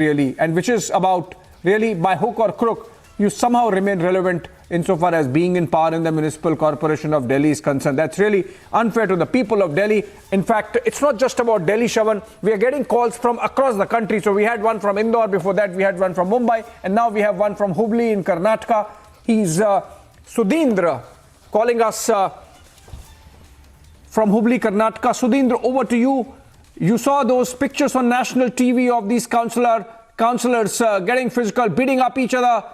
really, and which is about really by hook or crook, you somehow remain relevant insofar as being in power in the Municipal Corporation of Delhi is concerned. That's really unfair to the people of Delhi. In fact, it's not just about Delhi, Shravan. We are getting calls from across the country. So we had one from Indore, before that we had one from Mumbai, and now we have one from Hubli in Karnataka. He's Sudhindra calling us from Hubli, Karnataka. Sudhindra, over to you. You saw those pictures on national TV of these councillors getting physical, beating up each other,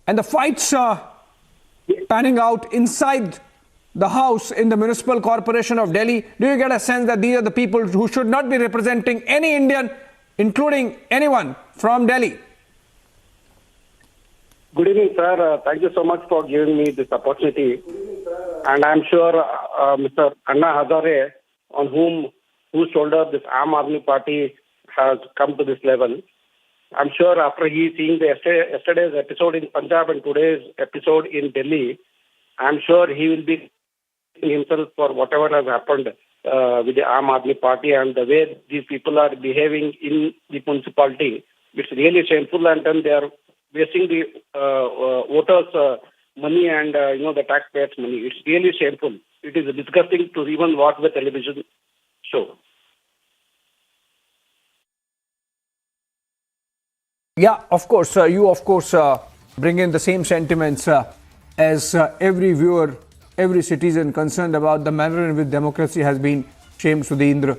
and the fights panning out inside the house in the Municipal Corporation of Delhi. Do you get a sense that these are the people who should not be representing any Indian, including anyone from Delhi? Good evening, sir. Thank you so much for giving me this opportunity. And I'm sure Mr. Anna Hazare, on whose shoulder this Aam Aadmi Party has come to this level, I'm sure after he seeing the yesterday's episode in Punjab and today's episode in Delhi, I'm sure he will be himself for whatever has happened with the Aam Aadmi Party and the way these people are behaving in the municipality. It's really shameful, and then they are wasting the voters' money and the taxpayers' money. It's really shameful. It is disgusting to even watch the television show. Yeah, of course. You, of course, bring in the same sentiments as every viewer, every citizen concerned about the manner in which democracy has been shamed, Sudhindra.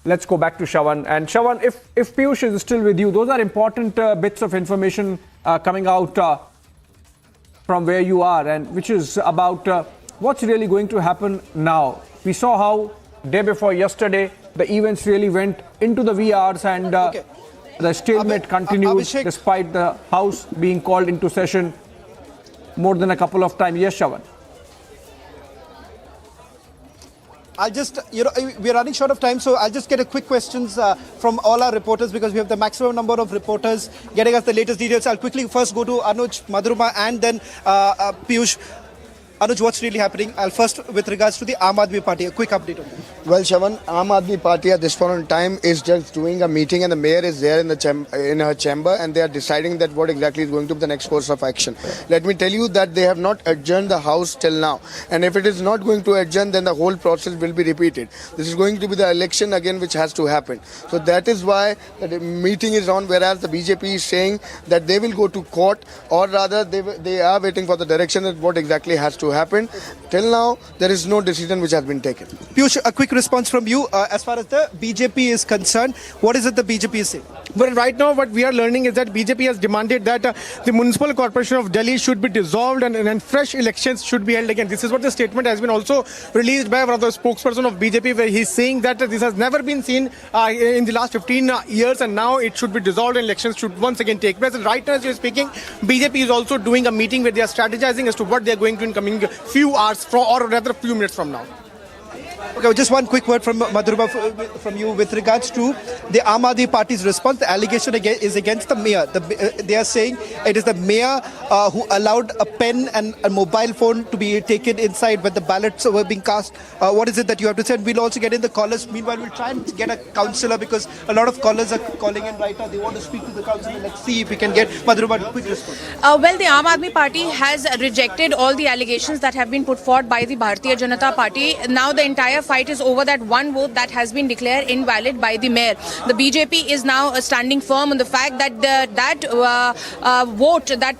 Let's go back to Shravan. And Shravan, if Piyush is still with you, those are important bits of information coming out from where you are, and which is about what's really going to happen now. We saw how day before yesterday the events really went into the VRs, and the stalemate continued despite the House being called into session more than a couple of times. Yes, Shravan. I'll just, we're running short of time, so I'll just get a quick questions from all our reporters, because we have the maximum number of reporters getting us the latest details. I'll quickly first go to Anuj, Madhurima, and then Piyush. Anuj, what's really happening? I'll first, with regards to the Aam Aadmi Party, a quick update on that. Well, Shravan, Aam Aadmi Party at this point in time is just doing a meeting, and the mayor is there in her chamber, and they are deciding that what exactly is going to be the next course of action. Let me tell you that they have not adjourned the House till now, and if it is not going to adjourn, then the whole process will be repeated. This is going to be the election again, which has to happen. So that is why the meeting is on, whereas the BJP is saying that they will go to court, or rather they are waiting for the direction that what exactly has to happen. Till now, there is no decision which has been taken. Piyush, a quick response from you as far as the BJP is concerned. What is it the BJP is saying? Well, right now what we are learning is that BJP has demanded that the Municipal Corporation of Delhi should be dissolved and fresh elections should be held again. This is what the statement has been also released by one of the spokesperson of BJP, where he's saying that this has never been seen in the last 15 years, and now it should be dissolved and elections should once again take place. And right now as you're speaking, BJP is also doing a meeting where they are strategizing as to what they are going to in coming few hours or rather few minutes from now. Okay, just one quick word from Madhurima from you with regards to the Aam Aadmi Party's response. The allegation is against the mayor. They are saying it is the mayor who allowed a pen and a mobile phone to be taken inside when the ballots were being cast. What is it that you have to say? And we'll also get in the callers. Meanwhile, we'll try and get a councillor, because a lot of callers are calling in right now. They want to speak to the councillor. Let's see if we can get Madhurima a quick response. Well, the Aam Aadmi Party has rejected all the allegations that have been put forward by the Bharatiya Janata Party. Now the entire fight is over that one vote that has been declared invalid by the mayor. The BJP is now standing firm on the fact that that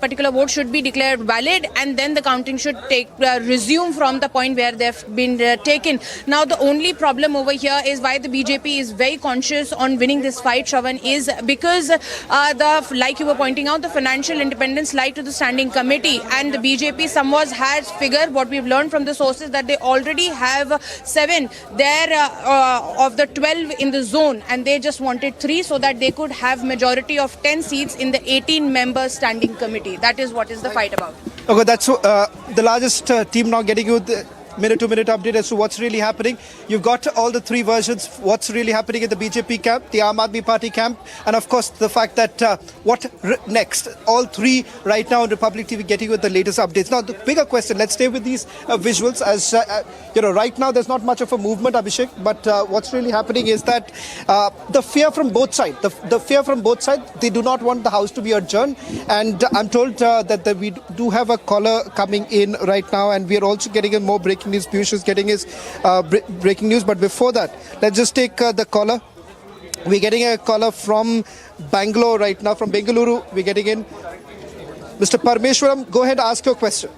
particular vote should be declared valid, and then the counting should resume from the point where they've been taken. Now the only problem over here is why the BJP is very conscious on winning this fight, Shravan, is because like you were pointing out, the financial independence lie to the standing committee, and the BJP somewhat has figured, what we've learned from the sources, that they already have 7 there of the 12 in the zone, and they just wanted 3 so that they could have majority of 10 seats in the 18-member standing committee. That is what is the fight about. Okay, that's the largest team now getting you minute-to-minute update as to what's really happening. You've got all the three versions, what's really happening in the BJP camp, the Aam Aadmi Party camp, and of course the fact that next. All three right now on Republic TV getting with the latest updates. Now the bigger question, let's stay with these visuals as right now there's not much of a movement, Abhishek, but what's really happening is that the fear from both sides, the fear from both sides, they do not want the house to be adjourned, and I'm told that we do have a caller coming in right now, and we are also getting in more breaking news. Piyush is getting his breaking news, but before that, let's just take the caller. We're getting a caller from Bangalore right now, from Bengaluru. We're getting in. Mr. Parmeshwaram, go ahead, ask your question.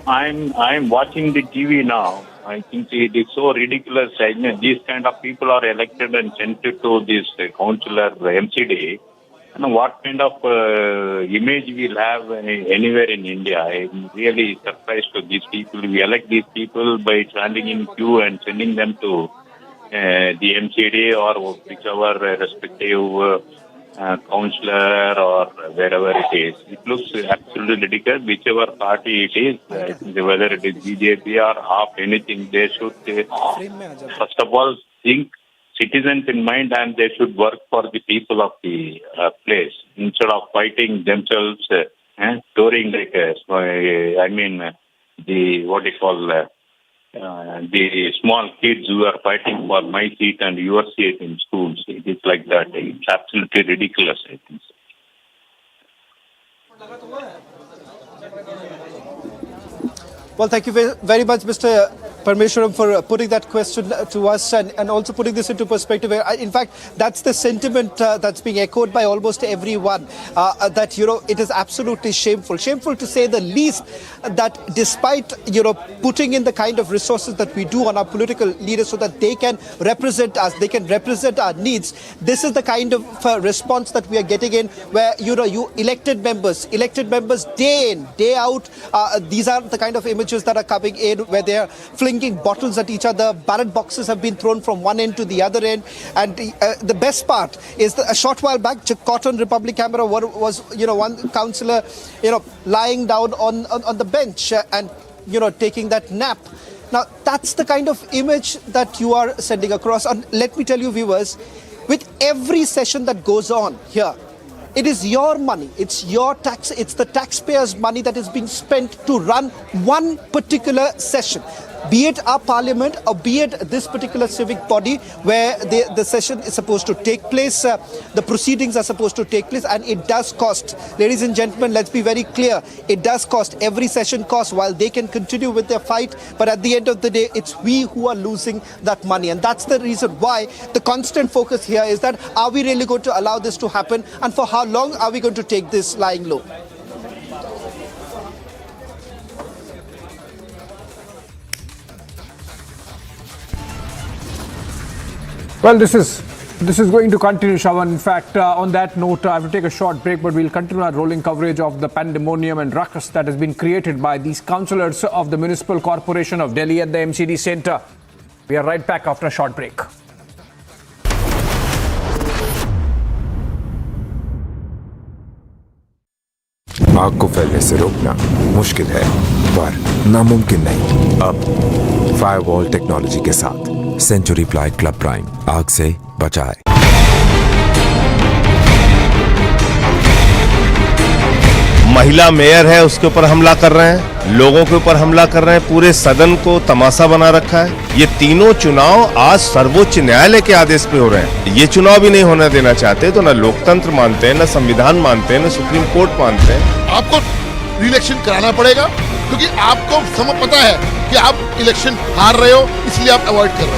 I'm watching the TV now. I think it is so ridiculous. I mean, these kind of people are elected and sent to this councillor MCD. And what kind of image we'll have anywhere in India? I'm really surprised to these people. We elect these people by standing in queue and sending them to the MCD or whichever respective councillor or wherever it is. It looks absolutely ridiculous. Whichever party it is, whether it is BJP or AAP, anything, they should first of all think citizens in mind, and they should work for the people of the place instead of fighting themselves, touring like the what you call the small kids who are fighting for my seat and your seat in schools. It is like that. It's absolutely ridiculous, I think. Well, thank you very much, Mr. Parmeshwaram, for putting that question to us and also putting this into perspective. In fact, that's the sentiment that's being echoed by almost everyone, that, it is absolutely shameful. Shameful to say the least, that despite, putting in the kind of resources that we do on our political leaders so that they can represent us, they can represent our needs, this is the kind of response that we are getting in where, you elected members day in, day out, these are the kind of images that are coming in where they are flinging bottles at each other. Ballot boxes have been thrown from one end to the other end, and the best part is that a short while back, caught on Republic camera, was one councillor lying down on the bench and taking that nap. Now that's the kind of image that you are sending across. And let me tell you, viewers, with every session that goes on here, it is your money, it's your tax, it's the taxpayers' money that is being spent to run one particular session. Be it our parliament or be it this particular civic body where the session is supposed to take place, the proceedings are supposed to take place, and it does cost. Ladies and gentlemen, let's be very clear. It does cost. Every session costs while they can continue with their fight. But at the end of the day, it's we who are losing that money. And that's the reason why the constant focus here is that are we really going to allow this to happen? And for how long are we going to take this lying low? Well, this is going to continue, Shravan. In fact, on that note, I have to take a short break, but we'll continue our rolling coverage of the pandemonium and ruckus that has been created by these councillors of the Municipal Corporation of Delhi at the MCD Centre. We are right back after a short break. आग को फैलने से रोकना मुश्किल है, पर नामुमकिन नहीं। अब फायरवॉल टेक्नोलॉजी के साथ सेंचुरी प्लाइड क्लब प्राइम आग से बचाए। महिला मेयर है, उसके ऊपर हमला कर रहे हैं, लोगों के ऊपर हमला कर रहे हैं, पूरे सदन को तमाशा बना रखा है। ये तीनों चुनाव आज सर्वोच्च न्यायालय के आदेश पे हो रहे हैं। ये चुनाव भी नहीं होने देना चाहते, तो ना लोकतंत्र मानते हैं, ना संविधान मानते हैं, ना सुप्रीम कोर्ट मानते हैं। आपको इलेक्शन कराना पड़ेगा, क्योंकि आपको समय पता है कि आप इलेक्शन हार रहे हो, इसलिए आप अवॉइड कर रहे हो।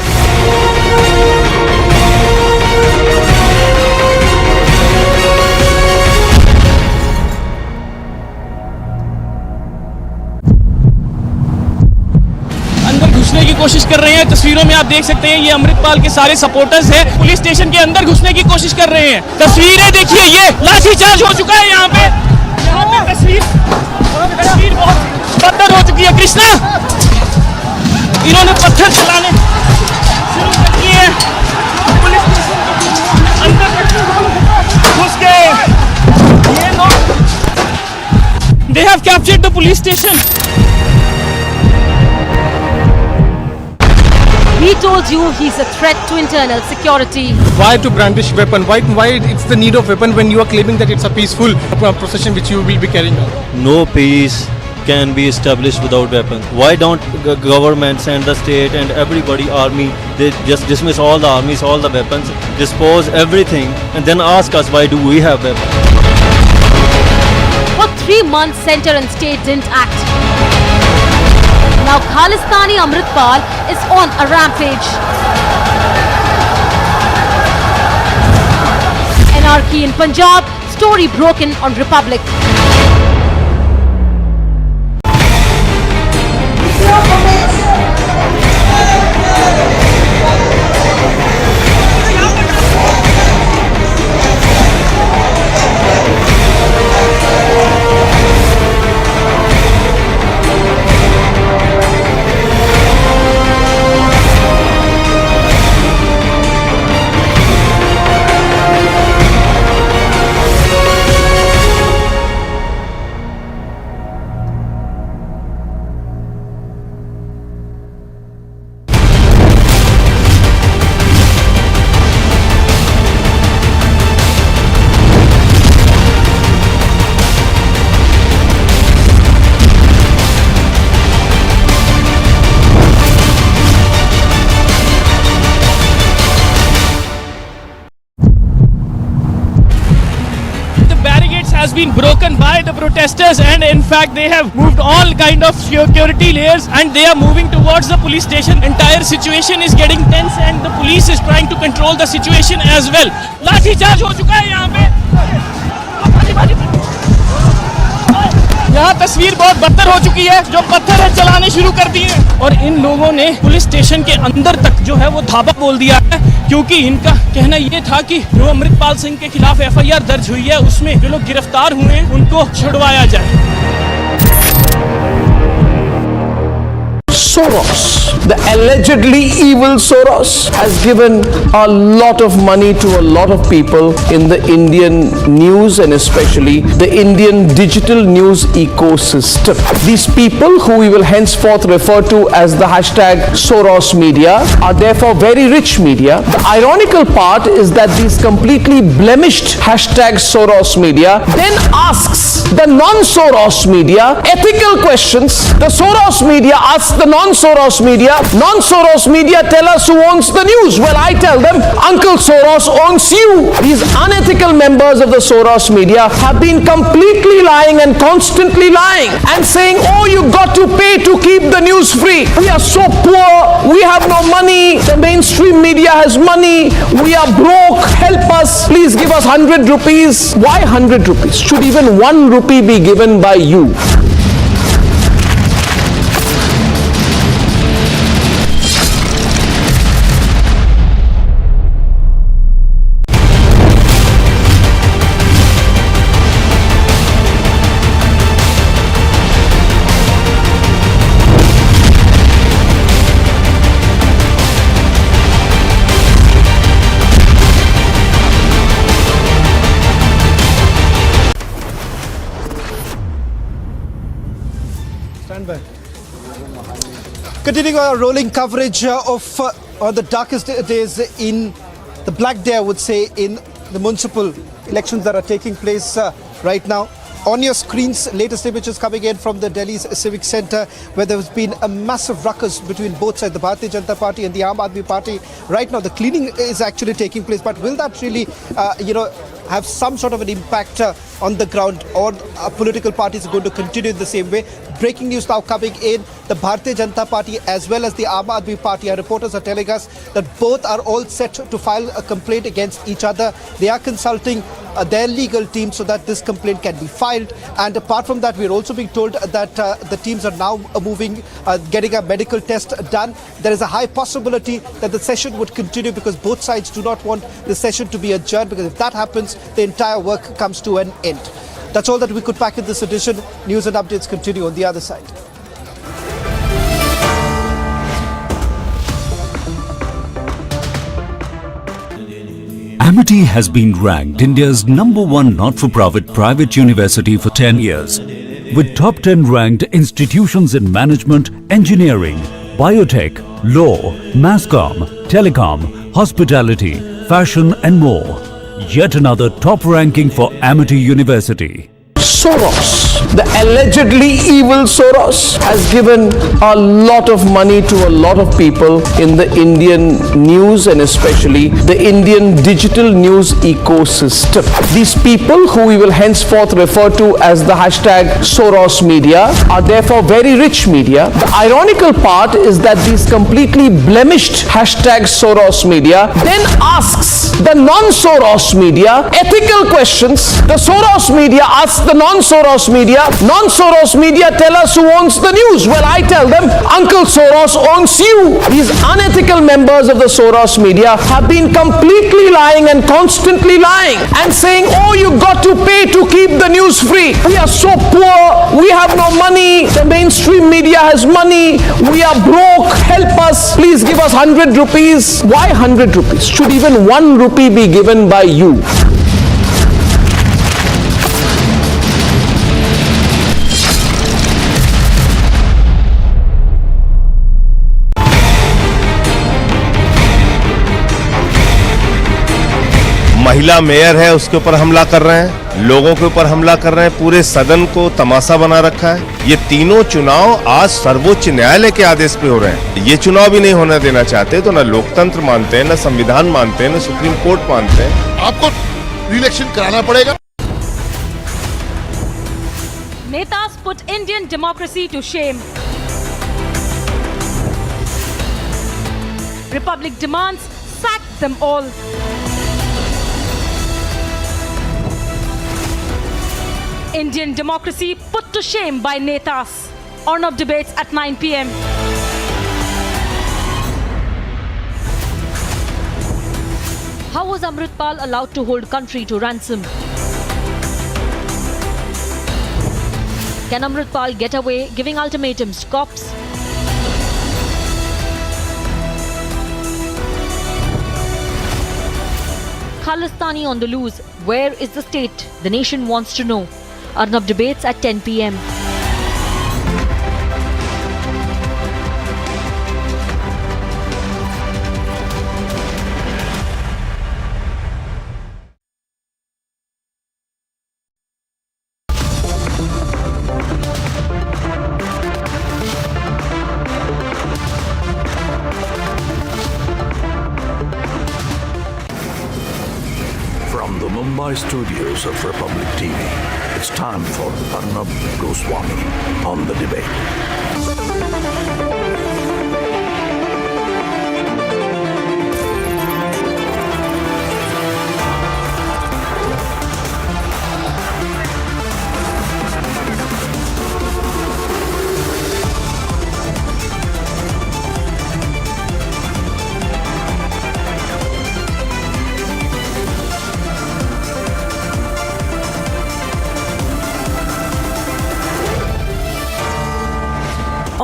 घुसने की कोशिश कर रहे हैं। तस्वीरों में आप देख सकते हैं, ये अमृतपाल के सारे सपोर्टर्स हैं, पुलिस स्टेशन के अंदर घुसने की कोशिश कर रहे हैं। तस्वीरें देखिए, ये लाठीचार्ज हो चुका है यहाँ पे तस्वीर बहुत बदतर हो चुकी है। कृष्णा, इन्होंने पत्थर चलाने शुरू कर दिए हैं, पुलिस स्टेशन के अंदर घुस गए। ये लोग, they have captured the police station. told you he's a threat to internal security. Why to brandish weapon? Why it's the need of weapon when you are claiming that it's a peaceful procession which you will be carrying out? No peace can be established without weapons. Why don't governments and the state and everybody, army, they just dismiss all the armies, all the weapons, dispose everything, and then ask us why do we have weapons? For 3 months, centre and state didn't act. Now Khalistani Amritpal is on a rampage. Anarchy in Punjab, story broken on Republic. Has been broken by the protesters, and in fact they have moved all kind of security layers and they are moving towards the police station. Entire situation is getting tense and the police is trying to control the situation as well. लाठी charge हो चुका है यहाँ पे। यहाँ तस्वीर बहुत बदतर हो चुकी है, जो पत्थर है चलाने शुरू कर दिए और इन लोगों ने पुलिस स्टेशन के अंदर तक जो है वो धावा बोल दिया है, क्योंकि इनका कहना ये था कि जो अमृतपाल सिंह के खिलाफ एफआईआर दर्ज हुई है उसमें जो लोग गिरफ्तार हुए हैं उनको छुड़वाया जाए। Soros, the allegedly evil Soros, has given a lot of money to a lot of people in the Indian news and especially the Indian digital news ecosystem. These people, who we will henceforth refer to as the hashtag Soros media, are therefore very rich media. The ironical part is that these completely blemished hashtag Soros media then asks the non-Soros media ethical questions. The Soros media asks the non-Soros media, non-Soros media tell us who owns the news. Well, I tell them, Uncle Soros owns you. These unethical members of the Soros media have been completely lying and constantly lying and saying, oh, you got to pay to keep the news free. We are so poor, we have no money, the mainstream media has money, we are broke, help us, please give us 100 rupees. Why 100 rupees? Should even 1 rupee be given by you? Continuing our rolling coverage of the darkest days in the black day, I would say, in the municipal elections that are taking place right now. On your screens, latest images coming in from the Delhi's Civic Centre, where there has been a massive ruckus between both sides, the Bharatiya Janata Party and the Aam Aadmi Party. Right now, the cleaning is actually taking place, but will that really, have some sort of an impact on the ground, or political parties are going to continue in the same way? Breaking news now coming in, the Bharatiya Janata Party as well as the Aam Aadmi Party, our reporters are telling us that both are all set to file a complaint against each other. They are consulting their legal team so that this complaint can be filed. And apart from that, we're also being told that the teams are now moving, getting a medical test done. There is a high possibility that the session would continue because both sides do not want the session to be adjourned, because if that happens, the entire work comes to an end. That's all that we could pack in this edition. News and updates continue on the other side. Amity has been ranked India's #1 not-for-profit private university for 10 years, with top 10 ranked institutions in management, engineering, biotech, law, masscom, telecom, hospitality, fashion and more. Yet another top ranking for Amity University. Soros, the allegedly evil Soros, has given a lot of money to a lot of people in the Indian news and especially the Indian digital news ecosystem. These people, who we will henceforth refer to as the hashtag Soros media, are therefore very rich media. The ironical part is that these completely blemished hashtag Soros media then asks the non-Soros media ethical questions. The Soros media asks the non-Soros media, non-Soros media tell us who owns the news. Well, I tell them, Uncle Soros owns you. These unethical members of the Soros media have been completely lying and constantly lying and saying, oh, you got to pay to keep the news free. We are so poor, we have no money, the mainstream media has money, we are broke, help us, please give us 100 rupees. Why 100 rupees? Should even 1 rupee be given by you? महिला mayor है उसके ऊपर हमला कर रहे हैं, लोगों के ऊपर हमला कर रहे हैं, पूरे सदन को तमाशा बना रखा है। ये तीनों चुनाव आज सर्वोच्च न्यायालय के आदेश पे हो रहे हैं। ये चुनाव भी नहीं होने देना चाहते, तो ना लोकतंत्र मानते हैं, ना संविधान मानते हैं, ना सुप्रीम कोर्ट मानते हैं। आपको रिइलेक्शन कराना पड़ेगा। Netas put Indian democracy to shame. Republic demands sack them all. Indian democracy put to shame by Netas. Arnab debates at 9 p.m. How was Amritpal allowed to hold country to ransom? Can Amritpal get away giving ultimatums to cops? Khalistani on the loose. Where is the state? The nation wants to know. Arnab debates at 10 p.m. From the Mumbai studios of Republic TV, it's time for Arnab Goswami on the debate.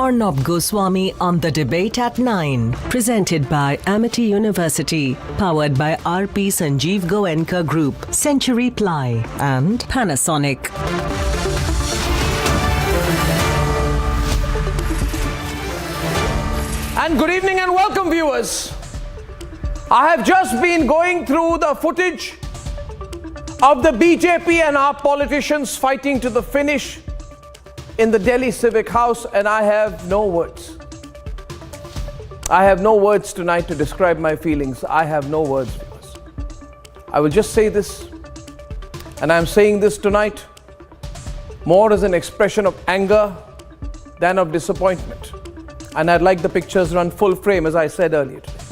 Arnab Goswami on the debate at 9. Presented by Amity University. Powered by RP Sanjeev Goenka Group, Century Ply and Panasonic. And good evening and welcome, viewers. I have just been going through the footage of the BJP and our politicians fighting to the finish in the Delhi Civic House, and I have no words. I have no words tonight to describe my feelings. I have no words, viewers. I will just say this, and I'm saying this tonight more as an expression of anger than of disappointment. And I'd like the pictures run full frame, as I said earlier today.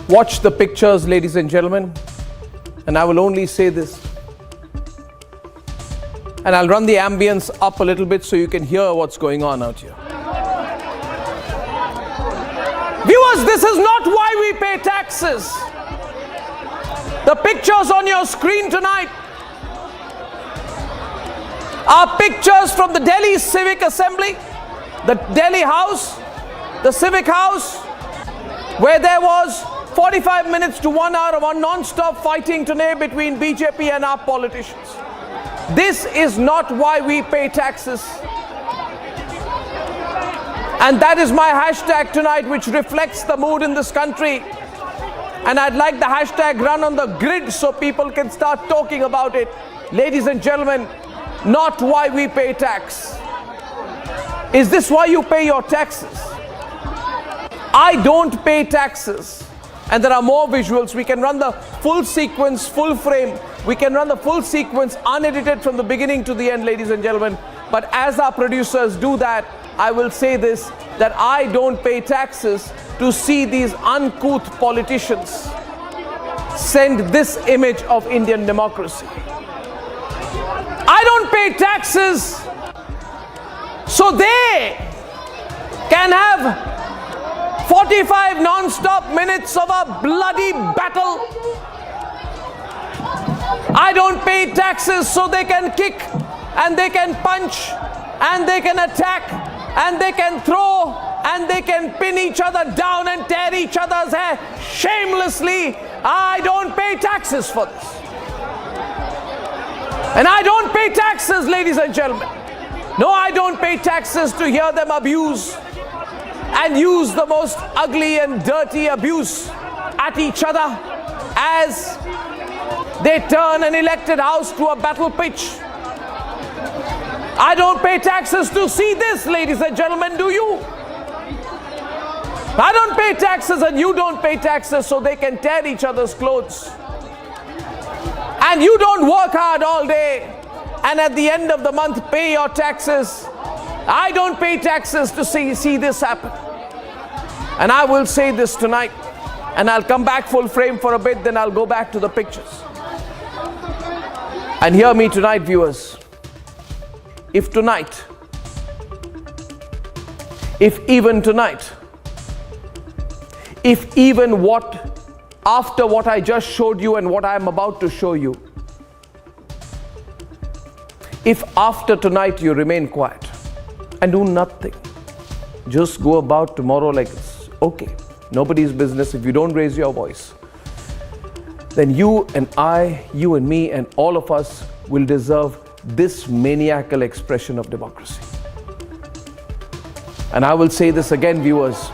Watch the pictures, ladies and gentlemen, and I will only say this. And I'll run the ambience up a little bit so you can hear what's going on out here. Viewers, this is not why we pay taxes. The pictures on your screen tonight are pictures from the Delhi Civic Assembly, the Delhi House, the Civic House, where there was 45 minutes to 1 hour of non-stop fighting today between BJP and our politicians. This is not why we pay taxes. And that is my hashtag tonight, which reflects the mood in this country. And I'd like the hashtag run on the grid so people can start talking about it. Ladies and gentlemen, not why we pay tax. Is this why you pay your taxes? I don't pay taxes. And there are more visuals. We can run the full sequence, full frame. We can run the full sequence unedited from the beginning to the end, ladies and gentlemen. But as our producers do that, I will say this, that I don't pay taxes to see these uncouth politicians send this image of Indian democracy. I don't pay taxes so they can have 45 non-stop minutes of a bloody battle. I don't pay taxes so they can kick and they can punch and they can attack and they can throw and they can pin each other down and tear each other's hair shamelessly. I don't pay taxes for this. And I don't pay taxes, ladies and gentlemen. No, I don't pay taxes to hear them abuse and use the most ugly and dirty abuse at each other as they turn an elected house to a battle pitch. I don't pay taxes to see this, ladies and gentlemen, do you? I don't pay taxes and you don't pay taxes so they can tear each other's clothes. And you don't work hard all day and at the end of the month pay your taxes. I don't pay taxes to see this happen. And I will say this tonight, and I'll come back full frame for a bit, then I'll go back to the pictures. And hear me tonight, viewers. If even tonight, if even after what I just showed you and what I am about to show you, if after tonight you remain quiet and do nothing, just go about tomorrow like it's okay, nobody's business, if you don't raise your voice, then you and I, you and me and all of us will deserve this maniacal expression of democracy. And I will say this again, viewers.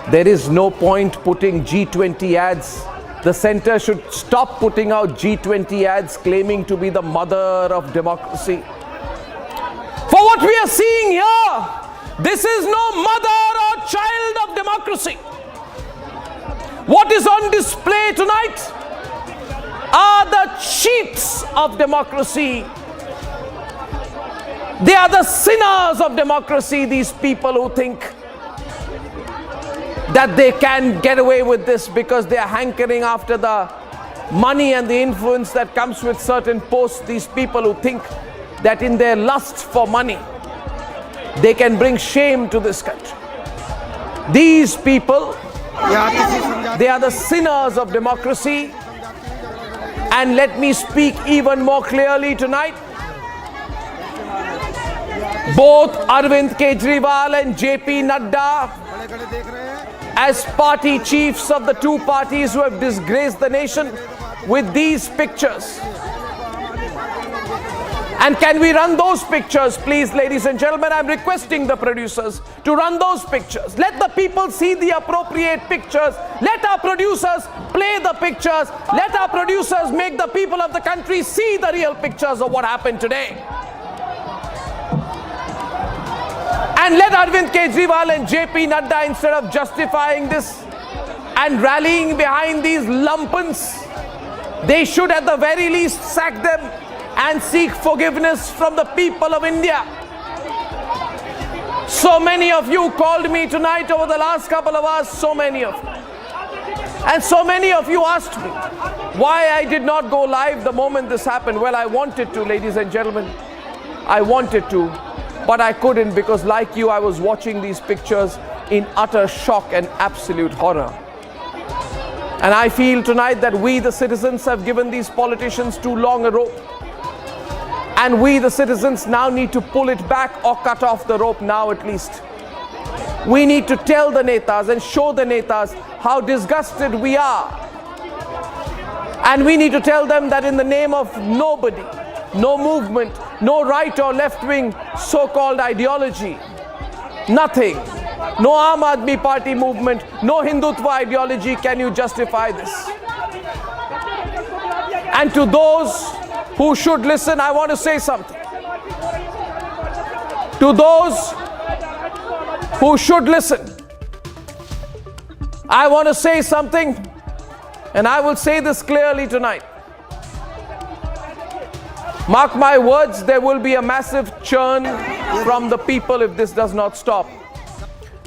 There is no point putting G20 ads. The center should stop putting out G20 ads claiming to be the mother of democracy. For what we are seeing here, this is no mother or child of democracy. What is on display tonight are the cheats of democracy. They are the sinners of democracy, these people who think that they can get away with this because they are hankering after the money and the influence that comes with certain posts. These people who think that in their lust for money, they can bring shame to this country. These people, they are the sinners of democracy. And let me speak even more clearly tonight. Both Arvind Kejriwal and JP Nadda, as party chiefs of the two parties who have disgraced the nation with these pictures. And can we run those pictures, please, ladies and gentlemen? I'm requesting the producers to run those pictures. Let the people see the appropriate pictures. Let our producers play the pictures. Let our producers make the people of the country see the real pictures of what happened today. And let Arvind Kejriwal and JP Nadda, instead of justifying this and rallying behind these lumpens, they should at the very least sack them and seek forgiveness from the people of India. So many of you called me tonight over the last couple of hours, so many of you. And so many of you asked me why I did not go live the moment this happened. Well, I wanted to, ladies and gentlemen. I wanted to, but I couldn't because, like you, I was watching these pictures in utter shock and absolute horror. And I feel tonight that we, the citizens, have given these politicians too long a rope. And we, the citizens, now need to pull it back or cut off the rope now at least. We need to tell the netas and show the netas how disgusted we are. And we need to tell them that in the name of nobody, no movement, no right or left-wing so-called ideology. Nothing. No Aam Aadmi Party movement, no Hindutva ideology can you justify this. And to those who should listen, I want to say something. To those who should listen, I want to say something, and I will say this clearly tonight. Mark my words, there will be a massive churn from the people if this does not stop.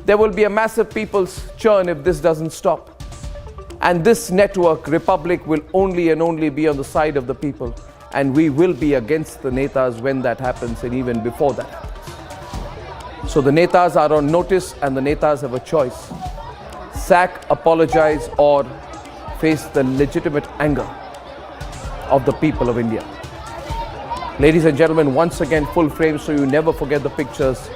There will be a massive people's churn if this doesn't stop. And this network, Republic, will only and only be on the side of the people. And we will be against the Netas when that happens and even before that happens. So the Netas are on notice and the Netas have a choice. Sack, apologize, or face the legitimate anger of the people of India. Ladies and gentlemen, once again, full frame, so you never forget the pictures.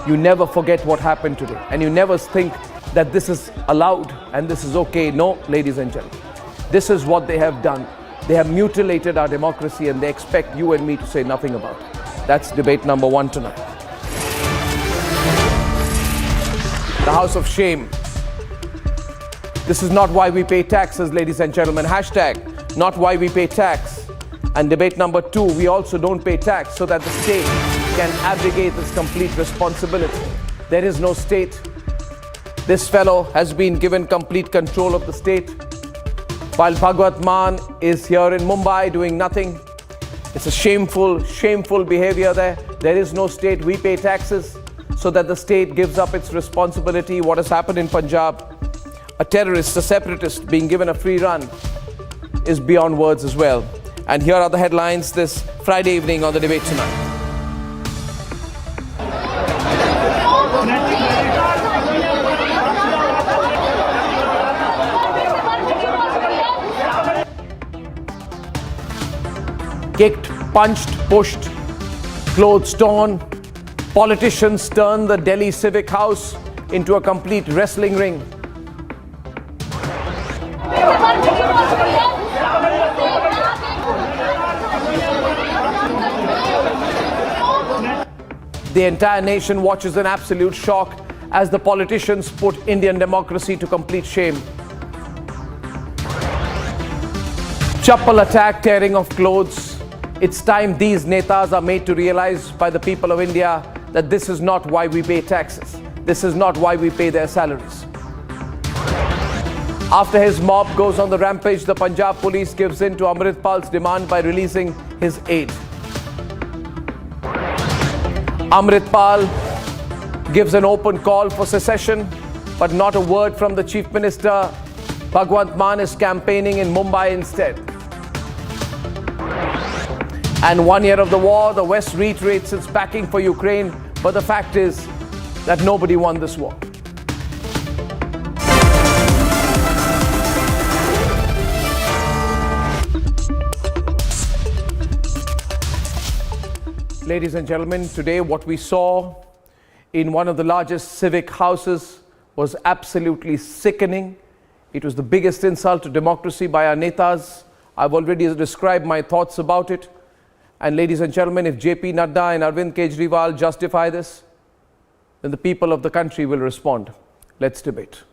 You never forget what happened today. And you never think that this is allowed and this is okay. No, ladies and gentlemen, this is what they have done. They have mutilated our democracy and they expect you and me to say nothing about it. That's debate number one tonight. The house of shame. This is not why we pay taxes, ladies and gentlemen. Hashtag, not why we pay tax. And debate number two, we also don't pay tax so that the state can abrogate its complete responsibility. There is no state. This fellow has been given complete control of the state. While Bhagwat Maan is here in Mumbai doing nothing. It's a shameful, shameful behavior there. There is no state. We pay taxes so that the state gives up its responsibility. What has happened in Punjab, a terrorist, a separatist being given a free run, is beyond words as well. And here are the headlines this Friday evening on the debate tonight. Kicked, punched, pushed, clothes torn, politicians turn the Delhi Civic House into a complete wrestling ring. The entire nation watches in absolute shock as the politicians put Indian democracy to complete shame. Chappal attack, tearing of clothes. It's time these netas are made to realize by the people of India that this is not why we pay taxes. This is not why we pay their salaries. After his mob goes on the rampage, the Punjab police gives in to Amritpal's demand by releasing his aide. Amritpal gives an open call for secession, but not a word from the Chief Minister. Bhagwant Maan is campaigning in Mumbai instead. And 1 year of the war, the West reiterates its backing for Ukraine, but the fact is that nobody won this war. Ladies and gentlemen, today what we saw in one of the largest civic houses was absolutely sickening. It was the biggest insult to democracy by our netas. I've already described my thoughts about it. And ladies and gentlemen, if JP Nadda and Arvind Kejriwal justify this, then the people of the country will respond. Let's debate.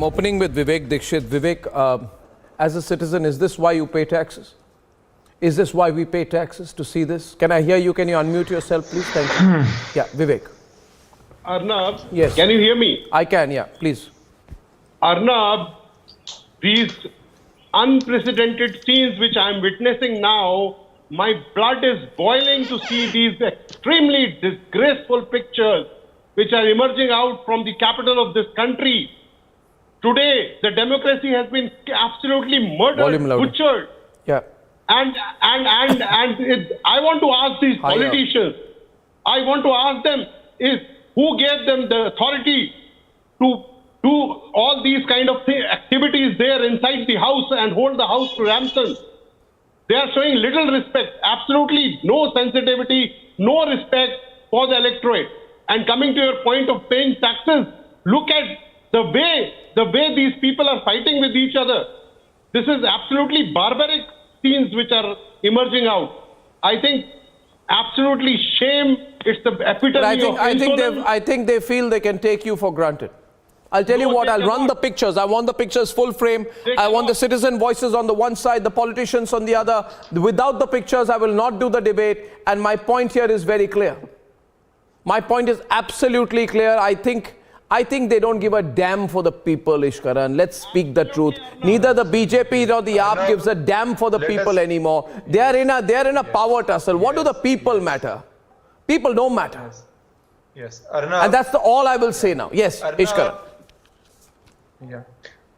opening with Vivek Dikshit. Vivek, as a citizen, is this why you pay taxes? Is this why we pay taxes, to see this? Can I hear you? Can you unmute yourself, please? Thank you. Yeah, Vivek. Arnab, Yes. Can you hear me? I can, yeah, please. Arnab, these unprecedented scenes which I am witnessing now, my blood is boiling to see these extremely disgraceful pictures which are emerging out from the capital of this country. Today, the democracy has been absolutely murdered, Volume louder. butchered. Yeah. And I want to ask these politicians, I want to ask them, who gave them the authority to do all these kind of activities there inside the house and hold the house to ransom? They are showing little respect, absolutely no sensitivity, no respect for the electorate. And coming to your point of paying taxes, look at the way these people are fighting with each other. This is absolutely barbaric scenes which are emerging out. I think absolutely shame. It's the epitome of insolence. I think they feel they can take you for granted. I'll tell you what, I'll run the pictures. I want the pictures full frame. I want the citizen voices on the one side, the politicians on the other. Without the pictures, I will not do the debate. And my point here is very clear. My point is absolutely clear. I think they don't give a damn for the people, Ishkaran. Let's speak the truth. Neither the BJP nor the AAP gives a damn for the people anymore. They are in a power tussle. What do the people matter? People don't matter. Yes. Arnab, and that's all I will say now. Yes, Ishkaran. Yeah.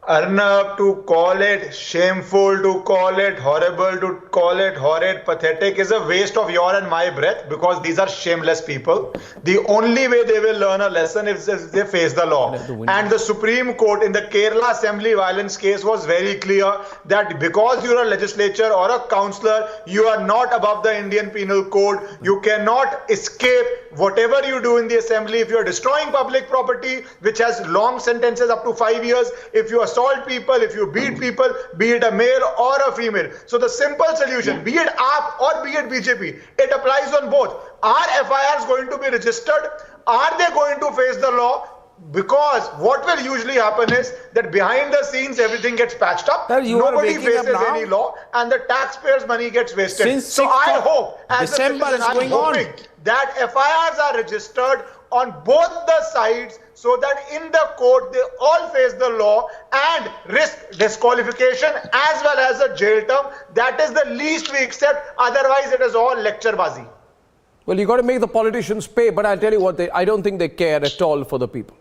Arnab, to call it shameful, to call it horrible, to call it horrid, pathetic is a waste of your and my breath, because these are shameless people. The only way they will learn a lesson is if they face the law. And the Supreme Court in the Kerala Assembly violence case was very clear that because you're a legislature or a councillor, you are not above the Indian Penal Code. You cannot escape whatever you do in the assembly. If you're destroying public property, which has long sentences up to 5 years, if you assault people, if you beat people, be it a male or a female. So the simple solution, be it AAP or be it BJP, it applies on both. Are FIRs going to be registered? Are they going to face the law? Because what will usually happen is that behind the scenes everything gets patched up, nobody faces any law, and the taxpayers' money gets wasted. So I hope, as December a citizen, is going I'm hoping on, that FIRs are registered on both the sides, so that in the court they all face the law and risk disqualification as well as a jail term. That is the least we accept. Otherwise, it is all lecturebazi. Well, you got to make the politicians pay, but I'll tell you what, I don't think they care at all for the people.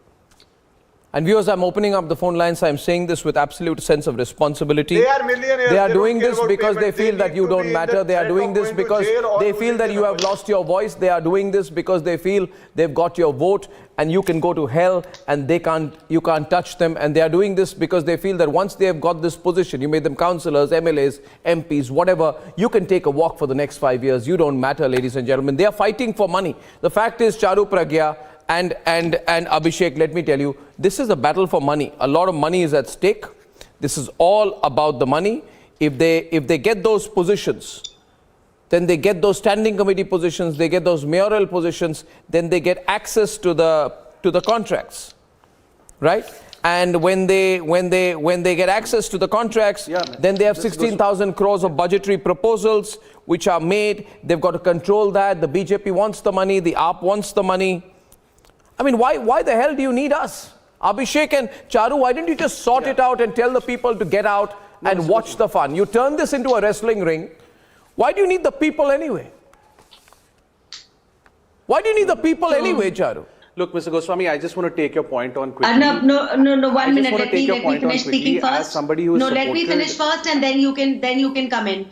And viewers, I'm opening up the phone lines. I'm saying this with absolute sense of responsibility. They are millionaires. They are They doing don't this care because about they payment. feel They that need you to don't be in matter. the They are threat doing of this going to because jail or they feel that you have lost your voice. They are doing this because they feel they've got your vote and you can go to hell and you can't touch them. And they are doing this because they feel that once they have got this position, you made them councillors, MLAs, MPs, whatever, you can take a walk for the next 5 years. You don't matter, ladies and gentlemen. They are fighting for money. The fact is, Charu Pragya and Abhishek, let me tell you, this is a battle for money. A lot of money is at stake. This is all about the money. If they get those positions, then they get those standing committee positions, they get those mayoral positions, then they get access to the contracts, right? And when they get access to the contracts, then they have 16,000 crores of budgetary proposals which are made. They've got to control that. The BJP wants the money, the AAP wants the money. I mean, why the hell do you need us? Abhishek and Charu, why didn't you just sort it out and tell the people to get out and watch the fun? You turn this into a wrestling ring. Why do you need the people anyway? Why do you need the people anyway, Charu? Look, Mr. Goswami, I just want to take your point on quickly. Arnab, no, 1 minute. Let me finish speaking first. As somebody who is let me finish first, and then you can come in.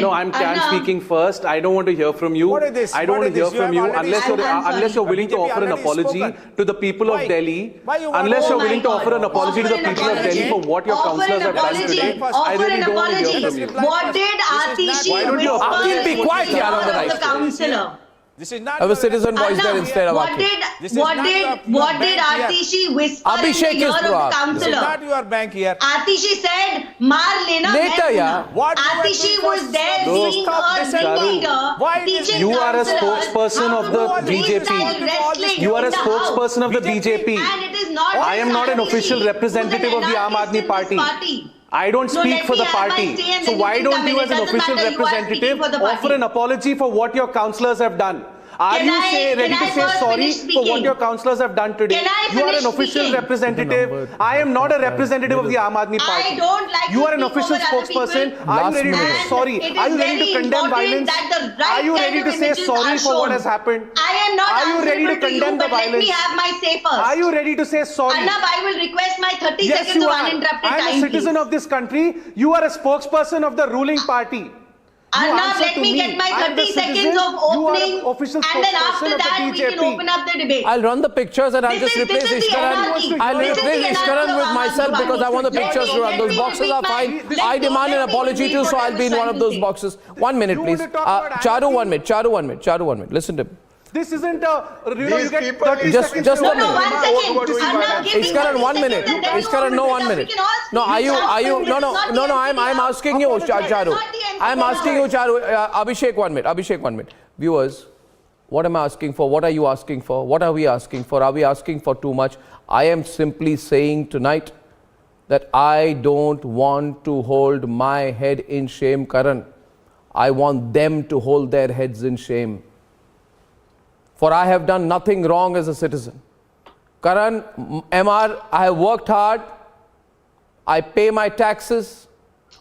No, I'm speaking first. I don't want to hear from you. What is this? I don't want to hear from you unless you're willing to BJP offer an already apology spoken. to the people of Why? Delhi. Why you want Unless to- you're willing to offer an apology to the people of Delhi for what your councillors have done today, I really don't want to hear from you. What did Atishi Why don't you whisper be quiet, in the yaar, on the ear of right. the councillor? This is not Have a citizen voice there instead of What Akil. did Atishi whisper Abhishek in the ear is of the Prabhat. This is councillor? not your bank here. Atishi said, "Maar lena, Later, main yeah. luna." What you were Atishi doing was was there so being stop a December. leader, Why this- teaching You are a councillors spokesperson how of to the do BJP. freestyle wrestling You are a in the house. spokesperson of the BJP. And it is not I am not an Atishi, official representative who's of an the Aam anarchist Aadmi in Party. this party. I don't No, speak let for me the have my party. say and So then why you can don't come you in. as It an doesn't official matter, you are speaking representative for the party. offer an apology for what your councillors have done? Are Can you I- ready can to I say first sorry finish for what speaking? your councillors have done today? Can I You are an finish official speaking? representative. I am not a representative of the Aam Aadmi Party. I don't like You to are an speak official over other spokesperson. people. Are you ready to say And sorry? it Are is you ready to very condemn important violence? that the right Are you kind ready of to say images sorry are for what shown. has happened? I am not Are you ready to answerable to you, condemn the but let violence? me have my say first. Are you ready to say sorry? Arnab, I will request my 30 Yes, seconds you of are. uninterrupted I am time, a citizen please. of this country. You are a spokesperson of the ruling party. You Arnab, answer let to me get my I am the 30 seconds citizen. of You are opening, an official and then spokesperson after of the that we can BJP. open up the debate. I'll run the pictures and I'll just This replace is the Ishkaran. anarchy. I'll This is the replace anarchy Ishkaran of with Aam myself Aadmi because I want the Party. pictures to run. Let Those me boxes are fine. complete I my- demand an let me apology too, complete so what I I'll be in was one of trying to those say. boxes. 1 minute, You please. want to talk about Charu, anarchy? 1 minute. Charu, 1 minute. Charu, 1 minute. Listen to me. This isn't a, you These get people- 30 Just seconds. a to- minute. No, 1 second. What do you Arnab, want? give me Ishkaran, 30 1 minute. seconds and then you Ishkaran, open no, it 1 up. minute. We can all No, speak. are you, This is I'm not the asking you, NCR. Charu. Not the NCR. I'm asking you, Charu. Abhishek, 1 minute. Abhishek, 1 minute. Viewers, what am I asking for? What are you asking for? What are we asking for? Are we asking for too much? I am simply saying tonight that I don't want to hold my head in shame, Karan. I want them to hold their heads in shame. For I have done nothing wrong as a citizen. Karan, MR, I have worked hard. I pay my taxes.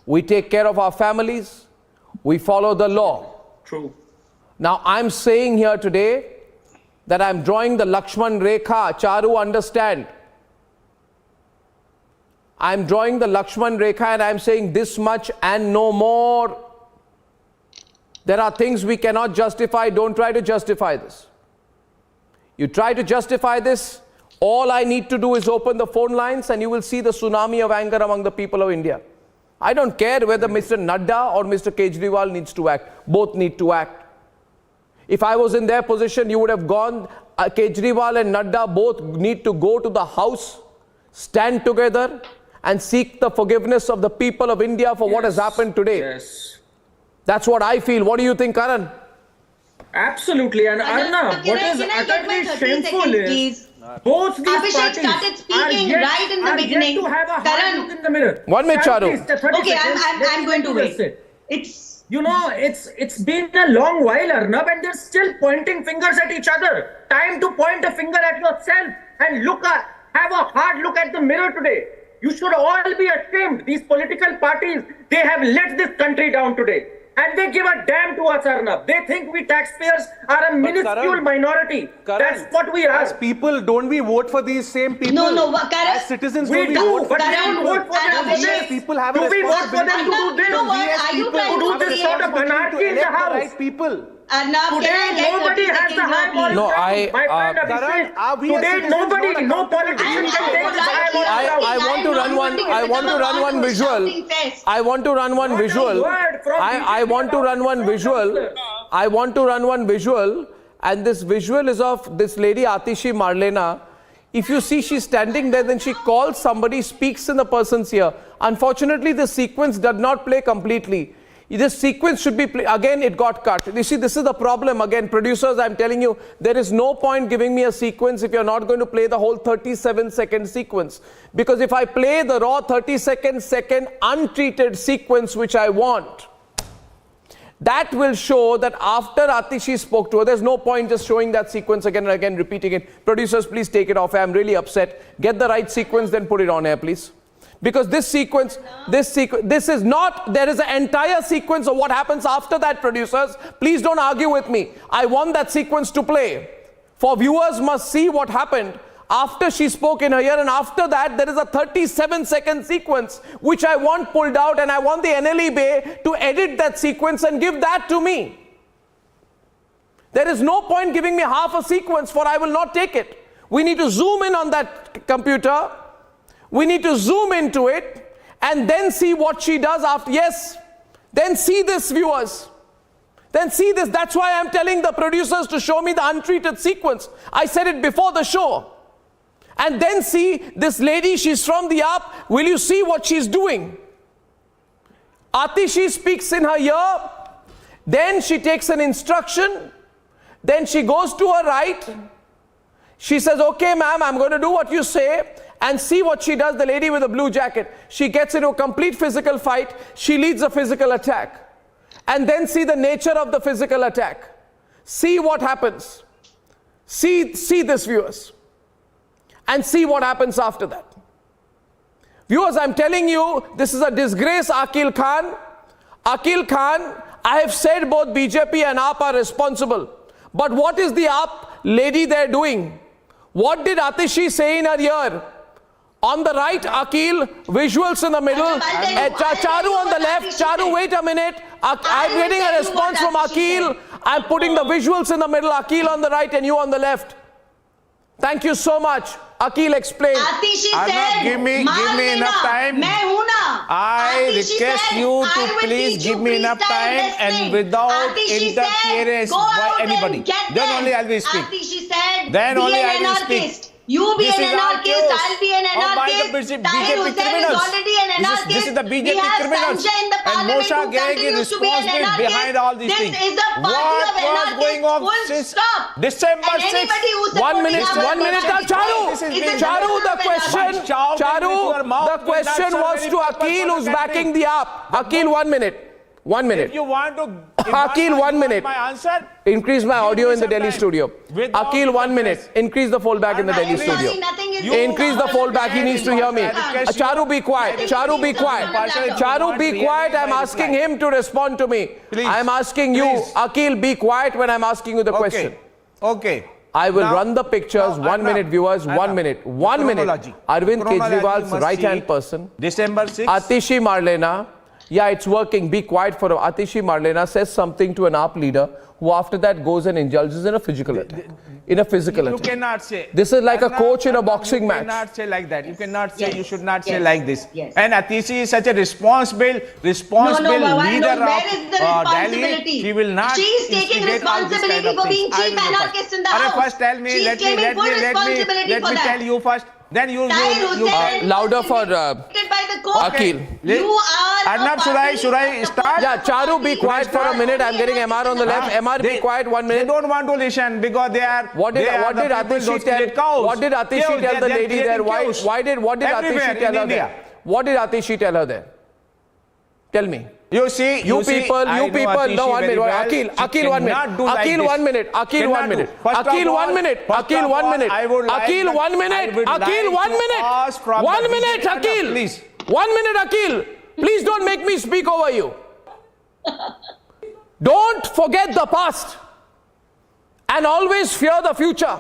We take care of our families. We follow the law. True. Now, I'm saying here today that I'm drawing the Lakshman Rekha. Charu, understand. I'm drawing the Lakshman Rekha and I'm saying this much and no more. There are things we cannot justify. Don't try to justify this. You try to justify this, all I need to do is open the phone lines and you will see the tsunami of anger among the people of India. I don't care whether Mr. Nadda or Mr. Kejriwal needs to act. Both need to act. If I was in their position, you would have gone, Kejriwal and Nadda both need to go to the house, stand together and seek the forgiveness of the people of India for what has happened today. Yes. That's what I feel. What do you think, Karan? Absolutely. And Arnab, what is utterly shameful is both these Abhishek parties started speaking are right in the beginning. Yet to have a hard Karan. look in the mirror. 1 minute, Charu. Okay, I'm going to wait. It's You know, it's been a long while, Arnab, and they're still pointing fingers at each other. Time to point a finger at yourself and have a hard look at the mirror today. You should all be ashamed. These political parties, they have let this country down today. And they give a damn to us, Arnab. They think we taxpayers are a minuscule Karan, minority. That's what we are. As people, don't we vote for these same people? No, Karan. As citizens, We don't we do, vote for but we these don't vote for them to do These this. people have Do a we vote for them to do Arnab, this? you know what? We as Are you people trying to have do a this sort of responsibility anarchy to in the elect house? right people. Arnab, Today, can I get nobody 30 has the seconds high more, please? No, moral ground, my friend Karan, Abhishek. we as Today, citizens nobody, not no accountable politician to can take this high moral I ground. want to run one. I want to run one visual. I want to run one visual. I want to run one visual. I want to run one visual, and this visual is of this lady Atishi Marlena. If you see she's standing there, then she calls somebody, speaks in the person's ear. Unfortunately, the sequence did not play completely. This sequence should be again, it got cut. You see, this is the problem. Again, producers, I'm telling you, there is no point giving me a sequence if you're not going to play the whole 37-second sequence. Because if I play the raw 32nd untreated sequence, which I want, that will show that after Atishi spoke to her, there's no point just showing that sequence again and again, repeating it. Producers, please take it off. I'm really upset. Get the right sequence, then put it on air, please. Because this sequence, this is not, there is an entire sequence of what happens after that, producers. Please don't argue with me. I want that sequence to play. For viewers must see what happened after she spoke in her ear, and after that, there is a 37-second sequence, which I want pulled out, and I want the NLE Bay to edit that sequence and give that to me. There is no point giving me half a sequence, for I will not take it. We need to zoom in on that computer. We need to zoom into it and then see what she does after. Yes, then see this, viewers. Then see this. That's why I'm telling the producers to show me the untreated sequence. I said it before the show. And then see this lady, she's from the up. Will you see what she's doing? Atishi speaks in her ear. Then she takes an instruction. Then she goes to her right. She says, okay, ma'am, I'm going to do what you say. And see what she does, the lady with the blue jacket. She gets into a complete physical fight. She leads a physical attack. And then see the nature of the physical attack. See what happens. See this, viewers. And see what happens after that. Viewers, I'm telling you, this is a disgrace, Aqil Khan. Aqil Khan, I have said both BJP and AAP are responsible. But what is the AAP lady there doing? What did Atishi say in her ear? On the right, Aqil, visuals in the middle, Charu on the left. Charu, wait a minute. I'm getting a response from Aqil. I'm putting the visuals in the middle, Aqil on the right and you on the left. Thank you so much. Aqil, explain. Give me enough time. I request you to please give me enough time and without interference by anybody. Then only I will speak. Then only I will speak. You be an anarchist, I'll be an anarchist. Tahir Hussain is already an anarchist. This is the BJP criminals. And Moshe Gag is responsible behind all these things. This is a party of anarchists. Going on since December 6th. 1 minute, Charu, the question was to Aqil who's backing the AAP. Aqil, 1 minute. 1 minute. If you want to Aqil, 1 minute. My answer, increase my audio in the Delhi studio. Aqil, 1 minute. Increase the fallback in the Delhi studio. Increase the fallback. He needs to hear me. Charu, be quiet. Charu, be quiet. Charu, be quiet. I'm asking him to respond to me. I'm asking you. Aqil, be quiet when I'm asking you the question. Okay. I will run the pictures. 1 minute, viewers. 1 minute. 1 minute. Arvind Kejriwal's right-hand person. December 6th. Atishi Marlena. Yeah, it's working. Be quiet for Atishi Marlena says something to an AAP leader who after that goes and indulges in a physical attack. You cannot say. This is like a coach in a boxing match. You cannot say like that. You cannot say, you should not say like this. And Atishi is such a responsible leader of Delhi. She will not. She is taking responsibility for being chief anarchist in the house. First tell me, let me tell you first. Then you louder for Aqil. You are Arnab, should I start? Yeah, Charu, be quiet for a minute. I'm getting MR on the left. MR, be quiet 1 minute. They don't want to listen because they are. What did Atishi tell? What did Atishi tell the lady there? What did Atishi tell her there? What did Atishi tell her there? Tell me. You see, you people, no 1 minute. Aqil 1 minute. Aqil 1 minute. Aqil 1 minute. Aqil 1 minute. Aqil 1 minute. Aqil 1 minute. Aqil 1 minute. 1 minute, Aqil. Please. 1 minute, Aqil. Please don't make me speak over you. Don't forget the past and always fear the future.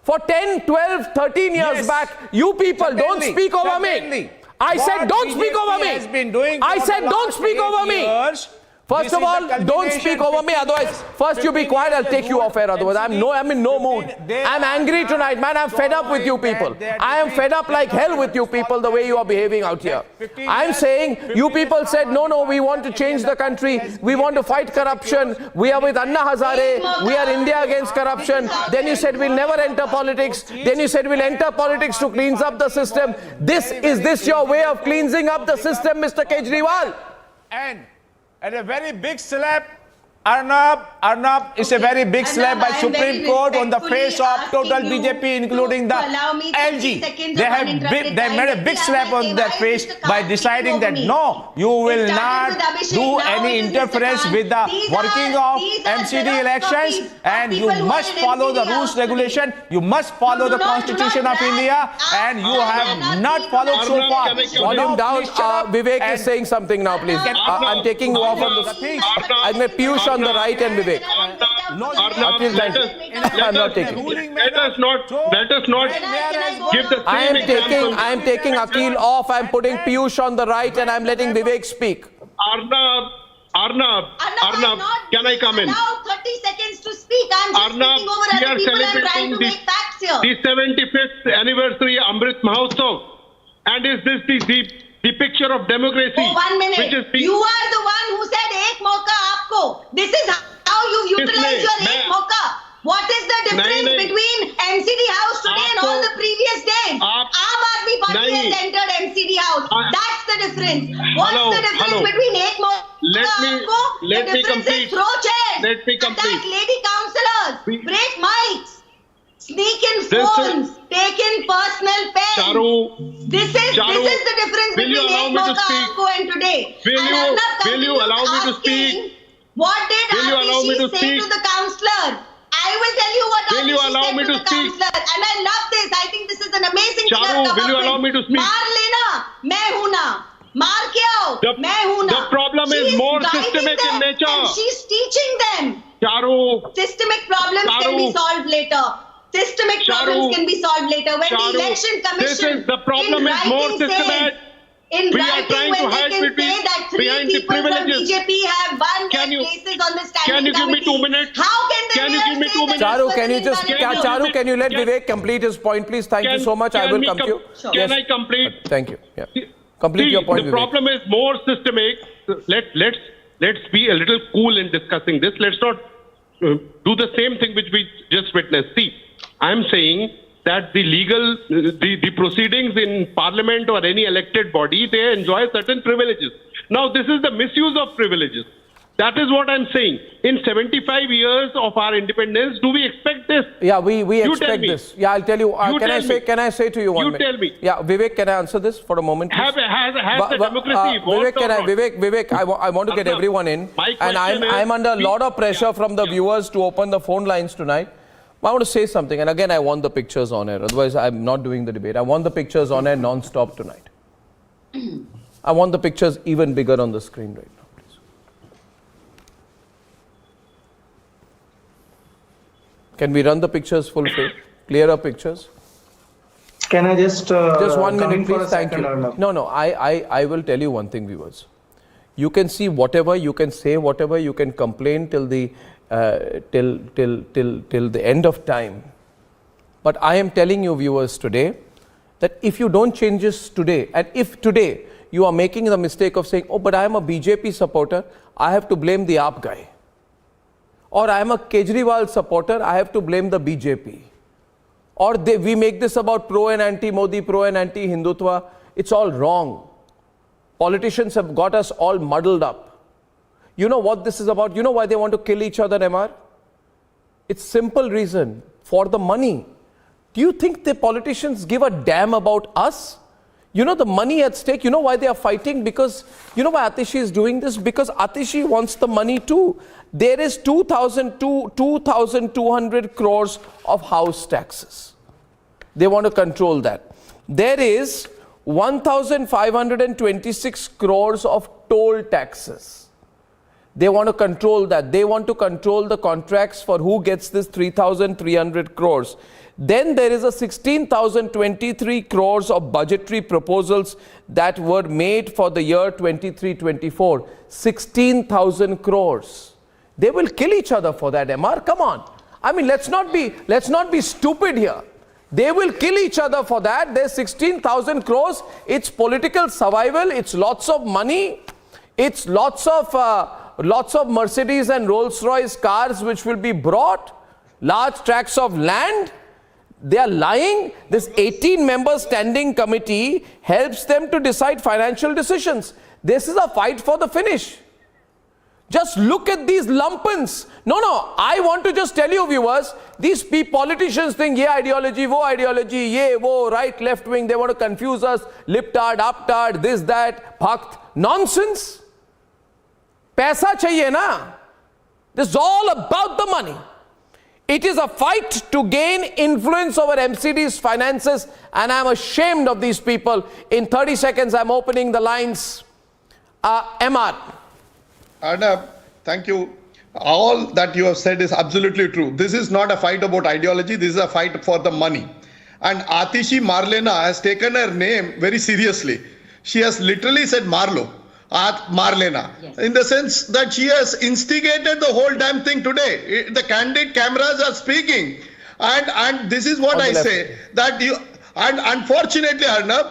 For 10, 12, 13 years back, you people don't speak over me. I said don't speak over me. I said don't speak over me. First of all, don't speak over me. Otherwise, first you be quiet. I'll take you off air. Otherwise, I'm in no mood. I'm angry tonight, man. I'm fed up with you people. I am fed up like hell with you people. The way you are behaving out here. I'm saying you people said no. We want to change the country. We want to fight corruption. We are with Anna Hazare. We are India against corruption. Then you said we'll never enter politics. Then you said we'll enter politics to cleanse up the system. Is this your way of cleansing up the system, Mr. Kejriwal? And a very big slap, Arnab is a very big slap by Supreme Court on the face of total BJP, including the LG. They made a big slap on their face by deciding that no, you will not do any interference with the working of MCD elections, and you must follow the rules, regulation. You must follow the Constitution of India, and you have not followed so far. Volume down. Vivek is saying something now, please. I'm taking you off on the thing. I'm going to Piyush on the right and Vivek. Let us not give the same example. I am taking Aqil off. I'm putting Piyush on the right and I'm letting Vivek speak. Arnab, can I come in? Allow 30 seconds to speak. I'm just speaking over other people. I'm trying to make facts here. The 75th anniversary Amrit Mahotsav, and is this the picture of democracy? Oh, 1 minute. You are the one who said ek mauka aapko. This is how you utilize your ek mauka. What is the difference between MCD house today and all the previous days? Aam Aadmi Party has entered MCD house. That's the difference. What's the difference between ek mauka aapko? Let me complete. Throw chairs. Let me complete. Attack lady councillors. Break mics. sneak in phones, take in personal pens. Charu, this is the difference between Ek Mauka Aapko and today. Will you allow me to speak? What did Atishi say to the counselor? I will tell you what Atishi said to the counselor. And I love this. I think this is an amazing thing. Charu, will you allow me to speak? Maar lena, main hu na. Maar ke aao, main hu na. The problem is more systemic in nature. And she's teaching them. Charu. Systemic problems can be solved later. Systemic problems can be solved later. When the election commission the problem is more systemic. We are trying to hide behind the privileges. BJP have won their places on the standing Can you give me 2 minutes? How can you give me 2 minutes? Charu, can you let Vivek complete his point, please? Thank you so much. I will come to you. Can I complete? Thank you. Yeah. Complete your point, The Vivek. problem is more systemic. Let's be a little cool in discussing this. Let's not do the same thing which we just witnessed. See, I'm saying that the proceedings in parliament or any elected body, they enjoy certain privileges. Now, this is the misuse of privileges. That is what I'm saying. In 75 years of our independence, do we expect this? Yeah, we expect this. Yeah, I'll tell you. Can I say to you one minute? You tell me. Yeah, Vivek, can I answer this for a moment, please? Has the democracy Vivek, I want to get everyone in. And I'm under a lot of pressure from the viewers to open the phone lines tonight. I want to say something, and again, I want the pictures on air. Otherwise, I'm not doing the debate. I want the pictures on air non-stop tonight. I want the pictures even bigger on the screen right now, please. Can we run the pictures full frame? Clearer pictures? Can I just 1 minute, please? Thank you. No, I will tell you one thing, viewers. You can see whatever, you can say whatever, you can complain till the till the end of time. But I am telling you, viewers, today that if you don't change this today, and if today you are making the mistake of saying, oh, but I am a BJP supporter, I have to blame the AAP guy. Or I am a Kejriwal supporter, I have to blame the BJP. Or we make this about pro and anti-Modi, pro and anti-Hindutva. It's all wrong. Politicians have got us all muddled up. You know what this is about? You know why they want to kill each other, MR? It's simple reason, for the money. Do you think the politicians give a damn about us? You know the money at stake, you know why they are fighting? Because, you know why Atishi is doing this? Because Atishi wants the money too. There is 2,200 crores of house taxes. They want to control that. There is 1,526 crores of toll taxes. They want to control that. They want to control the contracts for who gets this 3,300 crores. Then there is a 16,023 crores of budgetary proposals that were made for the year 23-24. 16,000 crores. They will kill each other for that, MR. Come on. I mean, let's not be stupid here. They will kill each other for that. There's 16,000 crores. It's political survival. It's lots of money. It's lots of Mercedes and Rolls-Royce cars which will be brought. Large tracts of land. They are lying. This 18-member standing committee helps them to decide financial decisions. This is a fight for the finish. Just look at these lumpens. No, I want to just tell you, viewers, these politicians think, ye ideology, ye, wo, right, left wing, they want to confuse us, liptard, uptard, this, that, bhakt. Nonsense. Paisa chahiye na. This is all about the money. It is a fight to gain influence over MCD's finances, and I'm ashamed of these people. In 30 seconds, I'm opening the lines. MR. Arnab, thank you. All that you have said is absolutely true. This is not a fight about ideology. This is a fight for the money. And Atishi Marlena has taken her name very seriously. She has literally said Marlo. Marlena, yes. In the sense that she has instigated the whole damn thing today. The candid cameras are speaking, and this is what I say, that you, and unfortunately, Arnab,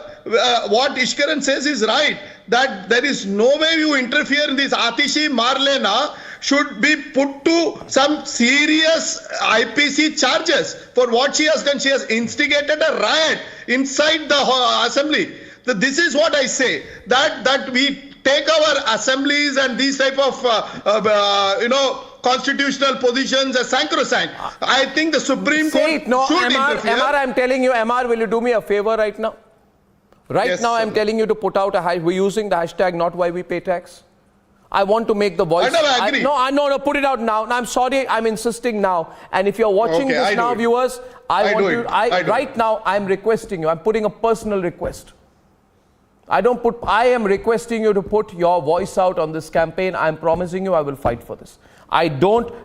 what Ishkaran says is right, that there is no way you interfere in this. Atishi Marlena should be put to some serious IPC charges for what she has done. She has instigated a riot inside the assembly. This is what I say, that we take our assemblies and these type of, constitutional positions as sacrosanct. I think the Supreme Court should interfere. MR, I'm telling you, MR, will you do me a favor right now? Right now, I'm telling you to put out we're using the hashtag not why we pay tax. I want to make the voice. I agree. No, put it out now. I'm sorry, I'm insisting now. And if you're watching this now, viewers, right now, I'm requesting you. I'm putting a personal request. I am requesting you to put your voice out on this campaign. I'm promising you I will fight for this.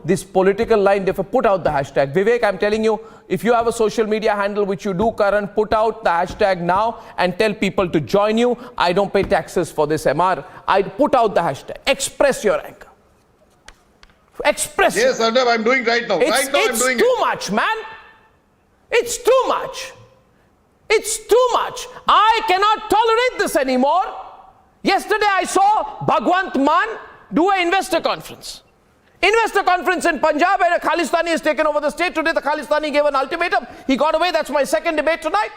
This political line, if I put out the hashtag. Vivek, I'm telling you, if you have a social media handle, which you do, Karan, put out the hashtag now and tell people to join you. I don't pay taxes for this, MR. I put out the hashtag. Express your anger. Express. Yes, Arnab, I'm doing right now. It's too much, man. It's too much. It's too much. I cannot tolerate this anymore. Yesterday I saw Bhagwant Mann do an investor conference. Investor conference in Punjab, where a Khalistani has taken over the state. Today the Khalistani gave an ultimatum. He got away. That's my second debate tonight.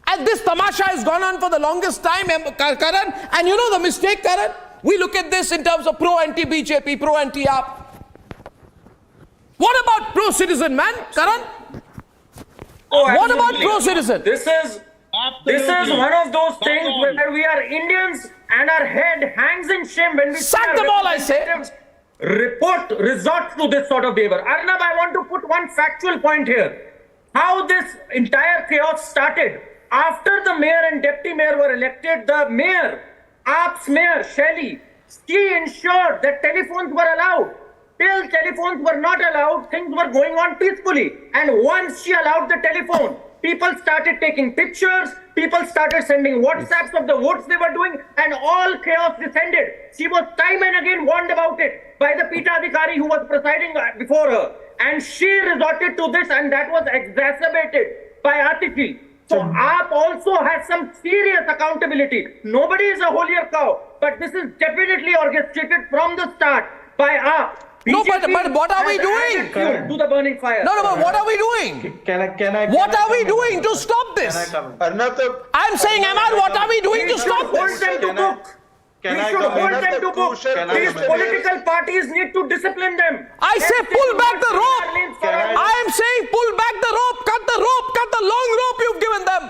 And this tamasha has gone on for the longest time, Karan. And you know the mistake, Karan? We look at this in terms of pro-anti-BJP, pro-anti-AAP. What about pro-citizen, man, Karan? What about pro-citizen? This is one of those things where we are Indians and our head hangs in shame when we sack them all, I say. Resort to this sort of behavior. Arnab, I want to put one factual point here. How this entire chaos started. After the mayor and deputy mayor were elected, the mayor, AAP's mayor, Shelley, she ensured that telephones were allowed. Till telephones were not allowed, things were going on peacefully. And once she allowed the telephone, people started taking pictures, people started sending WhatsApps of the votes they were doing, and all chaos descended. She was time and again warned about it by the Pita Adhikari who was presiding before her. And she resorted to this, and that was exacerbated by Atishi. So AAP also has some serious accountability. Nobody is a holier cow, but this is definitely orchestrated from the start by AAP. No, but what are we doing? To the burning fire. No, but what are we doing? What are we doing to stop this? I'm saying, MR, what are we doing to stop this? We should hold them to book. We should hold them to book. These political parties need to discipline them. I say pull back the rope. I am saying pull back the rope. Cut the long rope you've given them.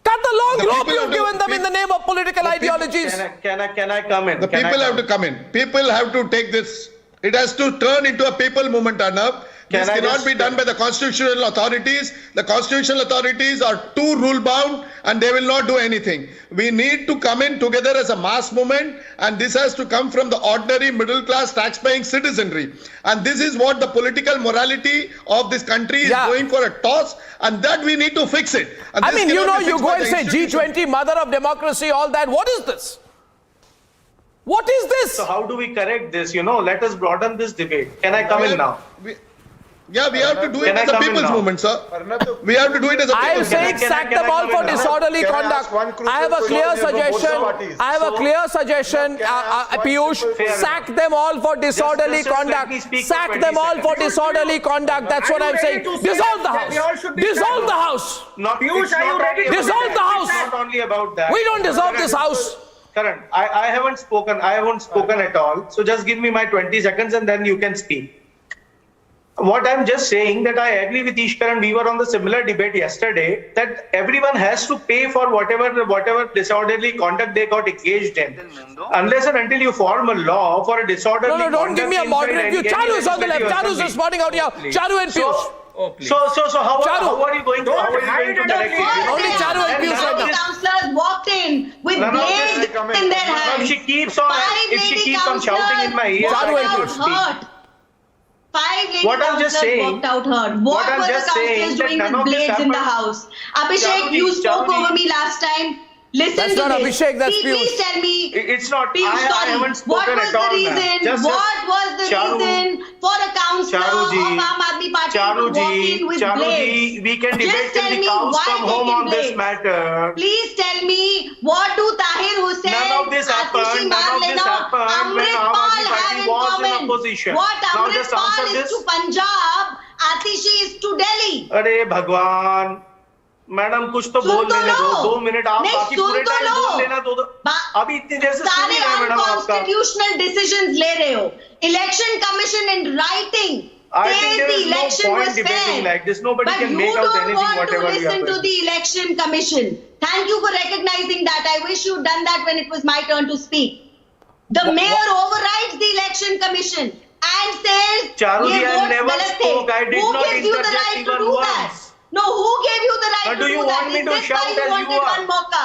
Cut the long rope you've given them in the name of political ideologies. Can I come in? The people have to come in. People have to take this. It has to turn into a people movement, Arnab. This cannot be done by the constitutional authorities. The constitutional authorities are too rule bound and they will not do anything. We need to come in together as a mass movement, and this has to come from the ordinary middle class tax paying citizenry. And this is what the political morality of this country is going for a toss, and that we need to fix it. And I mean, you go and say G20, mother of democracy, all that. What is this? What is this? So how do we correct this? Let us broaden this debate. Can I come in now? We have to do it as a people's movement, sir. We have to do it as a people's movement. I am saying sack them all for disorderly conduct. I have a clear suggestion. Piyush, sack them all for disorderly conduct. Sack them all for disorderly conduct. That's what I'm saying. Dissolve the House. Dissolve the House. Piyush, are you ready? Dissolve the House. It's not only about that. We don't dissolve this House. Karan, I haven't spoken at all. So just give me my 20 seconds and then you can speak. What I'm just saying that I agree with Ishkar, and we were on the similar debate yesterday, that everyone has to pay for whatever disorderly conduct they got engaged in. Unless and until you form a law for a disorderly conduct. No, don't give me a moderate view. Charu is on the left. Charu is responding out here. Charu and Piyush. So how are you going to direct it? Only Charu and Piyush right now. Councillors walked in with blades in their hands. If she keeps on shouting in my ear, Charu and Piyush. 5 lady councillors walked out hurt. What were the councillors doing with blades in the house? Abhishek, you spoke over me last time. Listen that's to not this. Abhishek, that's Please tell me. It's not. Piyush, I haven't spoken what was the reason? What was the reason for a councillor of Aam Aadmi Party to walk in with blades? We can debate till the cows come home on this matter. Please tell me, what do Tahir Hussain, Atishi Marlena, Amritpal have in common? What Amritpal is to Punjab, Atishi is to Delhi. Arey Bhagwan. Madam कुछ तो बोल लेने दो, 2 minute आप बाकी पूरे time बोल लेना दो। अभी इतनी देर से सुन ही रहे हैं मैडम आपका। अनकॉन्स्टिट्यूशनल डिसीजंस ले रहे हो। Election commission in writing says the election was fair, like this. Nobody but can you make out don't anything want to whatever we listen are to doing. the election commission. Thank you for recognizing that. I wish you'd done that when it was my turn to speak. The mayor overrides the election commission and says, Charuji, I never spoke. I did who not gives you the interject right to even do once. that? No, who gave you the right to Do do you that? want me Is to this shout why you as wanted you are? one mocha?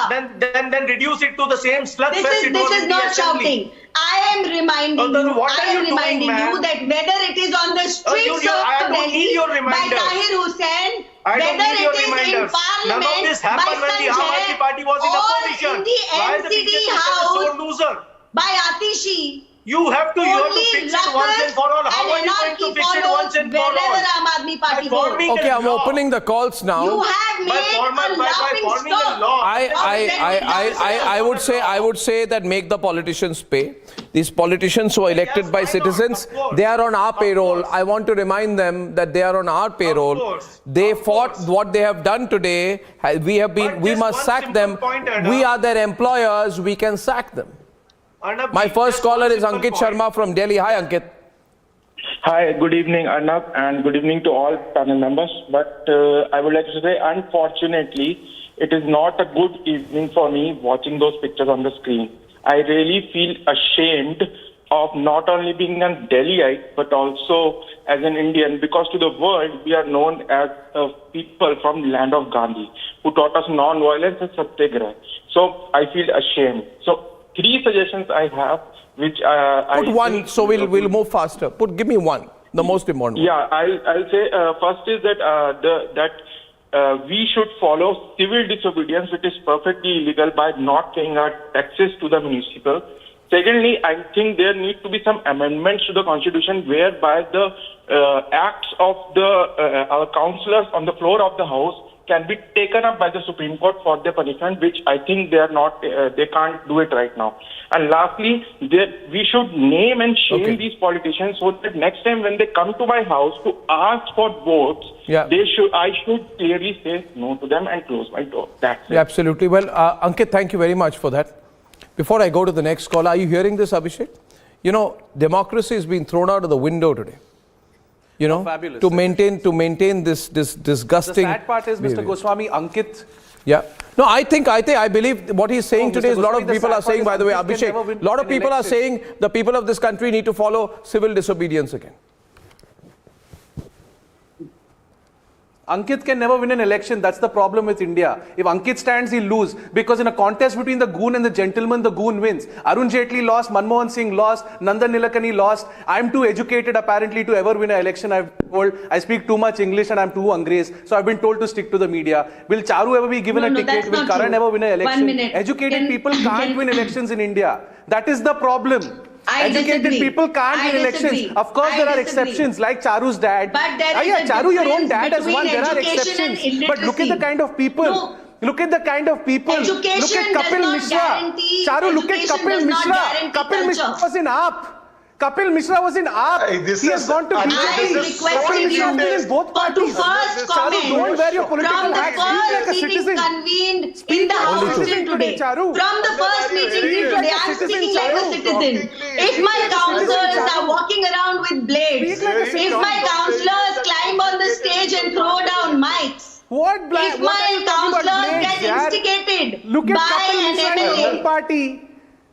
Then reduce it to the same slugfest it This was is in the not assembly. shouting. I am reminding then you. what I are am you doing, reminding man? you that whether it is on the streets I of don't need Delhi your by reminders. Tahir Hussain, I don't whether need your it is in reminders. Parliament None of this by happened when the Aam Aadmi Sanjay Party was in or opposition. in the Why the NCD BJP is such a house sore loser? by Atishi. You have to fix it once and for all. How are you going to fix it once and for all? Wherever Aam Aadmi Party goes. Okay, I'm opening the calls now. You have made a laughing stock. I would say that make the politicians pay. These politicians who are elected by citizens, they are on our payroll. I want to remind them that they are on our payroll. They fought what they have done today. We must sack them. We are their employers. We can sack them. My first caller is Ankit Sharma from Delhi. Hi, Ankit. Hi, good evening, Arnab, and good evening to all panel members. But I would like to say, unfortunately, it is not a good evening for me watching those pictures on the screen. I really feel ashamed of not only being a Delhiite, but also as an Indian, because to the world, we are known as people from the land of Gandhi, who taught us non-violence and satyagraha. So I feel ashamed. So 3 suggestions I have, which Put one, so we'll move faster. Give me one, the most important one. Yeah, I'll say first is that we should follow civil disobedience, which is perfectly illegal, by not paying our taxes to the municipal. Secondly, I think there need to be some amendments to the constitution whereby the acts of our councillors on the floor of the house can be taken up by the Supreme Court for their punishment, which I think they are not, they can't do it right now. And lastly, we should name and shame these politicians so that next time when they come to my house to ask for votes, I should clearly say no to them and close my door. That's it. Absolutely. Well, Ankit, thank you very much for that. Before I go to the next call, are you hearing this, Abhishek? You know, democracy is being thrown out of the window today. You know, fabulous, to maintain this disgusting. The sad part is, Mr. Goswami, Ankit. Yeah. No, I believe what he's saying today is a lot of people are saying, by the way, Abhishek, a lot of people are saying the people of this country need to follow civil disobedience again. Ankit can never win an election. That's the problem with India. If Ankit stands, he'll lose. Because in a contest between the goon and the gentleman, the goon wins. Arun Jaitley lost, Manmohan Singh lost, Nandan Nilekani lost. I'm too educated apparently to ever win an election. I've been told I speak too much English and I'm too Angrez. So I've been told to stick to the media. Will Charu ever be given a ticket? Will Karan ever win an election? 1 minute. Educated people can't win elections in India. That is the problem. Educated people can't win elections. Of course, there are exceptions, like Charu's dad. But there is a Charu, your own difference dad has won. between There are education and exceptions. But look at the illiteracy. kind of people. No. Look at the kind of people. Education Look at Kapil does not Mishra. guarantee- Charu, look at education Kapil does not Mishra. guarantee Kapil Mishra culture. was in AAP. Kapil Mishra was in AAP. This He has is- gone to I am BJP. requesting Kapil Mishra you is in both to parties. first Charu, comment don't wear your political from the hats. Speak like first a meeting citizen. convened in Speak the like a House citizen today. Charu. From the first meeting Speak till like today, a I'm citizen, speaking like a Charu. citizen. If my councillors are walking around with blades, Speak like a if my citizen. councillors climb on the stage and throw down mics, if my councillors get instigated Look at by Kapil an Mishra in your own MLA, party.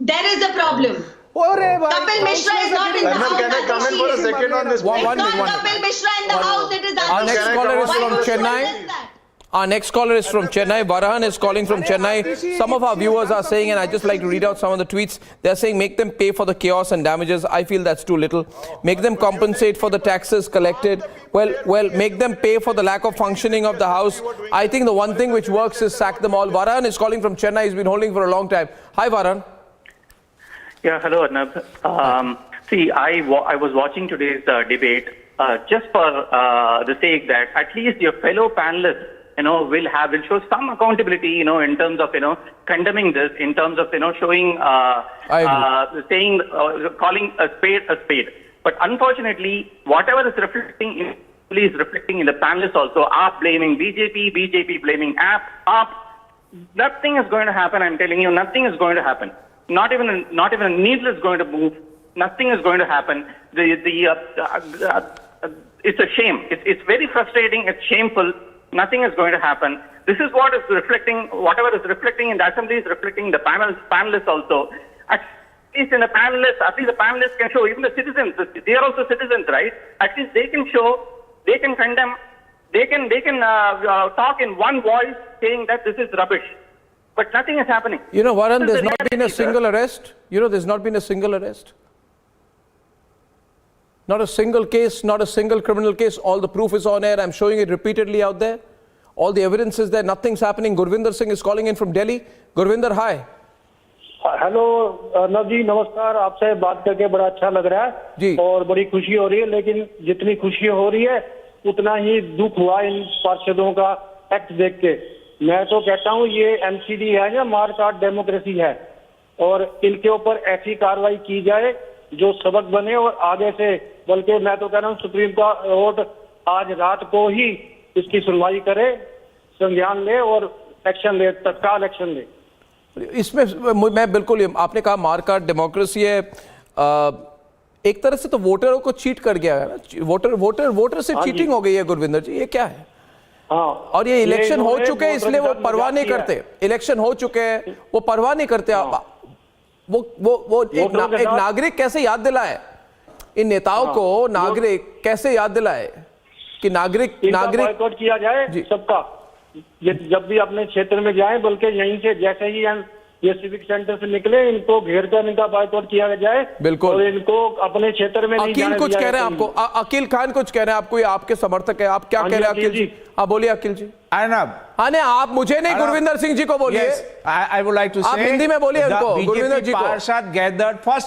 there is a problem. Kapil Mishra is not in the Arnab, house. can I come in for a Atishi. second on this? It's not Kapil Mishra in the house, it is Our Atishi. next caller is Why from don't you Chennai. understand that? Our next caller is from Chennai. Varahan is calling from Chennai. Some of our viewers are saying, and I just like to read out some of the tweets. They're saying, make them pay for the chaos and damages. I feel that's too little. Make them compensate for the taxes collected. Well, make them pay for the lack of functioning of the house. I think the one thing which works is sack them all. Varahan is calling from Chennai. He's been holding for a long time. Hi, Varahan. Yeah, hello, Arnab. See, I was watching today's debate just for the sake that at least your fellow panelists, will show some accountability, in terms of, condemning this, in terms of, showing, saying, calling a spade a spade. But unfortunately, whatever is reflecting in police reflecting in the panelists also. AAP blaming BJP, BJP blaming AAP. Nothing is going to happen. I'm telling you, nothing is going to happen. Not even a needle is going to move. Nothing is going to happen. It's a shame. It's very frustrating. It's shameful. Nothing is going to happen. This is what is reflecting. Whatever is reflecting in the assembly is reflecting in the panelists also. At least in the panelists, at least the panelists can show. Even the citizens, they are also citizens, right? At least they can show. They can condemn. They can talk in one voice, saying that this is rubbish. But nothing is happening. You know, Varun, there's not been a single arrest. You know, there's not been a single arrest. Not a single case, not a single criminal case. All the proof is on air. I'm showing it repeatedly out there. All the evidence is there. Nothing's happening. Gurvinder Singh is calling in from Delhi. Gurvinder, hi. Hello Arnab ji, नमस्कार. आपसे बात करके बड़ा अच्छा लग रहा है और बड़ी खुशी हो रही है. लेकिन जितनी खुशी हो रही है उतना ही दुख हुआ इन पार्षदों का एक्ट देख के. मैं तो कहता हूँ ये एमसीडी है या मार काट डेमोक्रेसी है, और इनके ऊपर ऐसी कार्रवाई की जाए जो सबक बने और आगे से, बल्कि मैं तो कह रहा हूँ सुप्रीम कोर्ट आज रात को ही इसकी सुनवाई करे, संज्ञान ले और एक्शन ले, तत्काल एक्शन ले. इसमें मैं बिल्कुल, आपने कहा मारकाट डेमोक्रेसी है. एक तरह से तो वोटरों को चीट कर गया है ना. वोटर से चीटिंग हो गई है गुरविंदर जी. ये क्या है? और ये इलेक्शन हो चुके हैं इसलिए वो परवाह नहीं करते. इलेक्शन हो चुके हैं वो परवाह नहीं करते. वो एक नागरिक कैसे याद दिलाए इन नेताओं को, नागरिक कैसे याद दिलाए कि नागरिक बॉयकॉट किया जाए सबका. जब भी अपने क्षेत्र में जाएं, बल्कि यहीं से जैसे ही हम ये सिविक सेंटर से निकले, इनको घेर कर इनका बॉयकॉट किया जाए. बिल्कुल. और इनको अपने क्षेत्र में नहीं जाने दिया. कुछ कह रहे हैं आपको, अकील खान कुछ कह रहे हैं आपको, ये आपके समर्थक है. आप क्या कह रहे हैं अकील जी? हाँ बोलिए अकील जी. आप मुझे नहीं, गुरविंदर सिंह जी को बोलिए. I would like to say, आप हिंदी में बोलिए उनको, गुरविंदर जी को. Parshad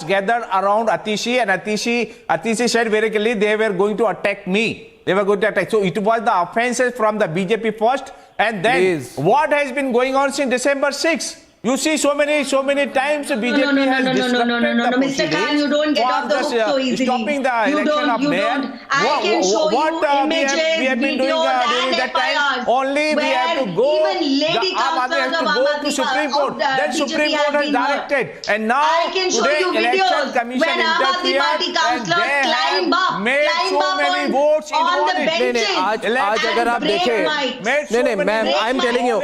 gathered around Atishi, and Atishi said very clearly they were going to attack me. They were going to attack. So it was the offenses from the BJP first, and then what has been going on since December 6th? You see, so many times BJP has disrupted the Mr. Khan, you don't get off the hook so easily. Stopping the election of mayor. I can show you images, we have been doing during that time. Only we have to go. The Aam Aadmi has to go to Supreme Court. Then Supreme Court has directed, and now today Election Commission interfered, and they have made so many votes in आज अगर आप देखें, नहीं ma'am, I am telling you,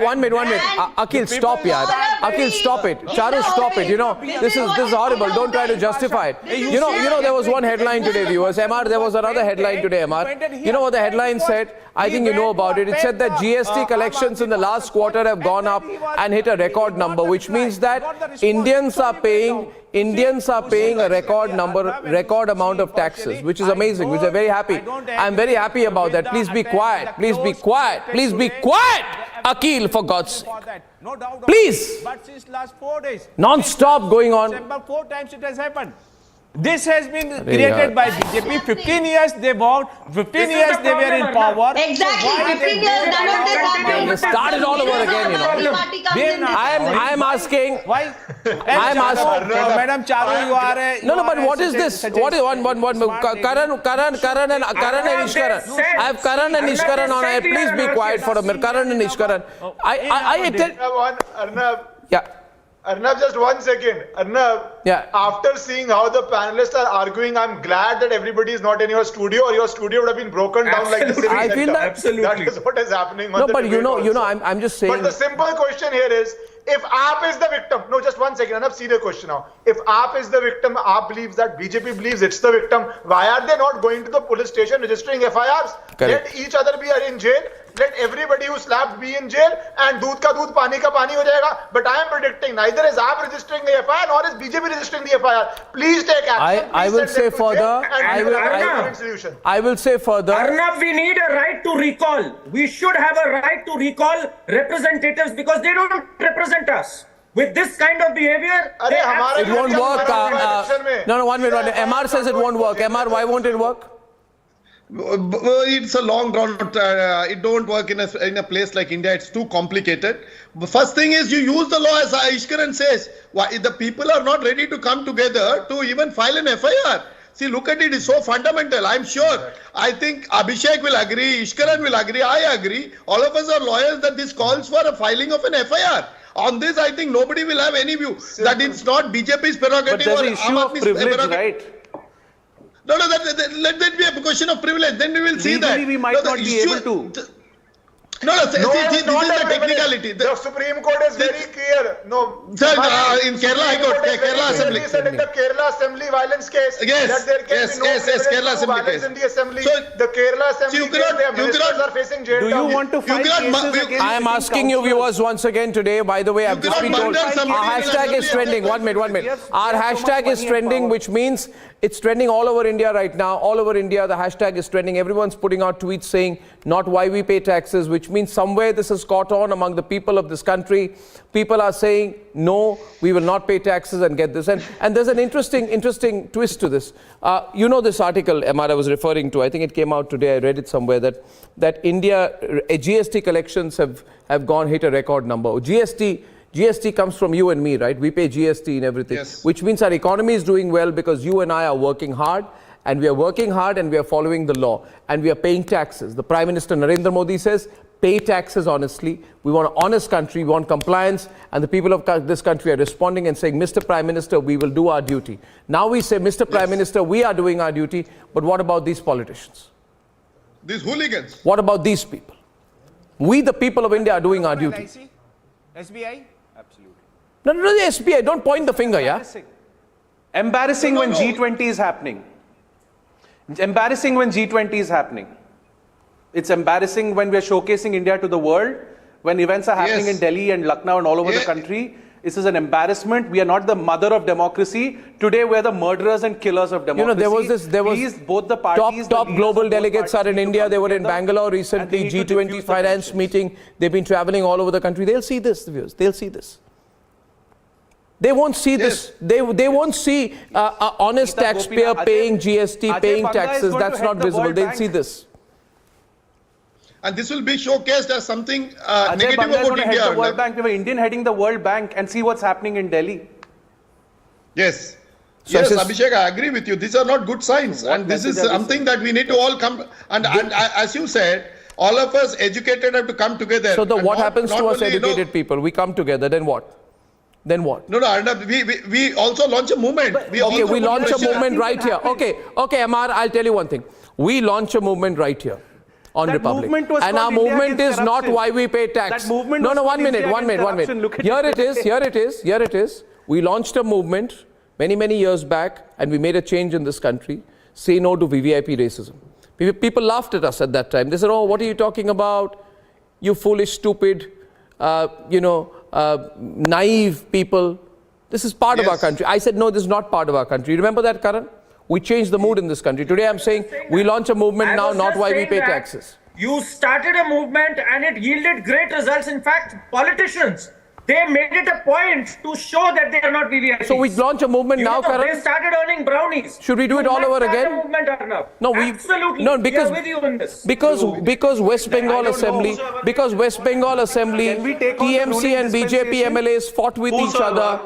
one minute, Akil stop यार. Akhil, stop it. Charu, stop it. You know, this is horrible. Don't try to justify it. You know, there was one headline today, viewers. MR, there was another headline today, MR. You know what the headline said? I think you know about it. It said that GST collections in the last quarter have gone up and hit a record number, which means that Indians are paying a record amount of taxes, which is amazing, which are very happy. I'm very happy about that. Please be quiet. Please be quiet. Please be quiet. Akhil, for God's sake. No doubt. Please. But since last 4 days, non-stop going on. December 4 times it has happened. This has been created by BJP. 15 years they worked. 15 years they were in power. Exactly. 15 years none of this happened. They started all over again, you know. I am asking. Why? I am asking. Madam Charu, you are. No, but what is this? What is one? Karan and Ishkaran. I have Karan and Ishkaran on air. Please be quiet for a minute. Karan and Ishkaran. I tell. Yeah. Arnab, just 1 second. Arnab, after seeing how the panelists are arguing, I'm glad that everybody is not in your studio, or your studio would have been broken down like this. I feel that absolutely. That is what is happening. No, but you know, I'm just saying. But the simple question here is, if AAP is the victim, no, just 1 second, Arnab, serious question now. If AAP is the victim, AAP believes that, BJP believes it's the victim, why are they not going to the police station registering FIRs? Correct. Let each other be in jail. Let everybody who slapped be in jail, and दूध का दूध पानी का पानी हो जाएगा. But I am predicting neither is AAP registering the FIR nor is BJP registering the FIR. Please take action. I will say further. I will say further. Arnab, we need a right to recall. We should have a right to recall representatives because they don't represent us. With this kind of behavior, it won't work. No, 1 minute. MR says it won't work. MR, why won't it work? It's a long drawn out. It don't work in a place like India. It's too complicated. The first thing is you use the law, as Ishkaran says. Why the people are not ready to come together to even file an FIR. See, look at it. It's so fundamental. I'm sure. I think Abhishek will agree. Ishkaran will agree. I agree. All of us are lawyers that this calls for a filing of an FIR. On this, I think nobody will have any view that it's not BJP's prerogative. But there's or an issue of privilege, right? No, let that be a question of privilege. Then we will see that. Legally, we might not be able to. This is the technicality. The Supreme Court is very clear. No, sir, in Kerala High Court, Kerala Assembly. Said in the Kerala Assembly violence case that there can be no Kerala Assembly violence case. in the Assembly. So, the Kerala Assembly case, their ministers are facing jail. Do you want to fight cases against I am asking you viewers once again today, by the way, I've just been told our hashtag is trending. 1 minute. Our hashtag is trending, which means it's trending all over India right now. All over India, the hashtag is trending. Everyone's putting out tweets saying, not why we pay taxes, which means somewhere this has caught on among the people of this country. People are saying, no, we will not pay taxes and get this. And there's an interesting twist to this. You know this article, Emma, I was referring to. I think it came out today. I read it somewhere that India, GST collections have hit a record number. GST comes from you and me, right? We pay GST in everything, yes. Which means our economy is doing well because you and I are working hard, and we are working hard and we are following the law, and we are paying taxes. The Prime Minister Narendra Modi says, pay taxes honestly. We want an honest country, we want compliance, and the people of this country are responding and saying, Mr. Prime Minister, we will do our duty. Now we say, Mr. Prime Minister, we are doing our duty, but what about these politicians? These hooligans? What about these people? We, the people of India, are doing our duty. SBI? Absolutely. No, the SBI, don't point the finger, yeah? Embarrassing when G20 is happening. Embarrassing when G20 is happening. It's embarrassing when we are showcasing India to the world, when events are happening in Delhi and Lucknow and all over the country. This is an embarrassment. We are not the mother of democracy. Today we are the murderers and killers of democracy. You know, there was both the parties, top global delegates are in India. They were in Bangalore recently, G20 finance meeting. They've been traveling all over the country. They'll see this, the viewers. They'll see this. They won't see this. They won't see a honest taxpayer paying GST, paying taxes. That's not visible. They'll see this. And this will be showcased as something negative Banga about India. Head the World Bank. We have an Indian heading the World Bank and see what's happening in Delhi. Yes. So yes, Abhishek, I agree with you. These are not good signs. And this is something that we need to all come. And as you said, all of us educated have to come together. So what happens to us educated people? We come together, then what? Then what? No, we also launch a movement. We launch a movement right here. Okay, Amar, I'll tell you one thing. We launch a movement right here on that Republic. And our movement is not why we pay tax. No, 1 minute. Here it is. We launched a movement many years back, and we made a change in this country. Say no to VVIP racism. People laughed at us at that time. They said, oh, what are you talking about? You foolish, stupid, naive people. This is part of our country. I said, no, this is not part of our country. Remember that, Karan? We changed the mood in this country. Today I'm saying we launch a movement now, not why we pay taxes. You started a movement and it yielded great results. In fact, politicians, they made it a point to show that they are not VVIPs. So we launch a movement now, Karan. They started earning brownies. Should we do it all over again? Movement, no, absolutely. No, because we are with you in this. Because West Bengal Assembly, TMC and BJP MLAs fought with each other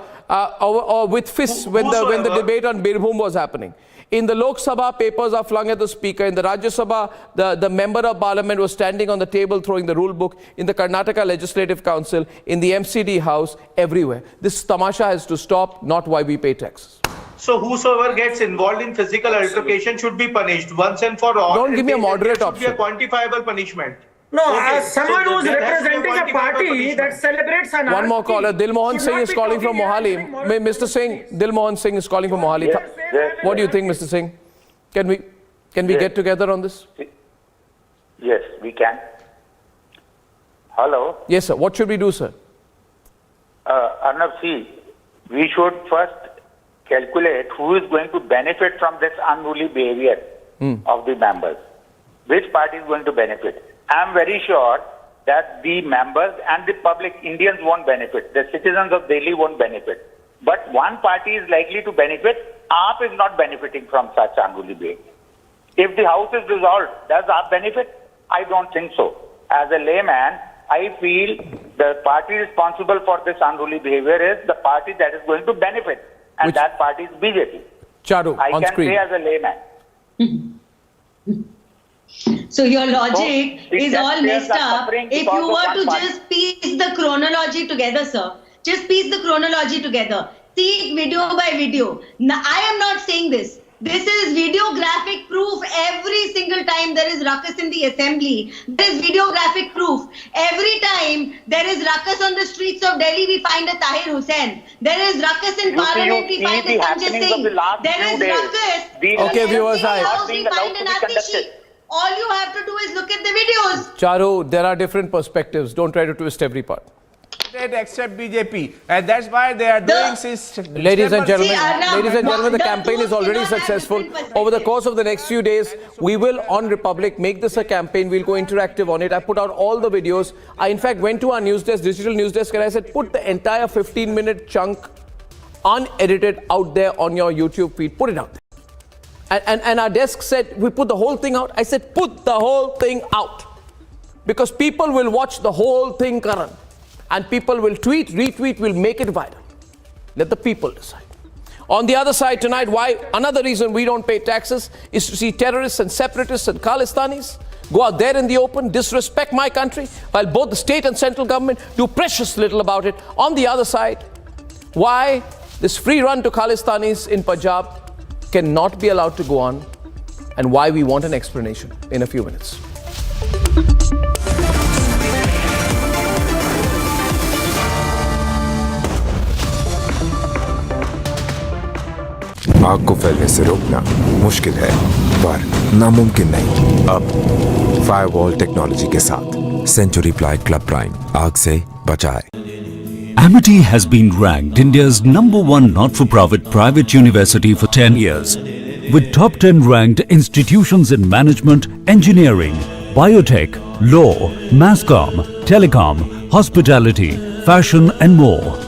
or with fists when the debate on Birbhum was happening. In the Lok Sabha, papers are flung at the speaker. In the Rajya Sabha, the member of parliament was standing on the table throwing the rule book. In the Karnataka Legislative Council, in the MCD house, everywhere. This tamasha has to stop, not why we pay taxes. So whosoever gets involved in physical altercation should be punished once and for all. Don't give me a moderate option. Should be a quantifiable punishment. No, someone who is representing a party that celebrates an One more caller. Dilmohan Singh is calling from Mohali. Mr. Singh, Dilmohan Singh is calling from Mohali. What do you think, Mr. Singh? Can we get together on this? Yes, we can. Hello? Yes, sir. What should we do, sir? Arnab, see, we should first calculate who is going to benefit from this unruly behavior of the members. Which party is going to benefit? I am very sure that the members and the public, Indians won't benefit. The citizens of Delhi won't benefit. But one party is likely to benefit. AAP is not benefiting from such unruly behavior. If the house is dissolved, does AAP benefit? I don't think so. As a layman, I feel the party responsible for this unruly behavior is the party that is going to benefit. And that party is BJP. Charu, I on can screen. say as a layman. So your logic So, is the all taxpayers messed are up. suffering If because you of were one to party. just piece the chronology together, sir, just piece the chronology together. See it video by video. Now, I am not saying this. This is videographic proof. Every single time there is ruckus in the assembly, there is videographic proof. Every time there is ruckus on the streets of Delhi, we find a Tahir Hussain. There is ruckus in Parliament, we find a Sanjay Singh. There is ruckus. Okay, viewers, House, we find an Atishi. All you have to do is look at the videos. Charu, there are different perspectives. Don't try to twist every part. Except BJP, and that's why they are doing this. Ladies and gentlemen, the campaign is already successful. Over the course of the next few days, we will, on Republic, make this a campaign. We'll go interactive on it. I put out all the videos. I, in fact, went to our news desk, digital news desk, and I said, put the entire 15-minute chunk unedited out there on your YouTube feed. Put it out there. And our desk said, we put the whole thing out. I said, put the whole thing out. Because people will watch the whole thing, Karan. And people will tweet, retweet, will make it viral. Let the people decide. On the other side tonight, why another reason we don't pay taxes is to see terrorists and separatists and Khalistanis go out there in the open, disrespect my country, while both the state and central government do precious little about it. On the other side, why this free run to Khalistanis in Punjab cannot be allowed to go on, and why we want an explanation in a few minutes. आग को फैलने से रोकना मुश्किल है, पर नामुमकिन नहीं। अब फायरवॉल टेक्नोलॉजी के साथ सेंचुरी प्लाई क्लब प्राइम आग से बचाए। Amity has been ranked India's #1 not-for-profit private university for 10 years, with top 10 ranked institutions in management, engineering, biotech, law, mass-comm, telecom, hospitality, fashion and more.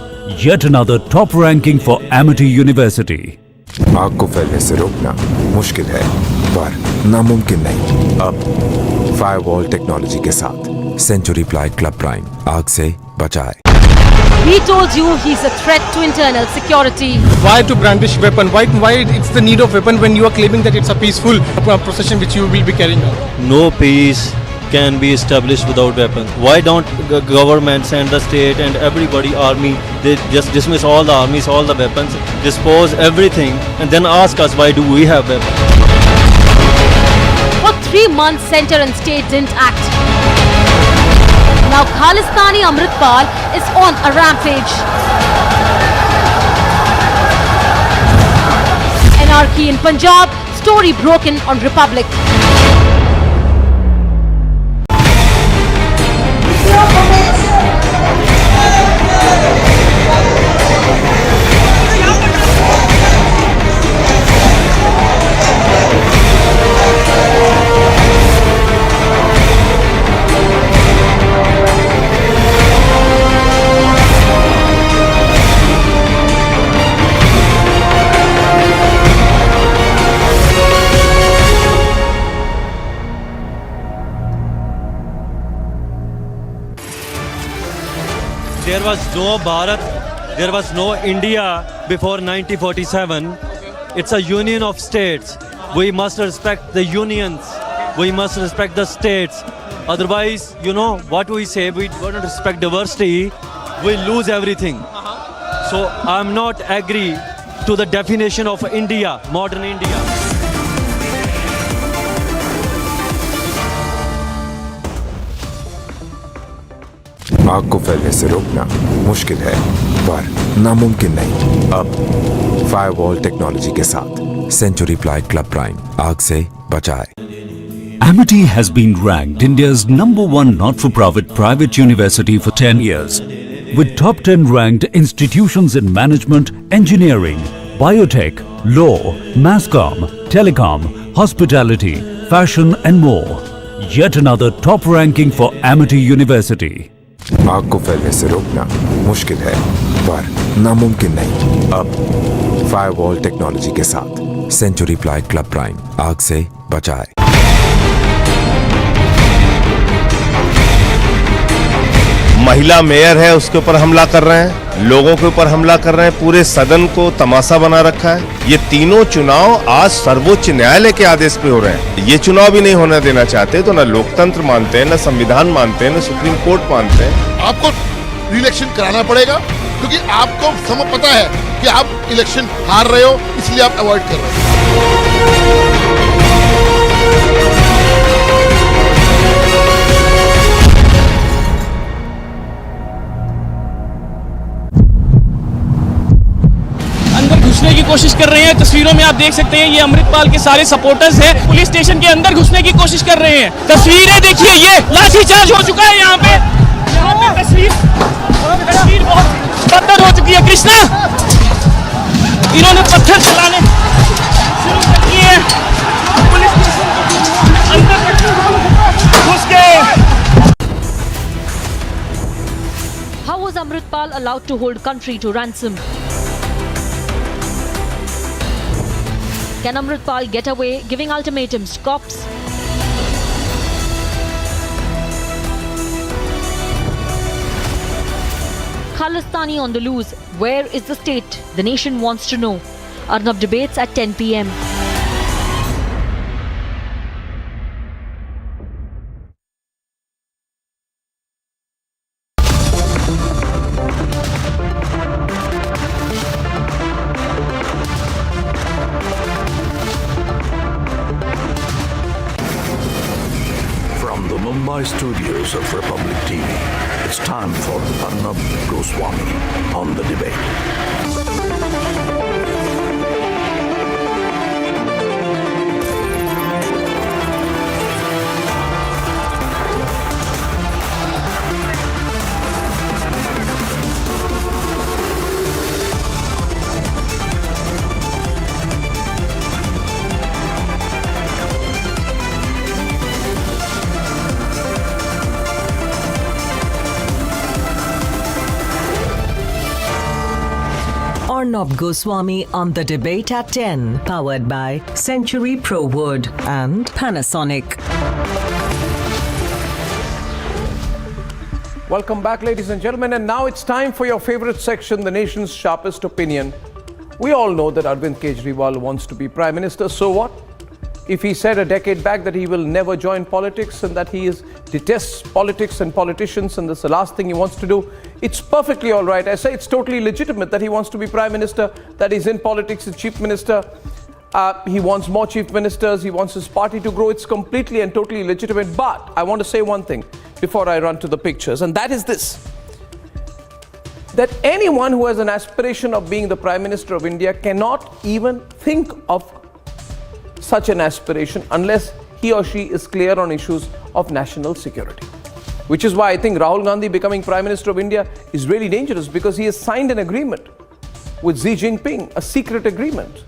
Yet another top ranking for Amity University. आग को फैलने से रोकना मुश्किल है, पर नामुमकिन नहीं। अब फायरवॉल टेक्नोलॉजी के साथ सेंचुरी प्लाई क्लब प्राइम आग से बचाए। We told you he's a threat to internal security. Why to brandish weapon? Why it's the need of weapon when you are claiming that it's a peaceful procession which you will be carrying out? No peace can be established without weapons. Why don't the government send the state and everybody, army, they just dismiss all the armies, all the weapons, dispose everything, and then ask us why do we have weapons? For 3 months, center and state didn't act. Now Khalistani Amritpal is on a rampage. Anarchy in Punjab, story broken on Republic. There was no Bharat, there was no India before 1947. It's a union of states. We must respect the unions. We must respect the states. Otherwise, you know what we say, we don't respect diversity, we lose everything. So I'm not agree to the definition of India, modern India. आग को फैलने से रोकना मुश्किल है, पर नामुमकिन नहीं। अब फायरवॉल टेक्नोलॉजी के साथ सेंचुरी प्लाई क्लब प्राइम आग से बचाए। Amity has been ranked India's #1 not-for-profit private university for 10 years, with top 10 ranked institutions in management, engineering, biotech, law, mass-comm, telecom, hospitality, fashion and more. Yet another top ranking for Amity University. आग को फैलने से रोकना मुश्किल है, पर नामुमकिन नहीं। अब फायरवॉल टेक्नोलॉजी के साथ सेंचुरी प्लाई क्लब प्राइम आग से बचाए। महिला मेयर है उसके ऊपर हमला कर रहे हैं, लोगों के ऊपर हमला कर रहे हैं, पूरे सदन को तमाशा बना रखा है। ये तीनों चुनाव आज सर्वोच्च न्यायालय के आदेश पे हो रहे हैं। ये चुनाव भी नहीं होने देना चाहते, तो ना लोकतंत्र मानते हैं, ना संविधान मानते हैं, ना सुप्रीम कोर्ट मानते हैं। आपको रिइलेक्शन कराना पड़ेगा, क्योंकि आपको समय पता है कि आप इलेक्शन हार रहे हो, इसलिए आप अवॉइड कर रहे हो। अंदर घुसने की कोशिश कर रहे हैं। तस्वीरों में आप देख सकते हैं ये अमृतपाल के सारे सपोर्टर्स हैं, पुलिस स्टेशन के अंदर घुसने की कोशिश कर रहे हैं। तस्वीरें देखिए, ये लाठीचार्ज हो चुका है यहाँ पे तस्वीर बहुत बदतर हो चुकी है। कृष्णा, इन्होंने पत्थर चलाने शुरू कर दिए हैं, पुलिस स्टेशन अंदर घुस गए। How was Amritpal allowed to hold country to ransom? Can Amritpal get away giving ultimatums to cops? Khalistani on the loose. Where is the state? The nation wants to know. Arnab debates at 10 p.m. From the Mumbai studios of Republic TV, it's time for Arnab Goswami on the debate. Arnab Goswami on the debate at 10, powered by Century Pro Wood and Panasonic. Welcome back, ladies and gentlemen, and now it's time for your favorite section, the nation's sharpest opinion. We all know that Arvind Kejriwal wants to be Prime Minister, so what? If he said a decade back that he will never join politics and that he detests politics and politicians and that's the last thing he wants to do, it's perfectly all right. I say it's totally legitimate that he wants to be Prime Minister, that he's in politics as Chief Minister. He wants more Chief Ministers, he wants his party to grow. It's completely and totally legitimate. But I want to say one thing before I run to the pictures, and that is this. That anyone who has an aspiration of being the Prime Minister of India cannot even think of such an aspiration unless he or she is clear on issues of national security. Which is why I think Rahul Gandhi becoming Prime Minister of India is really dangerous, because he has signed an agreement with Xi Jinping, a secret agreement,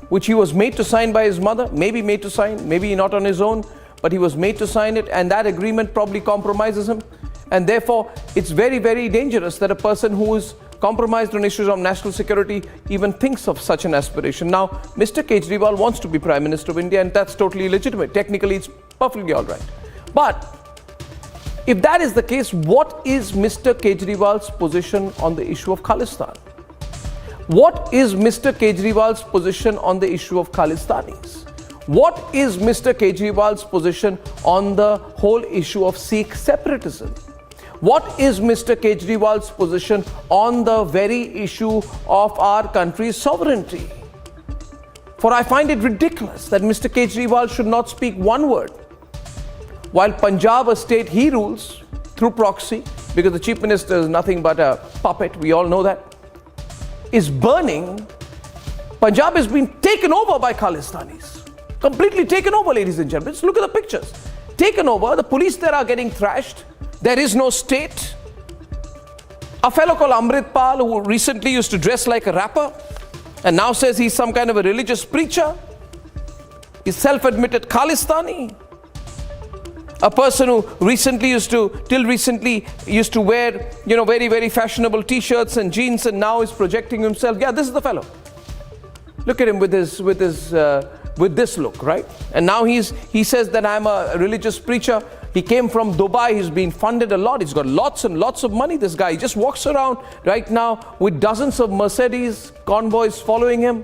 which he was made to sign by his mother, maybe made to sign, maybe not on his own, but he was made to sign it, and that agreement probably compromises him. And therefore, it's very, very dangerous that a person who is compromised on issues of national security even thinks of such an aspiration. Now, Mr. Kejriwal wants to be Prime Minister of India, and that's totally legitimate. Technically, it's perfectly all right. But if that is the case, what is Mr. Kejriwal's position on the issue of Khalistan? What is Mr. Kejriwal's position on the issue of Khalistanis? What is Mr. Kejriwal's position on the whole issue of Sikh separatism? What is Mr. Kejriwal's position on the very issue of our country's sovereignty? For I find it ridiculous that Mr. Kejriwal should not speak one word, while Punjab, a state he rules through proxy, because the Chief Minister is nothing but a puppet, we all know that, is burning. Punjab has been taken over by Khalistanis. Completely taken over, ladies and gentlemen. Just look at the pictures. Taken over, the police there are getting thrashed. There is no state. A fellow called Amritpal, who recently used to dress like a rapper and now says he's some kind of a religious preacher, is self-admitted Khalistani. A person who till recently used to wear, very, very fashionable t-shirts and jeans, and now is projecting himself. Yeah, this is the fellow. Look at him with this look, right? And now he says that I'm a religious preacher. He came from Dubai. He's been funded a lot. He's got lots and lots of money, this guy. He just walks around right now with dozens of Mercedes convoys following him.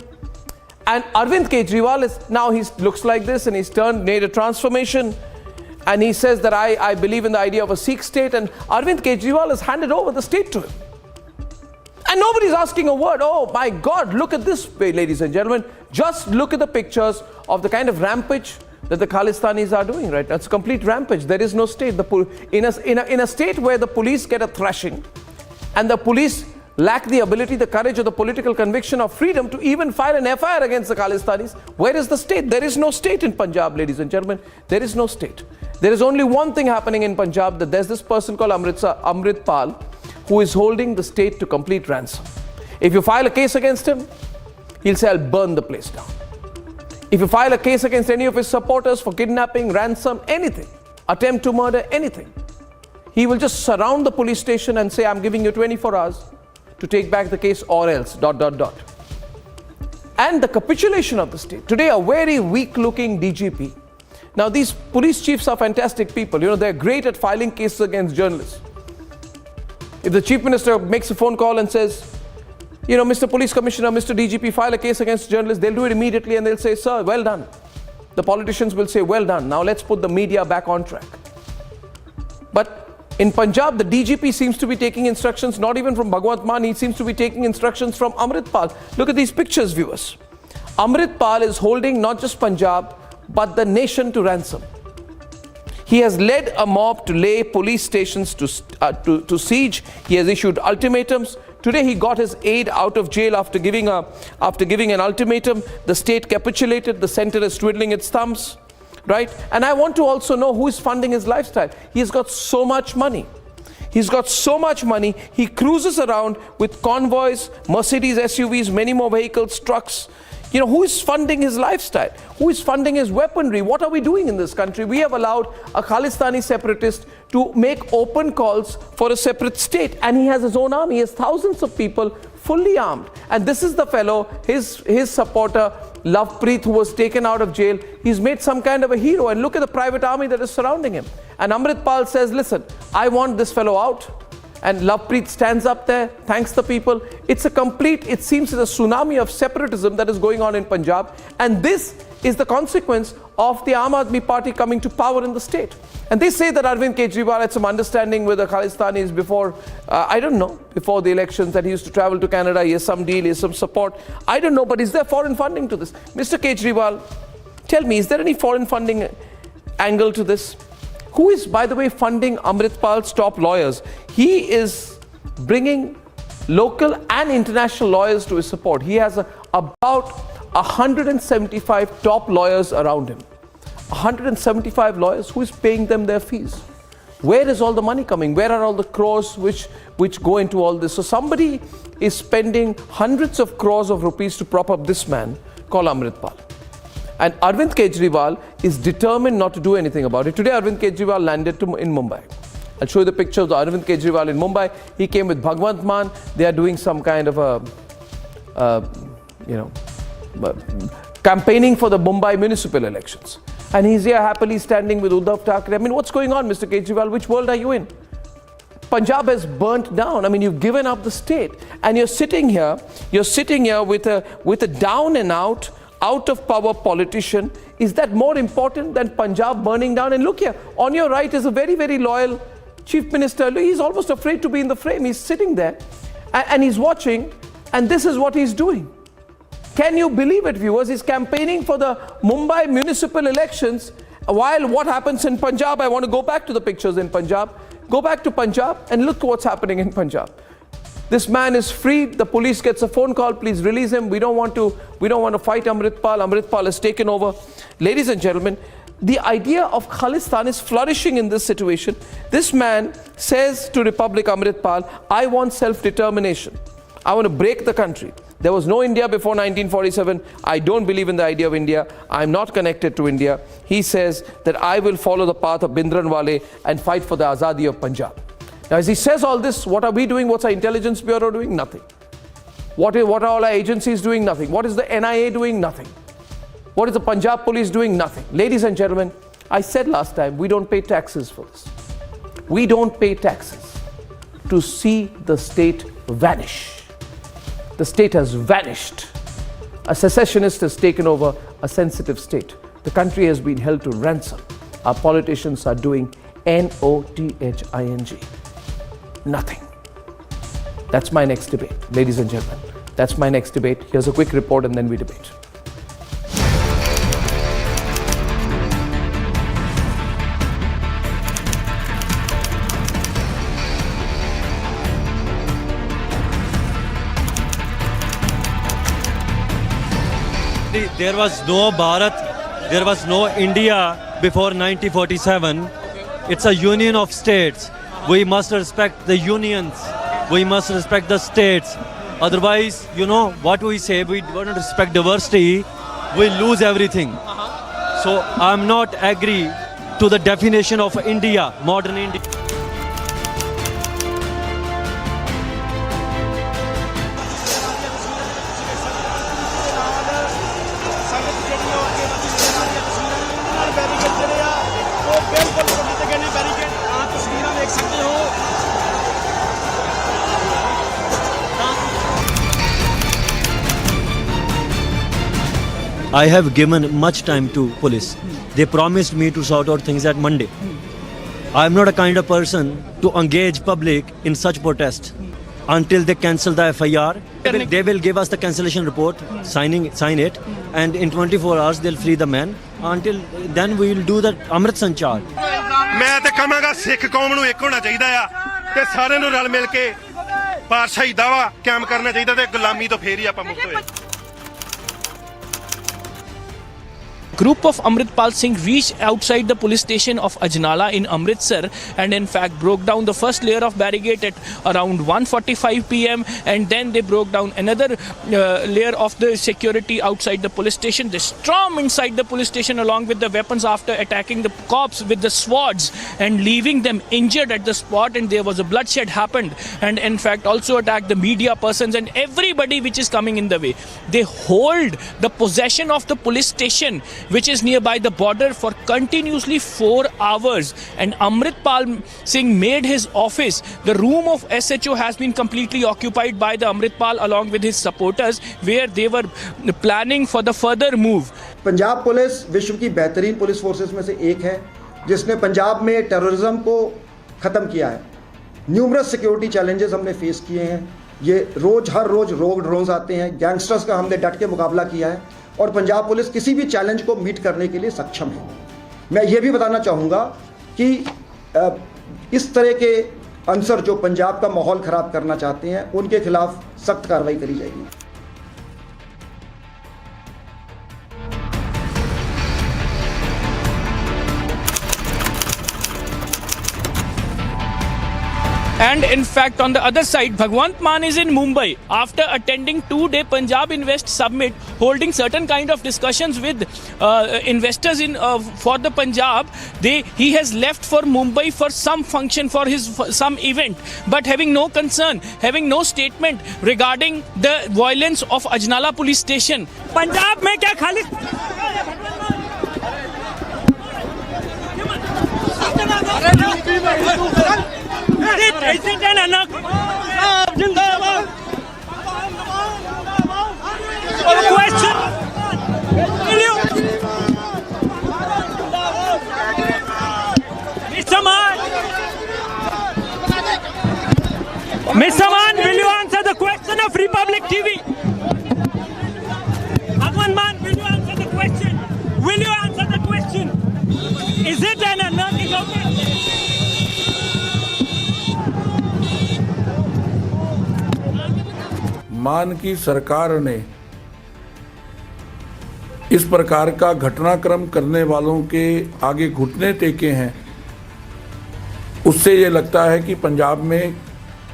And Arvind Kejriwal is now, he looks like this, and he's made a transformation. And he says that I believe in the idea of a Sikh state. And Arvind Kejriwal has handed over the state to him. And nobody's asking a word. Oh my God, look at this, ladies and gentlemen. Just look at the pictures of the kind of rampage that the Khalistanis are doing right now. It's a complete rampage. There is no state. In a state where the police get a thrashing and the police lack the ability, the courage, or the political conviction or freedom to even file an FIR against the Khalistanis, where is the state? There is no state in Punjab, ladies and gentlemen. There is no state. There is only one thing happening in Punjab, that there's this person called Amrit Pal, who is holding the state to complete ransom. If you file a case against him, he'll say, I'll burn the place down. If you file a case against any of his supporters for kidnapping, ransom, anything, attempt to murder, anything, he will just surround the police station and say, I'm giving you 24 hours to take back the case or else, ... And the capitulation of the state. Today, a very weak-looking DGP. Now, these police chiefs are fantastic people. You know, they're great at filing cases against journalists. If the chief minister makes a phone call and says, you know, Mr. Police Commissioner, Mr. DGP, file a case against journalists, they'll do it immediately and they'll say, sir, well done. The politicians will say, well done. Now let's put the media back on track. But in Punjab, the DGP seems to be taking instructions, not even from Bhagwant Mann, he seems to be taking instructions from Amrit Pal. Look at these pictures, viewers. Amrit Pal is holding not just Punjab, but the nation to ransom. He has led a mob to lay police stations to siege. He has issued ultimatums. Today he got his aide out of jail after giving an ultimatum. The state capitulated. The center is twiddling its thumbs, right? And I want to also know who is funding his lifestyle. He has got so much money. He's got so much money. He cruises around with convoys, Mercedes SUVs, many more vehicles, trucks. You know, who is funding his lifestyle? Who is funding his weaponry? What are we doing in this country? We have allowed a Khalistani separatist to make open calls for a separate state. And he has his own army. He has thousands of people fully armed. And this is the fellow, his supporter, Lovepreet, who was taken out of jail. He's made some kind of a hero. And look at the private army that is surrounding him. And Amrit Pal says, listen, I want this fellow out. And Lovepreet stands up there, thanks the people. It's a complete, it seems, it's a tsunami of separatism that is going on in Punjab. And this is the consequence of the Aam Aadmi Party coming to power in the state. And they say that Arvind Kejriwal had some understanding with the Khalistanis before, I don't know, before the elections, that he used to travel to Canada. He has some deal, he has some support. I don't know, but is there foreign funding to this? Mr. Kejriwal, tell me, is there any foreign funding angle to this? Who is, by the way, funding Amrit Pal's top lawyers? He is bringing local and international lawyers to his support. He has about 175 top lawyers around him. 175 lawyers. Who is paying them their fees? Where is all the money coming? Where are all the crores which go into all this? So somebody is spending hundreds of crores of rupees to prop up this man called Amrit Pal. And Arvind Kejriwal is determined not to do anything about it. Today, Arvind Kejriwal landed in Mumbai. I'll show you the picture of the Arvind Kejriwal in Mumbai. He came with Bhagwant Mann. They are doing some kind of campaigning for the Mumbai municipal elections. And he's here happily standing with Uddhav Thackeray. I mean, what's going on, Mr. Kejriwal? Which world are you in? Punjab has burnt down. I mean, you've given up the state. And you're sitting here with a down and out of power politician. Is that more important than Punjab burning down? And look here, on your right is a very, very loyal chief minister. He's almost afraid to be in the frame. He's sitting there and he's watching, and this is what he's doing. Can you believe it, viewers? He's campaigning for the Mumbai municipal elections while what happens in Punjab. I want to go back to the pictures in Punjab. Go back to Punjab and look what's happening in Punjab. This man is freed. The police gets a phone call. Please release him. We don't want to fight Amrit Pal. Amrit Pal has taken over. Ladies and gentlemen, the idea of Khalistan is flourishing in this situation. This man says to Republic Amrit Pal, I want self-determination. I want to break the country. There was no India before 1947. I don't believe in the idea of India. I'm not connected to India. He says that I will follow the path of Bhindranwale and fight for the Azadi of Punjab. Now, as he says all this, what are we doing? What's our intelligence bureau doing? Nothing. What are all our agencies doing? Nothing. What is the NIA doing? Nothing. What is the Punjab police doing? Nothing. Ladies and gentlemen, I said last time, we don't pay taxes for this. We don't pay taxes to see the state vanish. The state has vanished. A secessionist has taken over a sensitive state. The country has been held to ransom. Our politicians are doing NOTHING. Nothing. That's my next debate, ladies and gentlemen. That's my next debate. Here's a quick report and then we debate. There was no Bharat, there was no India before 1947. It's a union of states. We must respect the unions. We must respect the states. Otherwise, you know what we say, we don't respect diversity, we lose everything. So I'm not agree to the definition of India, modern India. I have given much time to police. They promised me to sort out things at Monday. I am not a kind of person to engage public in such protest until they cancel the FIR. They will give us the cancellation report, sign it, and in 24 hours they'll free the man. Until then we will do the Amrit Sanchar. ਮੈਂ ਤੇ ਕਹਾਂਗਾ ਸਿੱਖ ਕੌਮ ਨੂੰ ਇੱਕ ਹੋਣਾ ਚਾਹੀਦਾ ਆ ਤੇ ਸਾਰਿਆਂ ਨੂੰ ਰਲ ਮਿਲ ਕੇ ਪਾਤਸ਼ਾਹੀ ਦਾਵਾ ਕਾਇਮ ਕਰਨਾ ਚਾਹੀਦਾ ਤੇ ਗੁਲਾਮੀ ਤੋਂ ਫੇਰ ਹੀ ਆਪਾਂ ਮੁਕਤ ਹੋਏ Group of Amritpal Singh reached outside the police station of Ajnala in Amritsar and in fact broke down the first layer of barricade at around 1:45 p.m. and then they broke down another layer of the security outside the police station. They stormed inside the police station along with the weapons after attacking the cops with the swords and leaving them injured at the spot, and there was a bloodshed happened, and in fact also attacked the media persons and everybody which is coming in the way. They hold the possession of the police station which is nearby the border for continuously 4 hours, and Amritpal Singh made his office. The room of SHO has been completely occupied by the Amritpal along with his supporters, where they were planning for the further move. Punjab police विश्व की बेहतरीन police forces में से एक है जिसने पंजाब में terrorism को ख़त्म किया है. न्यूमरस सिक्योरिटी चैलेंजेस हमने फेस किए हैं. ये हर रोज रोड ड्रोन्स आते हैं. गैंगस्टर्स का हमने डट के मुकाबला किया है और पंजाब पुलिस किसी भी चैलेंज को मीट करने के लिए सक्षम है. मैं ये भी बताना चाहूँगा कि इस तरह के अंसर जो पंजाब का माहौल ख़राब करना चाहते हैं उनके खिलाफ सख्त कार्रवाई करी जाएगी. And in fact, on the other side, Bhagwant Mann is in Mumbai after attending 2-day Punjab Invest Summit, holding certain kind of discussions with investors for the Punjab. He has left for Mumbai for some function, for some event, but having no concern, having no statement regarding the violence of Ajnala police station. Punjab mein kya khali Is it an anak? Question? Will you? Mr. Man, will you answer the question of Republic TV? Bhagwan Man, will you answer the question? Will you answer the question? Is it an anak? Is okay? मान की सरकार ने इस प्रकार का घटनाक्रम करने वालों के आगे घुटने टेके हैं, उससे ये लगता है कि पंजाब में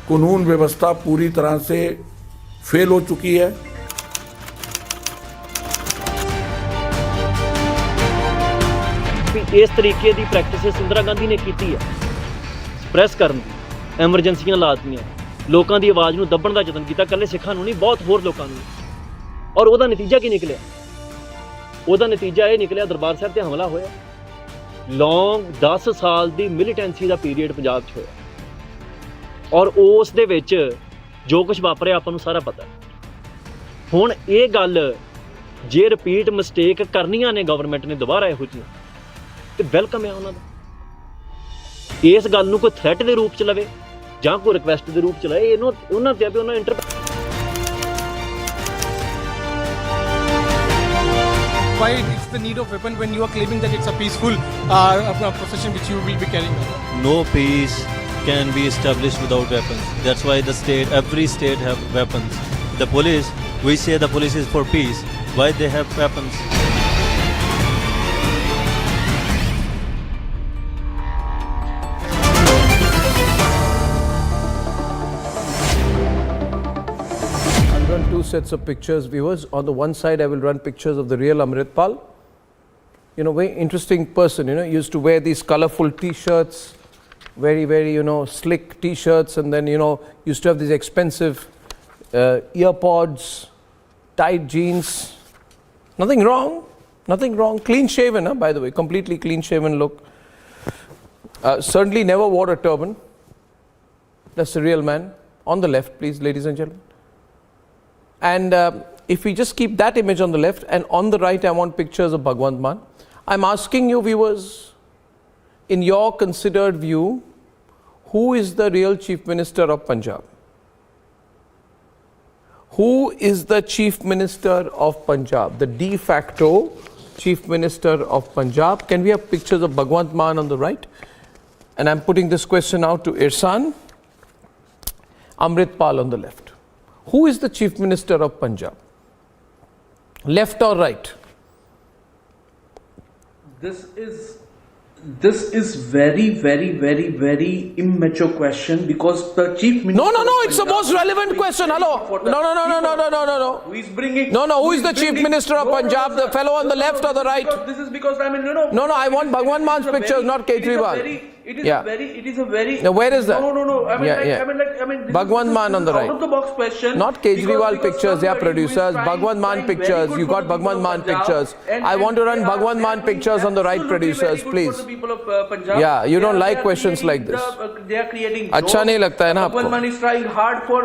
कानून व्यवस्था पूरी तरह से फेल हो चुकी है. इस तरीके की प्रैक्टिस इंदिरा गांधी ने की है, सप्रेस करन दी, एमरजेंसियां लातियां, लोगों की आवाज़ में दबण का यतन किया, कल्ले सिखां नूं नहीं बहुत होर लोगों नूं, और उसका नतीजा की निकलिया? उसका नतीजा ये निकलिया दरबार साहब ते हमला होया, ਲੌਂਗ 10 ਸਾਲ ਦੀ ਮਿਲੀਟੈਂਸੀ ਦਾ ਪੀਰੀਅਡ ਪੰਜਾਬ 'ਚ ਹੋਇਆ ਔਰ ਉਸ ਦੇ ਵਿੱਚ ਜੋ ਕੁਝ ਵਾਪਰਿਆ ਆਪਾਂ ਨੂੰ ਸਾਰਾ ਪਤਾ। ਹੁਣ ਇਹ ਗੱਲ ਜੇ ਰਿਪੀਟ ਮਿਸਟੇਕ ਕਰਨੀਆਂ ਨੇ ਗਵਰਨਮੈਂਟ ਨੇ ਦੁਬਾਰਾ ਇਹੋ ਜਿਹੀਆਂ ਤੇ ਵੈਲਕਮ ਹੈ ਉਹਨਾਂ ਦਾ। ਇਸ ਗੱਲ ਨੂੰ ਕੋਈ ਥ੍ਰੈਟ ਦੇ ਰੂਪ 'ਚ ਲਵੇ ਜਾਂ ਕੋਈ ਰਿਕਵੈਸਟ ਦੇ ਰੂਪ 'ਚ ਲਏ, ਇਹਨੂੰ ਉਹਨਾਂ ਤੇ ਵੀ ਉਹਨਾਂ Why it's the need of weapon when you are claiming that it's a peaceful procession which you will be carrying out? No peace can be established without weapons. That's why every state have weapons. The police, we say the police is for peace. Why they have weapons? Two sets of pictures, viewers. On the one side, I will run pictures of the real Amritpal. You know, very interesting person, you know, used to wear these colorful t-shirts, very, very, you know, slick t-shirts, and then, you know, used to have these expensive earpods, tight jeans. Nothing wrong. Clean shaven, by the way, completely clean shaven look. Certainly never wore a turban. That's the real man. On the left, please, ladies and gentlemen. And if we just keep that image on the left, and on the right I want pictures of Bhagwant Mann. I'm asking you viewers, in your considered view, who is the real Chief Minister of Punjab? Who is the Chief Minister of Punjab, the de facto Chief Minister of Punjab? Can we have pictures of Bhagwant Mann on the right? And I'm putting this question out to Irsan. Amritpal on the left. Who is the Chief Minister of Punjab? Left or right? This is very immature question, because the Chief Minister. No, it's the most relevant question. Hello. No. Who is bringing? No. Who is the Chief Minister of Punjab? The fellow on the left or the right? This is because No. I want Bhagwant Mann's pictures, not Kejriwal. It is a very. Now where is that? No. I mean, Bhagwant Mann on the right. Out of the box question. Not Kejriwal because pictures, yeah, somebody who is producers. trying- Bhagwant Mann trying pictures. very good You for got the people Bhagwant of Mann Punjab, pictures. I want to run they are Bhagwant Mann doing pictures on the right, absolutely producers, very good please. for the people of Punjab. Yeah, you don't They like are questions like creating this. They are creating. अच्छा jobs. नहीं लगता है ना आपको? Bhagwant Mann is trying hard for.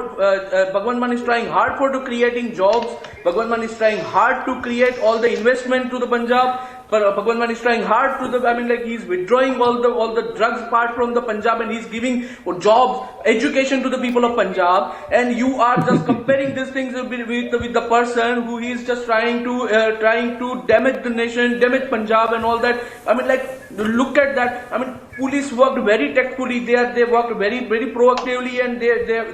Bhagwant Mann is trying hard for to creating jobs. Bhagwant Mann is trying hard to create all the investment to the Punjab. But Bhagwant Mann is trying hard to he's withdrawing all the drugs part from the Punjab, and he's giving jobs, education to the people of Punjab, and you are just comparing these things with the person who is just trying to damage the nation, damage Punjab and all that. I mean, like, look at that. I mean, police worked very tactfully. They worked very proactively, and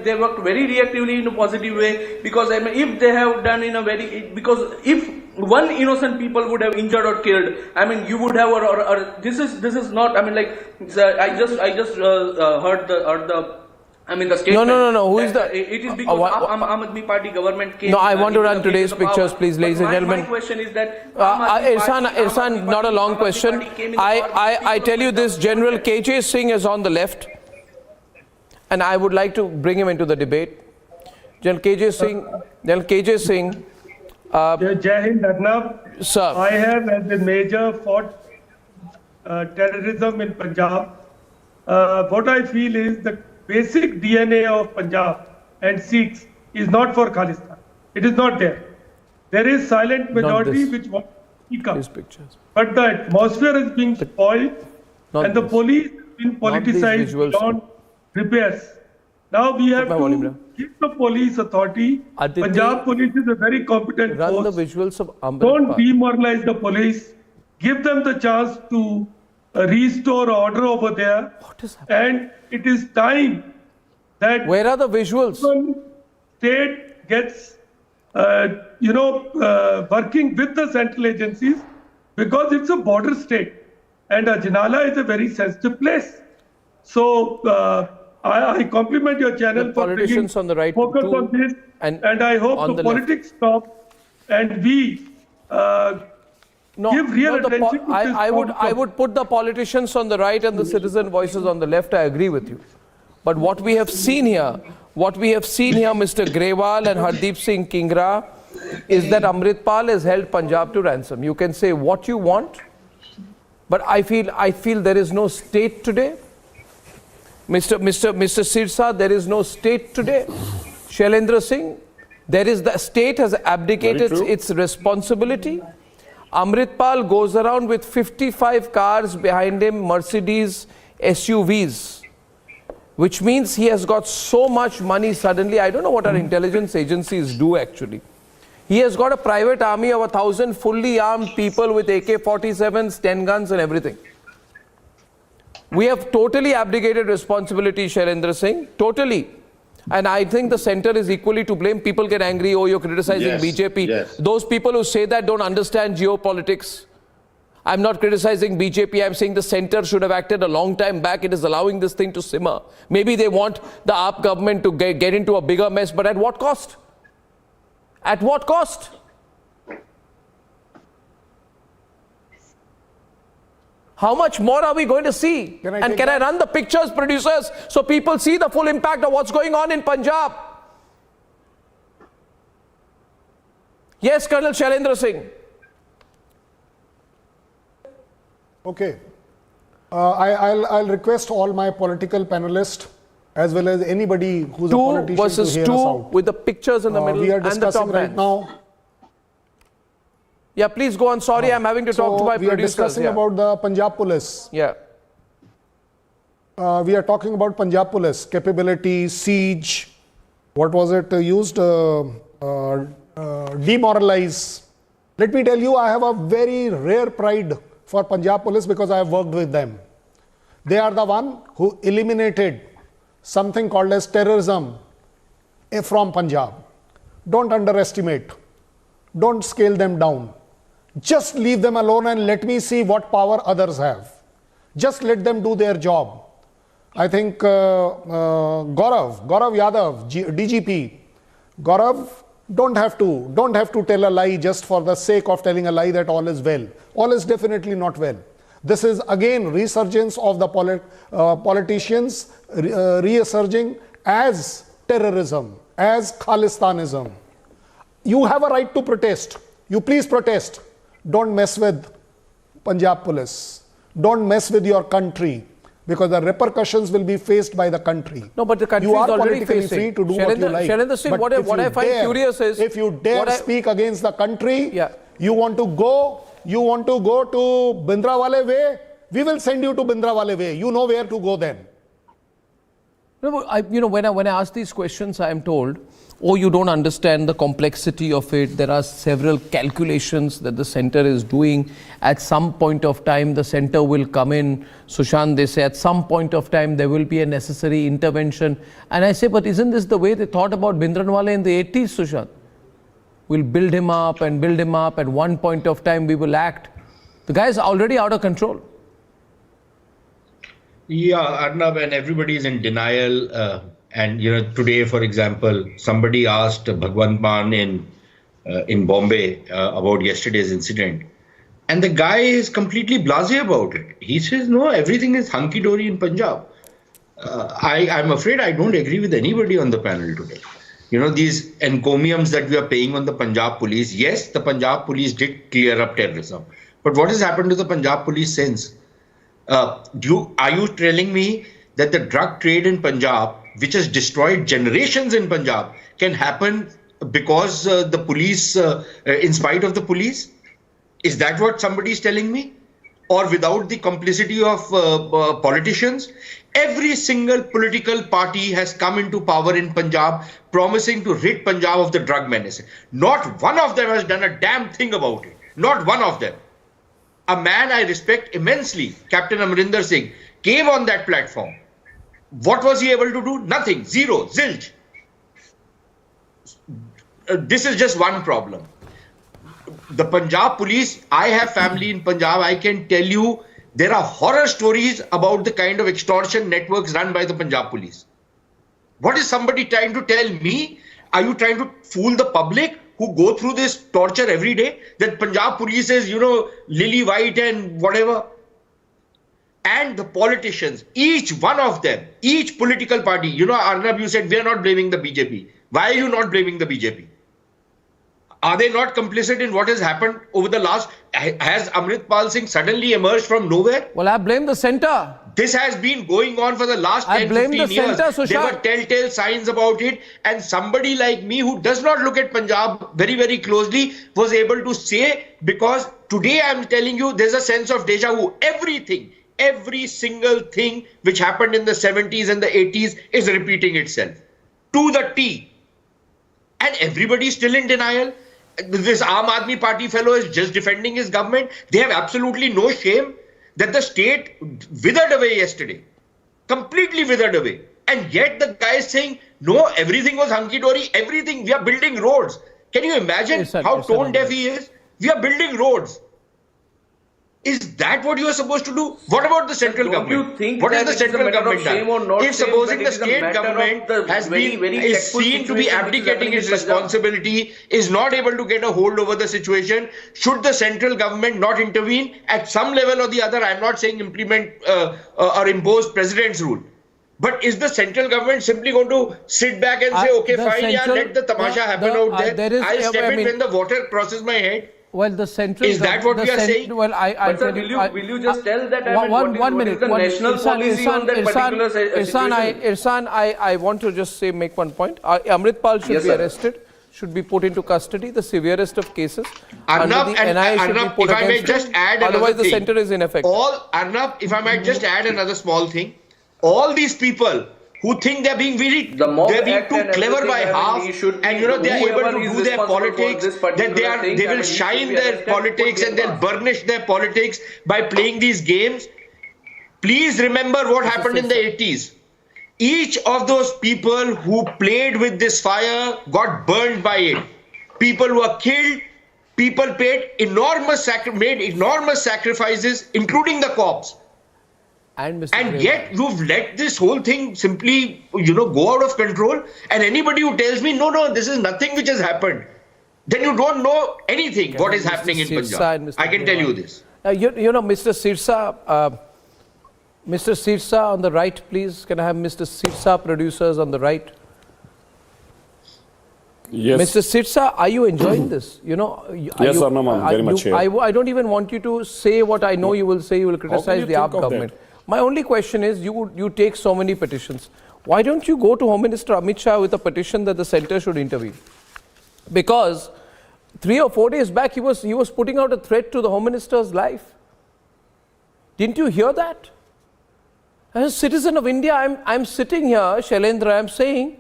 they worked very reactively in a positive way, because I mean, if they have done because if one innocent people would have injured or killed, I mean, you would have this is not, I mean, like, I just heard the I mean, the statement. No. Who is the? It is because Aam Aadmi Party government came. No, I want to run today's pictures, please, ladies and gentlemen. My question is that Irsan, not a long question. I tell you this, General KJ Singh is on the left, and I would like to bring him into the debate. General KJ Singh. Jai Hind, Arnab. Sir. I have, as a major, fought terrorism in Punjab. What I feel is the basic DNA of Punjab and Sikhs is not for Khalistan. It is not there. There is silent majority which wants to speak up. But the atmosphere is being spoiled, and the police has been politicized beyond repairs. Now we have to give the police authority. Punjab police is a very competent force. Run the visuals of Amritpal. Don't demoralize the police. Give them the chance to restore order over there. What is happening? And it is time that. Where are the visuals? State gets, working with the central agencies, because it's a border state, and Ajnala is a very sensitive place. So I compliment your channel the for politicians on the right focus on this, and I hope the politics stop, and we give real attention to this. I would put the politicians on the right and the citizen voices on the left. I agree with you. But what we have seen here, Mr. Grewal and Hardeep Singh Kingra, is that Amritpal has held Punjab to ransom. You can say what you want, But I feel there is no state today. Mr. Sirsa, there is no state today. Shailendra Singh, the state has abdicated its responsibility. Amritpal goes around with 55 cars behind him, Mercedes SUVs, which means he has got so much money suddenly. I don't know what our intelligence agencies do actually. He has got a private army of 1,000 fully armed people with AK-47s, 10 guns and everything. We have totally abdicated responsibility, Shailendra Singh, totally. And I think the center is equally to blame. People get angry, oh, you're criticizing BJP. Those people who say that don't understand geopolitics. I'm not criticizing BJP, I'm saying the center should have acted a long time back. It is allowing this thing to simmer. Maybe they want the AAP government to get into a bigger mess, but at what cost? At what cost? How much more are we going to see? Can I run the pictures, producers, so people see the full impact of what's going on in Punjab? Yes, Colonel Shailendra Singh. Okay. I'll request all my political panelists as well as anybody who's a politician versus to hear two us out. with the pictures in the middle we are and the discussing top right man. now. Yeah, please go on. Sorry, I'm having to talk to my we producers. We are discussing about the Punjab Police. Yeah. We are talking about Punjab Police capability, siege. What was it used? Demoralize. Let me tell you, I have a very rare pride for Punjab Police because I have worked with them. They are the one who eliminated something called as terrorism from Punjab. Don't underestimate. Don't scale them down. Just leave them alone and let me see what power others have. Just let them do their job. I think Gaurav Yadav, DGP, Gaurav, don't have to tell a lie just for the sake of telling a lie that all is well. All is definitely not well. This is again resurgence of the politicians resurging as terrorism, as Khalistanism. You have a right to protest. You please protest. Don't mess with Punjab Police. Don't mess with your country because the repercussions will be faced by the country. No, but the country is already politically free to do what you like. Singh, what I find curious is if you dare speak against the country, you want to go to Bindrawale Way, we will send you to Bindrawale Way. You know where to go then. No, when I ask these questions, I am told, oh, you don't understand the complexity of it. There are several calculations that the center is doing. At some point of time, the center will come in. Sushant, they say, at some point of time, there will be a necessary intervention. And I say, but isn't this the way they thought about Bindranwale in the 80s, Sushant? We'll build him up and build him up. At one point of time, we will act. The guy is already out of control. Yeah, Arnab, and everybody is in denial. And today, for example, somebody asked Bhagwant Mann in Bombay about yesterday's incident, and the guy is completely blasé about it. He says, "No, everything is hunky dory in Punjab." I'm afraid I don't agree with anybody on the panel today. These encomiums that we are paying on the Punjab police. Yes, the Punjab police did clear up terrorism, but what has happened to the Punjab police since? Are you telling me that the drug trade in Punjab, which has destroyed generations in Punjab, can happen because the police, in spite of the police? Is that what somebody is telling me? Or without the complicity of politicians? Every single political party has come into power in Punjab promising to rid Punjab of the drug menace. Not one of them has done a damn thing about it. Not one of them. A man I respect immensely, Captain Amrinder Singh, came on that platform. What was he able to do? Nothing. Zero. Zilch. This is just one problem. The Punjab police, I have family in Punjab. I can tell you there are horror stories about the kind of extortion networks run by the Punjab police. What is somebody trying to tell me? Are you trying to fool the public who go through this torture every day? That Punjab police is, lily white and whatever. And the politicians, each one of them, each political party, Arnab, you said we are not blaming the BJP. Why are you not blaming the BJP? Are they not complicit in what has happened over the last? Has Amritpal Singh suddenly emerged from nowhere? Well, I blame the centre. This has been going on for the last 10, 15 years. There were telltale signs about it, and somebody like me who does not look at Punjab very, very closely was able to say, because today I'm telling you, there's a sense of deja vu. Every single thing which happened in the 70s and the 80s is repeating itself to the T. And everybody is still in denial. This Aam Aadmi Party fellow is just defending his government. They have absolutely no shame that the state withered away yesterday. Completely withered away. And yet the guy is saying, no, everything was hunky-dory. Everything, we are building roads. Can you imagine how tone-deaf he is? We are building roads. Is that what you are supposed to do? What about the central government? What has the central government done? If supposing the state government is seen to be abdicating its responsibility, is not able to get a hold over the situation, should the central government not intervene at some level or the other? I'm not saying implement or impose president's rule. But is the central government simply going to sit back and say, okay, fine, yeah, let the tamasha happen out there? I'll step in when the water crosses my head. Well, the central... Is that what we are saying? Well, will you just tell that? One minute. What is the national policy on that particular situation? Irfan, I want to just make one point. Amritpal should be arrested, should be put into custody, the severest of cases. Arnab, if I may just add another otherwise thing. The centre is ineffective. Arnab, if I might just add another small thing. All these people who think they're being too clever by half, and they are able to do their politics, that they will shine their politics and they'll burnish their politics by playing these games. Please remember what happened in the 80s. Each of those people who played with this fire got burned by it. People were killed. People made enormous sacrifices, including the cops. And yet you've let this whole thing simply, go out of control. And anybody who tells me, no, this is nothing which has happened, then you don't know anything what is happening in Punjab. I can tell you this. Mr. Sirsa on the right, please. Can I have Mr. Sirsa, producers on the right? Yes. Mr. Sirsa, are you enjoying this? Yes, Arnab, I'm very much here. I don't even want you to say what I know you will say. You will criticize the AAP government. My only question is, you take so many petitions. Why don't you go to Home Minister Amit Shah with a petition that the centre should intervene? Because 3 or 4 days back, he was putting out a threat to the Home Minister's life. Didn't you hear that? As a citizen of India, I'm sitting here, Shailendra, I'm saying,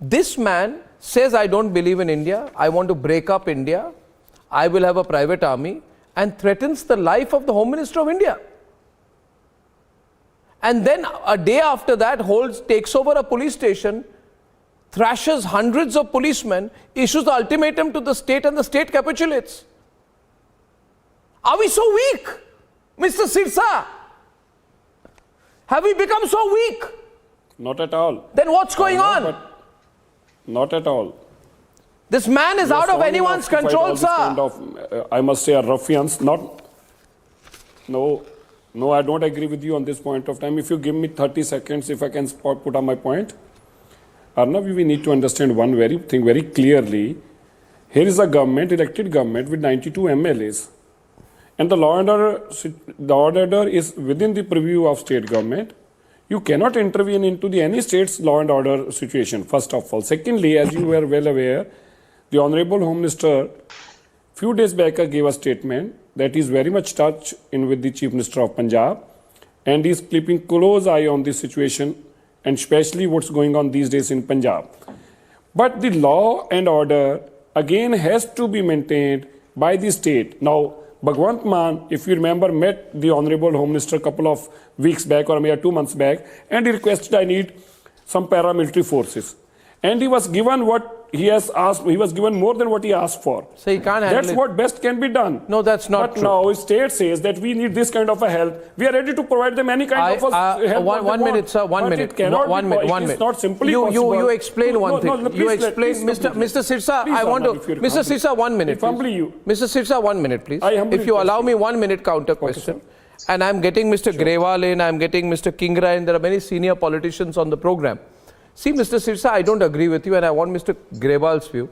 this man says, I don't believe in India, I want to break up India, I will have a private army, and threatens the life of the Home Minister of India. And then a day after that, takes over a police station, thrashes hundreds of policemen, issues the ultimatum to the state, and the state capitulates. Are we so weak, Mr. Sirsa? Have we become so weak? Not at all. Then what's going on? Not at all. This man is out of anyone's control, sir. I must say, ruffians. No, I don't agree with you on this point of time. If you give me 30 seconds, if I can put on my point. Arnab, we need to understand one thing very clearly. Here is a government, elected government with 92 MLAs. And the law and order is within the purview of state government. You cannot intervene into any state's law and order situation, first of all. Secondly, as you were well aware, the Honorable Home Minister few days back gave a statement that is very much touched in with the Chief Minister of Punjab, and is keeping close eye on this situation, and especially what's going on these days in Punjab. But the law and order again has to be maintained by the state. Now, Bhagwant Mann, if you remember, met the Honorable Home Minister a couple of weeks back or maybe 2 months back, and he requested, I need some paramilitary forces. And he was given what he has asked, he was given more than what he asked for. So he can't handle That's what best can be done. No, that's not true. But now state says that we need this kind of a help. We are ready to provide them any kind of help. One minute, sir, one minute. One minute. It's not simply you explain one thing. You explain, Mr. Sirsa, I want to, Mr. Sirsa, 1 minute, please. Mr. Sirsa, 1 minute, please. If you allow me 1 minute counter question. And I'm getting Mr. Grewal in, I'm getting Mr. Kingra in, there are many senior politicians on the program. See, Mr. Sirsa, I don't agree with you and I want Mr. Grewal's view.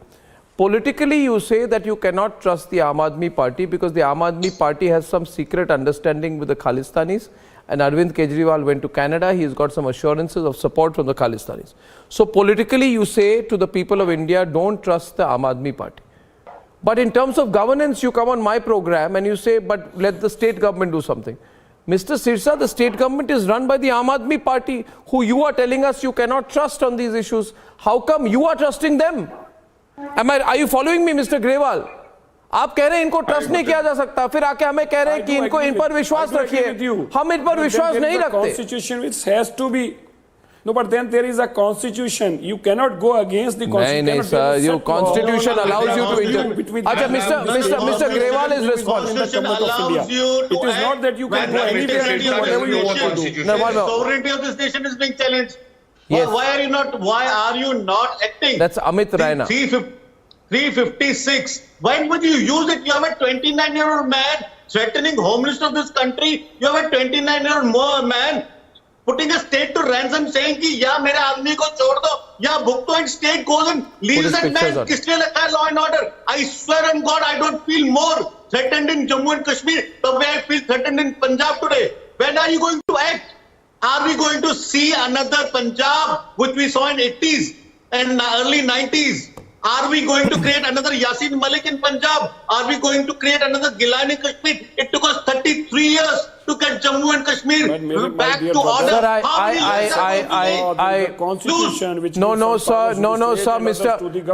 Politically, you say that you cannot trust the Aam Aadmi Party because the Aam Aadmi Party has some secret understanding with the Khalistanis, and Arvind Kejriwal went to Canada. He's got some assurances of support from the Khalistanis. So politically, you say to the people of India, don't trust the Aam Aadmi Party. But in terms of governance, you come on my program and you say, but let the state government do something. Mr. Sirsa, the state government is run by the Aam Aadmi Party, who you are telling us you cannot trust on these issues. How come you are trusting them? Are you following me, Mr. Grewal? आप कह रहे हैं इनको trust नहीं किया जा सकता, फिर आके हमें कह रहे हैं कि इनको इन पर विश्वास रखिए, हम इन पर विश्वास नहीं रखते. Constitution which has to be. No, but then there is a constitution. You cannot go against the constitution. नहीं sir, your constitution allows you to intervene. अच्छा, Mr. Grewal is responsible. It is not that you can go anywhere and do whatever you want to do. Sovereignty of this nation is being challenged. Yes. Why are you not acting? That's Amit Raina. 356. When would you use it? You have a 29-year-old man threatening homelessness of this country. You have a 29-year-old man putting a state to ransom, saying कि या मेरे आदमी को छोड़ दो या भुगतो, and state goes and leaves that man. किसने रखा है law and order? I swear on God, I don't feel more threatened in Jammu and Kashmir the way I feel threatened in Punjab today. When are you going to act? Are we going to see another Punjab which we saw in 80s and early 90s? Are we going to create another Yasin Malik in Punjab? Are we going to create another Gilani in Kashmir? It took us 33 years to get Jammu and Kashmir back to order. Sir,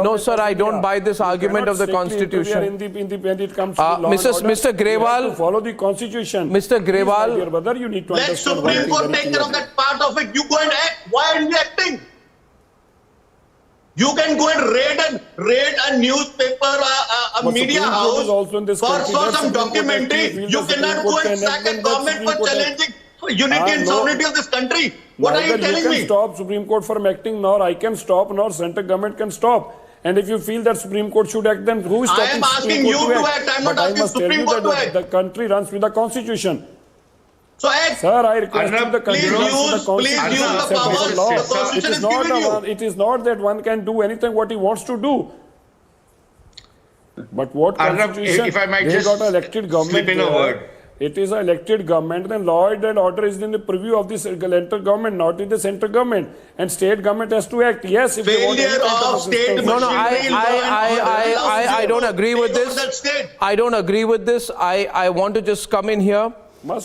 no, sir, I don't buy this argument of the Constitution. Mr. Grewal, follow the Constitution. Mr. Grewal, brother, you need to let Supreme Court take care of that part of it. You go and act. Why aren't you acting? You can go and raid a newspaper, a media house for some documentary. You cannot go and sack a government for challenging unity and sovereignty of this country. What are you telling me? You can stop Supreme Court from acting, nor I can stop, nor central government can stop. And if you feel that Supreme Court should act, then who is stopping I am asking you to act. I am not asking Supreme Court to act. The country runs with the Constitution. So act. Sir, I request you the country runs with the Constitution. It is not that one can do anything what he wants to do. But what Constitution? If I might they just got elected government. slip in a word. It is an elected government, then law and order is in the purview of the central government, not in the central government. And state government has to act. Yes, if they want to state. No, I don't agree with this. I don't agree with this. I want to just come in here.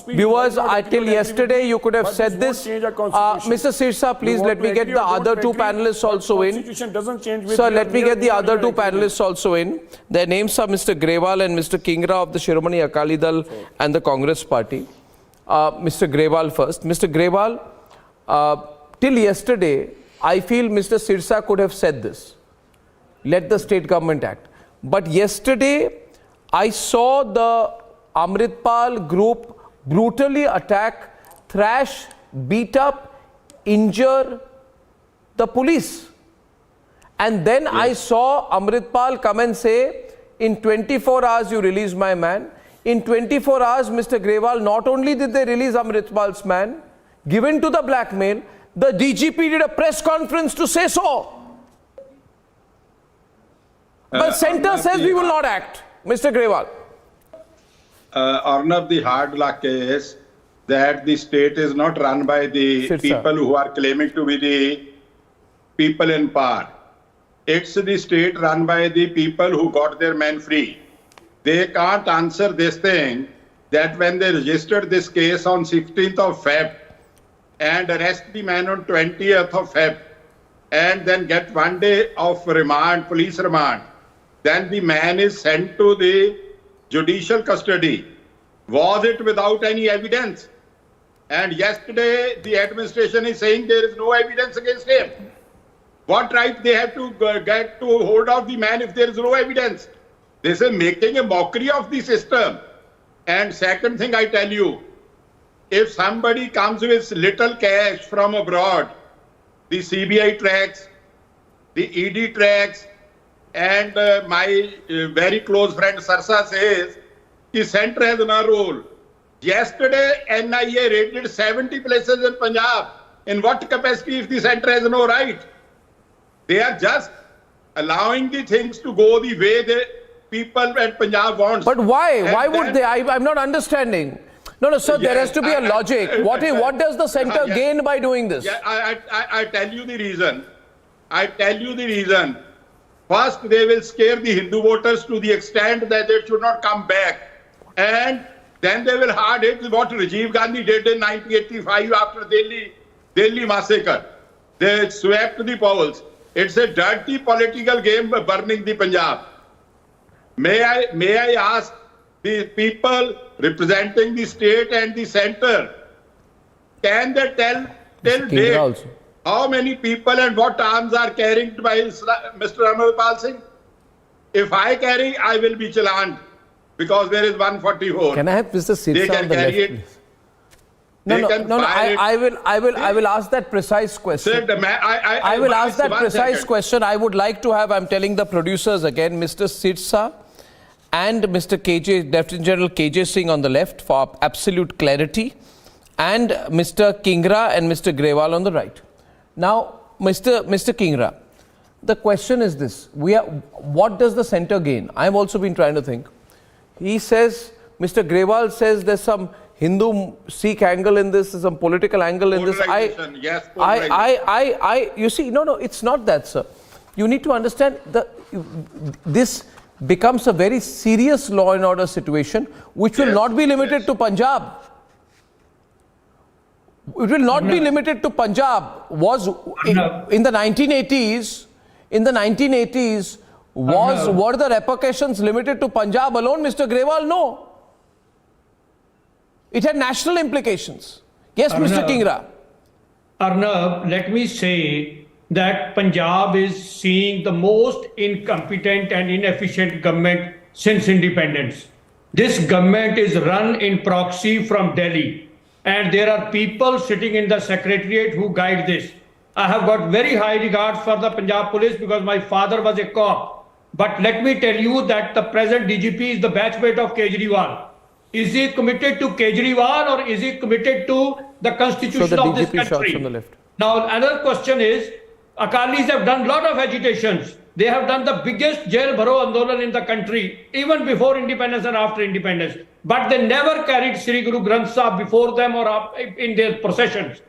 Viewers, till yesterday you could have said this. Mr. Sirsa, please let me get the other two panelists also in. Sir, let me get the other two panelists also in. Their names are Mr. Grewal and Mr. Kingra of the Shiromani Akali Dal and the Congress Party. Mr. Grewal first. Mr. Grewal, till yesterday, I feel Mr. Sirsa could have said this. Let the state government act. But yesterday, I saw the Amritpal group brutally attack, thrash, beat up, injure the police. And then I saw Amritpal come and say, in 24 hours you release my man. In 24 hours, Mr. Grewal, not only did they release Amritpal's man, given to the blackmail, the DGP did a press conference to say so. But center says we will not act. Mr. Grewal. Arnab, the hard luck is that the state is not run by the people who are claiming to be the people in power. It's the state run by the people who got their men free. They can't answer this thing that when they registered this case on 16th of Feb and arrest the man on 20th of Feb and then get 1 day of remand, police remand, then the man is sent to the judicial custody. Was it without any evidence? And yesterday the administration is saying there is no evidence against him. What right they have to get to hold out the man if there is no evidence? This is making a mockery of the system. And second thing I tell you, if somebody comes with little cash from abroad, the CBI tracks, the ED tracks, and my very close friend Sarsa says, the center has no role. Yesterday, NIA raided 70 places in Punjab. In what capacity if the center has no right? They are just allowing the things to go the way the people at Punjab wants. But why? And Why would then- they? I'm not understanding. No, sir, there has to be a logic. What does the center gain by doing this? Yeah, I tell you the reason. I tell you the reason. First, they will scare the Hindu voters to the extent that they should not come back. And then they will hard hit what Rajiv Gandhi did in 1985 after Delhi massacre. They swept the polls. It's a dirty political game burning the Punjab. May I ask the people representing the state and the center, can they tell date also. how many people and what arms are carried by Mr. Amarpal Singh? If I carry, I will be challaned because there is 144. Can I have Mr. They Sirsa can on the carry left, it. please? They can fire it. I will ask that precise question. Sir, I will ask that one precise second. question. I would like to have, I'm telling the producers again, Mr. Sirsa and Mr. KJ, Lieutenant General KJ Singh on the left for absolute clarity, and Mr. Kingra and Mr. Grewal on the right. Now, Mr. Kingra, the question is this. What does the center gain? I've also been trying to think. He says, Mr. Grewal says there's some Hindu-Sikh angle in this, there's some political angle in this. Polarization, yes, polarization. You see, no, it's not that, sir. You need to understand this becomes a very serious law and order situation, which will not be limited to Punjab. It will not be limited to Punjab. In the 1980s, were the repercussions limited to Punjab alone, Mr. Grewal? No. It had national implications. Yes, Mr. Kingra. Arnab, let me say that Punjab is seeing the most incompetent and inefficient government since independence. This government is run in proxy from Delhi, and there are people sitting in the secretariat who guide this. I have got very high regards for the Punjab police because my father was a cop. But let me tell you that the present DGP is the batchmate of Kejriwal. Is he committed to Kejriwal or is he committed to the constitution of this country? On the left. Now, another question is, Akalis have done a lot of agitations. They have done the biggest jail bharo andolan in the country, even before independence and after independence. But they never carried Sri Guru Granth Sahib before them or in their processions.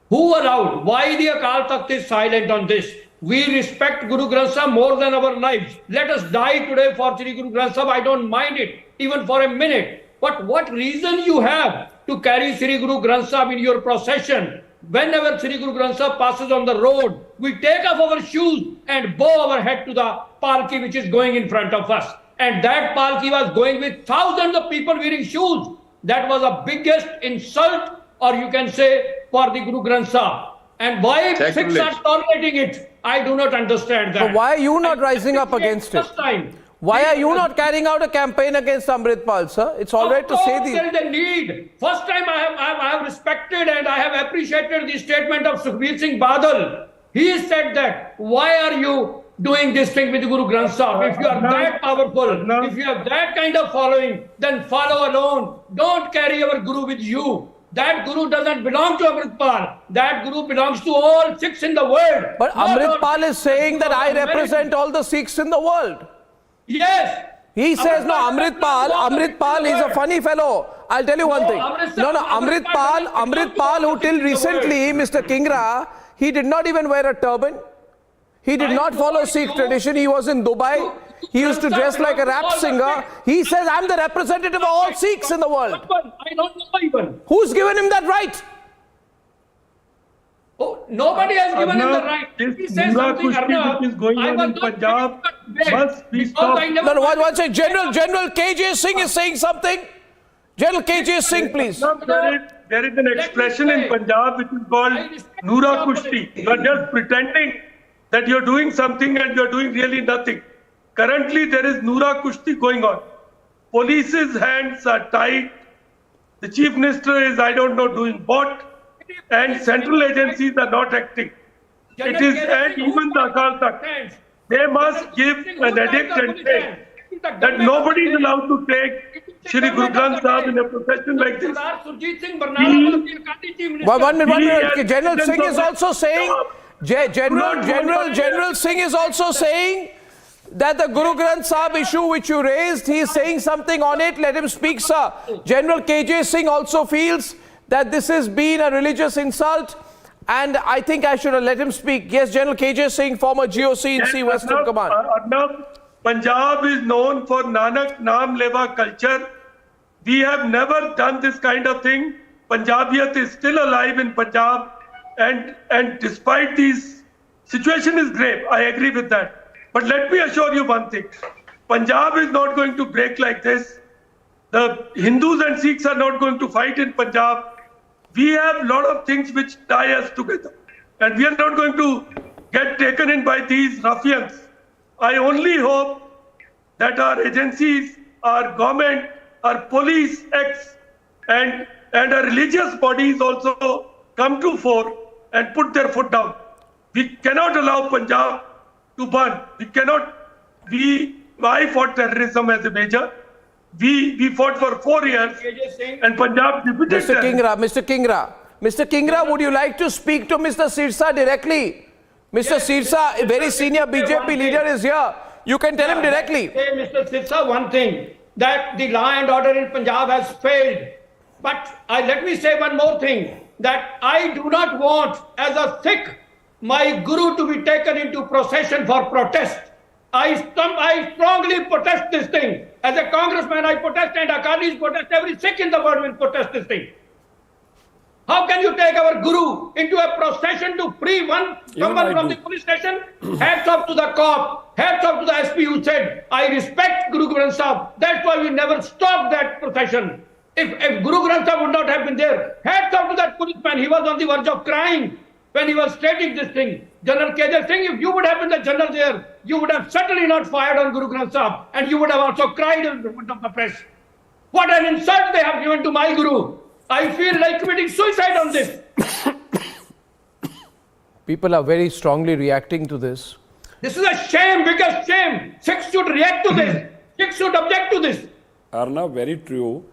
Who allowed? Why the Akal Takht is silent on this? We respect Guru Granth Sahib more than our lives. Let us die today for Sri Guru Granth Sahib. I don't mind it, even for a minute. But what reason you have to carry Sri Guru Granth Sahib in your procession? Whenever Sri Guru Granth Sahib passes on the road, we take off our shoes and bow our head to the palki which is going in front of us. And that palki was going with thousands of people wearing shoes. That was the biggest insult, or you can say, for the Guru Granth Sahib. And why Sikhs are tolerating it? I do not understand that. So why are you not rising up against it? Why are you not carrying out a campaign against Amritpal, sir? It's all right to say there is a need. First time I have respected and I have appreciated the statement of Sukhbir Singh Badal. He said that, why are you doing this thing with Guru Granth Sahib? If you are that powerful, if you have that kind of following, then follow alone. Don't carry your Guru with you. That Guru doesn't belong to Amritpal. That Guru belongs to all Sikhs in the world. But Amritpal is saying that I represent all the Sikhs in the world. Yes. He says, no, Amritpal is a funny fellow. I'll tell you one thing. Amritpal, who till recently, Mr. Kingra, he did not even wear a turban. He did not follow Sikh tradition. He was in Dubai. He used to dress like a rap singer. He says, I'm the representative of all Sikhs in the world. I don't know even. Who's given him that right? Oh, nobody has given him the right. He says something, which is going on in Punjab must be stopped. No, one second. General KJ Singh is saying something. General KJ Singh, please. There is an expression in Punjab which is called Noora Kushti. You are just pretending that you're doing something and you're doing really nothing. Currently, there is Noora Kushti going on. Police's hands are tied. The Chief Minister is, I don't know, doing what. And central agencies are not acting. It is, and even the Akal Takht, they must give an edict and say that nobody is allowed to take Shri Guru Granth Sahib in a procession like this. 1 minute. General Singh is also saying General Singh is also saying that the Guru Granth Sahib issue which you raised, he is saying something on it. Let him speak, sir. General KJ Singh also feels that this has been a religious insult, and I think I should have let him speak. Yes, General KJ Singh, former GOC in C Western Command. Punjab is known for Nanak Naam Leva culture. We have never done this kind of thing. Punjabiyat is still alive in Punjab, and despite these, situation is grave. I agree with that. But let me assure you one thing. Punjab is not going to break like this. The Hindus and Sikhs are not going to fight in Punjab. We have a lot of things which tie us together. And we are not going to get taken in by these ruffians. I only hope that our agencies, our government, our police acts, and our religious bodies also come to fore and put their foot down. We cannot allow Punjab to burn. We cannot. I fought terrorism as a major. We fought for 4 years, and Punjab defeated Mr. Kingra, would you like to speak to Mr. Sirsa directly? Mr. Sirsa, a very senior BJP leader, is here. You can tell him directly. Say, Mr. Sirsa, one thing, that the law and order in Punjab has failed. But let me say one more thing, that I do not want, as a Sikh, my Guru to be taken into procession for protest. I strongly protest this thing. As a congressman, I protest, and Akalis protest. Every Sikh in the world will protest this thing. How can you take our Guru into a procession to free someone from the police station? Hats off to the cop. Hats off to the SP who said, I respect Guru Granth Sahib. That's why we never stopped that procession. If Guru Granth Sahib would not have been there, hats off to that policeman. He was on the verge of crying when he was stating this thing. General KJ Singh, if you would have been the general there, you would have certainly not fired on Guru Granth Sahib, and you would have also cried in front of the press. What an insult they have given to my Guru. I feel like committing suicide on this. People are very strongly reacting to this. This is a shame, biggest shame. Sikhs should react to this. Sikhs should object to this. Arnav, very true.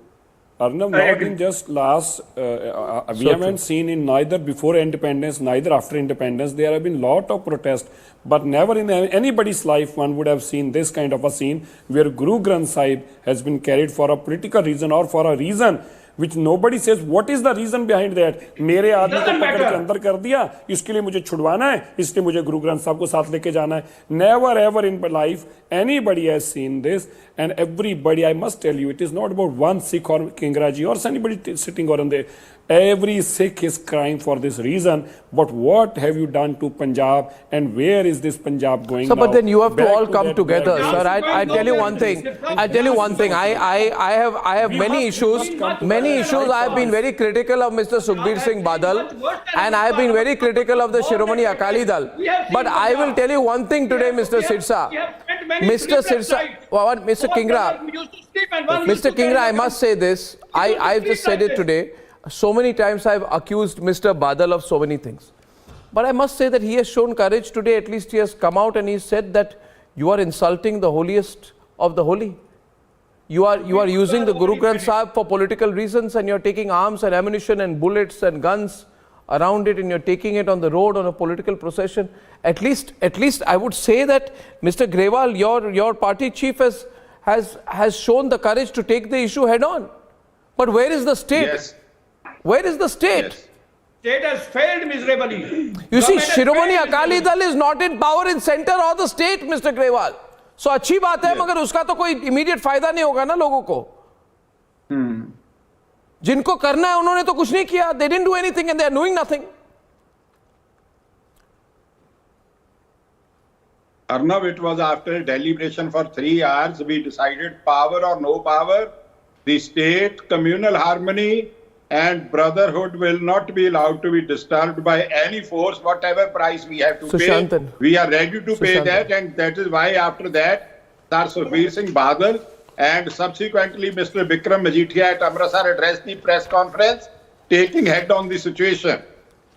Arnav, not in just last, we haven't seen in neither before independence, neither after independence, there have been lot of protests, but never in anybody's life one would have seen this kind of a scene where Guru Granth Sahib has been carried for a political reason or for a reason which nobody says what is the reason behind that. मेरे आदमी को पकड़ के अंदर कर दिया, इसके लिए मुझे छुड़वाना है, इसलिए मुझे गुरु ग्रंथ साहब को साथ लेके जाना है. Never ever in life anybody has seen this, and everybody, I must tell you, it is not about one Sikh or Kingraji or anybody sitting on there. Every Sikh is crying for this reason. But what have you done to Punjab, and where is this Punjab going now? But then you have to all come together, sir. I tell you one thing. I have many issues. I have been very critical of Mr. Sukhbir Singh Badal, and I have been very critical of the Shiromani Akali Dal. But I will tell you one thing today, Mr. Sirsa. Mr. Kingra, I must say this. I've just said it today. So many times I've accused Mr. Badal of so many things. But I must say that he has shown courage today. At least he has come out and he said that you are insulting the holiest of the holy. You are using the Guru Granth Sahib for political reasons, and you're taking arms and ammunition and bullets and guns around it, and you're taking it on the road on a political procession. At least I would say that Mr. Grewal, your party chief has shown the courage to take the issue head on. But where is the state? Yes. Where is the state? Yes. State has failed miserably. You see, Shiromani Akali Dal is not in power in center or the state, Mr. Grewal. So अच्छी बात है, मगर उसका तो कोई immediate फायदा नहीं होगा ना लोगों को. जिनको करना है उन्होंने तो कुछ नहीं किया. They didn't do anything and they are doing nothing. Arnav, it was after deliberation for 3 hours, we decided power or no power, the state, communal harmony and brotherhood will not be allowed to be disturbed by any force, whatever price we have to pay. We are ready to pay that, and that is why after that, Sir Sukhbir Singh Badal and subsequently Mr. Bikram Majitia at Amritsar addressed the press conference, taking head on the situation.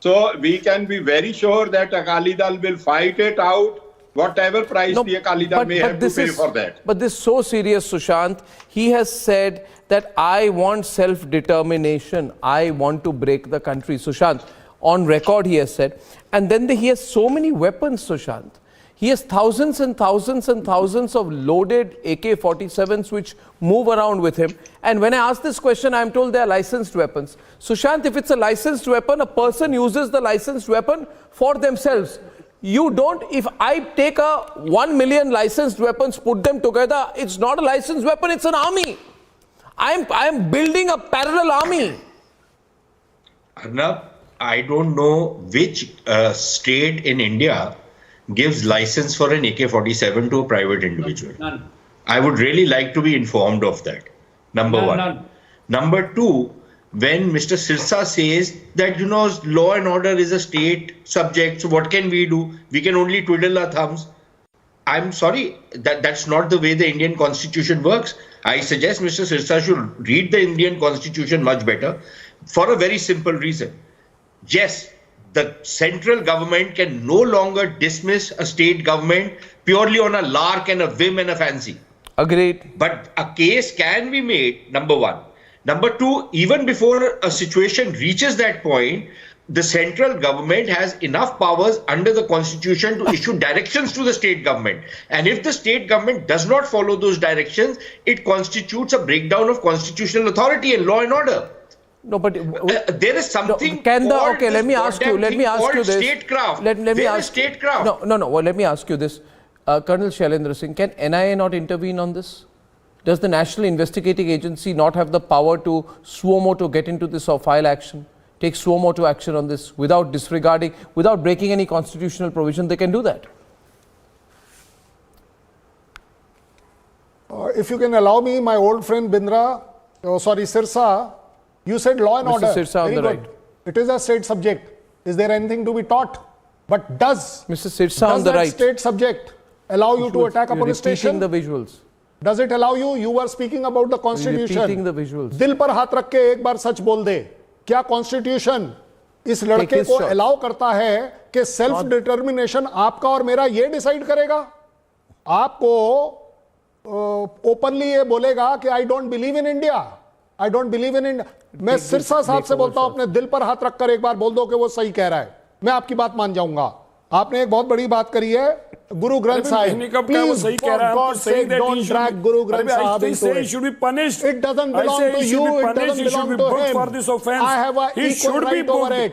So we can be very sure that Akali Dal will fight it out, whatever price the Akali Dal may have to pay for that. But this is so serious, Sushant. He has said that I want self-determination. I want to break the country. Sushant, On record, he has said. And then he has so many weapons, Sushant. He has thousands and thousands and thousands of loaded AK-47s which move around with him. And when I ask this question, I'm told they are licensed weapons. Sushant, if it's a licensed weapon, a person uses the licensed weapon for themselves. You don't, if I take 1 million licensed weapons, put them together, it's not a licensed weapon, it's an army. I'm building a parallel army. Arnab, I don't know which state in India gives license for an AK-47 to a private individual. None. I would really like to be informed of that. Number one. None. Number two, when Mr. Sirsa says that, law and order is a state subject, so what can we do? We can only twiddle our thumbs. I'm sorry, that's not the way the Indian Constitution works. I suggest Mr. Sirsa should read the Indian Constitution much better for a very simple reason. Yes, the central government can no longer dismiss a state government purely on a lark and a whim and a fancy. Agreed. But a case can be made, number one. Number two, even before a situation reaches that point, the central government has enough powers under the constitution to issue directions to the state government. And if the state government does not follow those directions, it constitutes a breakdown of constitutional authority and law and order. No, but there is something. Okay, let me ask you this. Statecraft. Let me ask statecraft. No. Well, let me ask you this. Colonel Shailendra Singh, can NIA not intervene on this? Does the National Investigating Agency not have the power to suo motu get into this or file action? Take suo motu action on this without disregarding, without breaking any constitutional provision? They can do that. If you can allow me, my old friend Sirsa, you said law and order. Sirsa on the Very good. right. It is a state subject. Is there anything to be taught? But does Mr. Sirsa on the that right. state subject allow you to attack a police station? The visuals. Does it allow you? You were speaking about the constitution. Repeating the visuals. दिल पर हाथ रख के एक बार सच बोल दे. क्या constitution इस लड़के को अलाउ करता है कि सेल्फ डिटर्मिनेशन आपका और मेरा ये डिसाइड करेगा? आपको ओपनली ये बोलेगा कि I don't believe in India, I don't believe in India. मैं सिरसा साहब से बोलता हूं, अपने दिल पर हाथ रखकर एक बार बोल दो कि वो सही कह रहा है, मैं आपकी बात मान जाऊंगा. आपने एक बहुत बड़ी बात करी है, Guru Granth Sahib. Please, for God's sake, don't drag Guru Granth Sahib into it. He should be punished. It doesn't belong to you. It doesn't belong to him. For this offense. I have an equal right over it.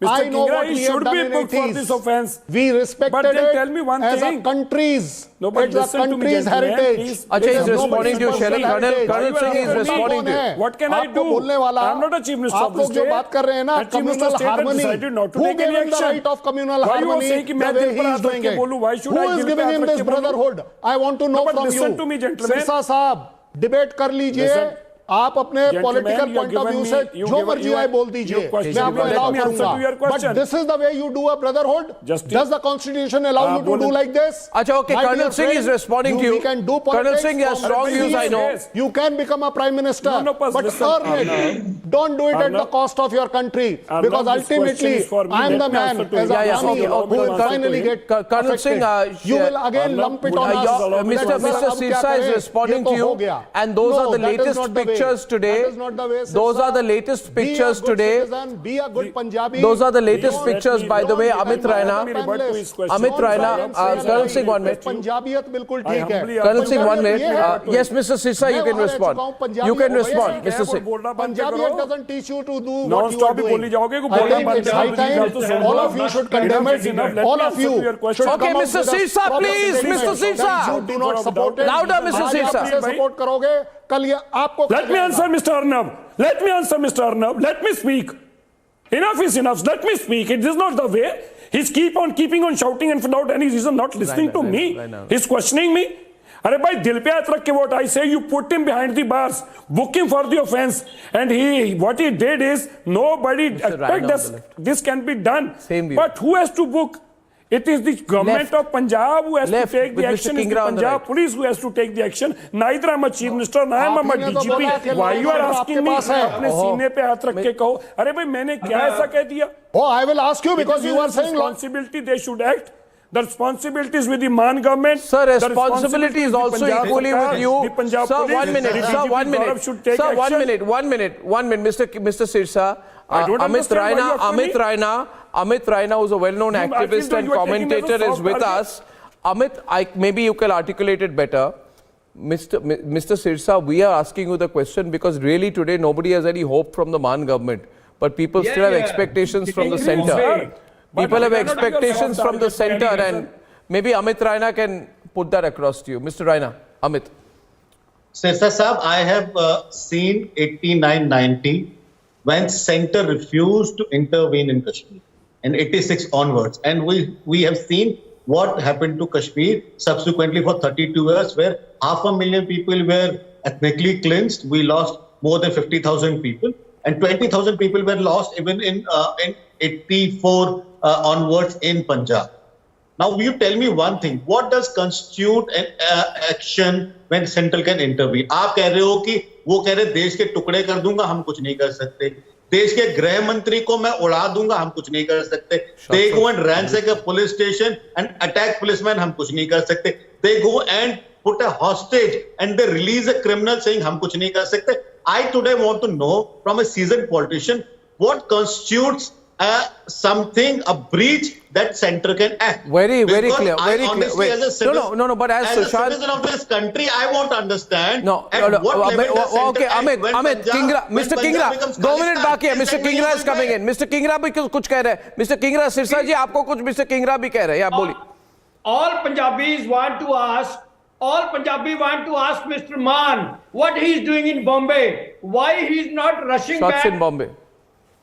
I know what we have done in 80s. We respected it as a country's. It's a country's heritage. Acha, he's responding to you, Sharon. Colonel Singh is responding to you. What can I do? I'm not a chief minister of the state. आप लोग जो बात कर रहे हैं ना, communal harmony. Who gave him the right of communal harmony the way he is doing it? Who is giving him this brotherhood? I want to know from you. Listen to me, gentlemen. Sirsa साहब, debate कर लीजिए. आप अपने political point of view से जो मर्जी आए बोल दीजिए, मैं आपको अलाउ करूंगा. But this is the way you do a brotherhood. Does the constitution allow you to do like this? अच्छा, okay, Colonel Singh is responding to you. Colonel Singh has strong views, I know. You can become a prime minister, but earn it. Don't do it at the cost of your country, because ultimately I am the man as a army who will finally get Colonel Singh, you will again lump it on us. Mr. Sirsa is responding to you, and those are the latest pictures today. Those are the latest pictures today. Be a good Punjabi. Those are the latest pictures, by the way. Amit Raina, Colonel Singh, 1 minute. पंजाबियत बिल्कुल ठीक है. Colonel Singh, 1 minute. Yes, Mr. Sirsa, you can respond. You can respond, Mr. Singh. Punjabiyat doesn't teach you to do what you are Non-stop doing. बोली जाओगे, I think it's high time all of you should condemn it. All of you should Okay, come out Mr. with a Sirsa, proper please, statement Mr. Sirsa. that you do not support it. Louder, Mr. आज Sirsa. आप इसे support करोगे, कल ये आपको. Let me answer, Mr. Arnab. Let me answer, Mr. Arnab. Let me speak. Enough is enough. Let me speak. It is not the way. He's keeping on shouting and without any reason not listening to me. He's questioning me. अरे भाई दिल पे हाथ रख के what I say, you put him behind the bars, book him for the offense, and what he did is nobody expect this can be done. But who has to book? It is the government of Punjab who has to take the action. It's the Punjab police who has to take the action. Neither I'm a chief minister, nor I'm a DGP. Why you are asking me? अपने सीने पे हाथ रख के कहो. अरे भाई मैंने क्या ऐसा कह दिया? Oh, I will ask you because you are saying responsibility. They should act. The responsibility is with the Man government. Sir, responsibility is also equally with you. Sir, 1 minute. Sir, 1 minute. Sir, 1 minute. Mr. Sirsa, Amit Raina, who's a well-known activist and commentator, is with us. Amit, maybe you can articulate it better. Mr. Sirsa, we are asking you the question because really today nobody has any hope from the Maan government. But people still have expectations from the centre. People have expectations from the centre, and maybe Amit Raina can put that across to you. Mr. Raina, Amit. Sirsa Saab, I have seen 89-90 when centre refused to intervene in Kashmir, and 86 onwards. And we have seen what happened to Kashmir subsequently for 32 years, where 500,000 people were ethnically cleansed. We lost more than 50,000 people, and 20,000 people were lost even in 84 onwards in Punjab. Now, you tell me one thing. What does constitute an action when central can intervene? आप कह रहे हो कि वो कह रहे देश के टुकड़े कर दूंगा, हम कुछ नहीं कर सकते. देश के गृह मंत्री को मैं उड़ा दूंगा, हम कुछ नहीं कर सकते. They go and ransack a police station and attack policemen, हम कुछ नहीं कर सकते. They go and put a hostage and they release a criminal saying हम कुछ नहीं कर सकते. I today want to know from a seasoned politician what constitutes a breach that centre can act. Very clear. Very clear. Wait. No. But as a citizen of this country, I want to understand. Okay, Amit, Kingra, Mr. Kingra, 2 minutes बाकी है. Mr. Kingra is coming in. Mr. Kingra भी कुछ कह रहे हैं. Mr. Kingra, Sirsa जी आपको कुछ Mr. Kingra भी कह रहे हैं. आप बोलिए. All Punjabis want to ask Mr. Maan what he is doing in Bombay. Why he is not rushing Shots back? in Bombay.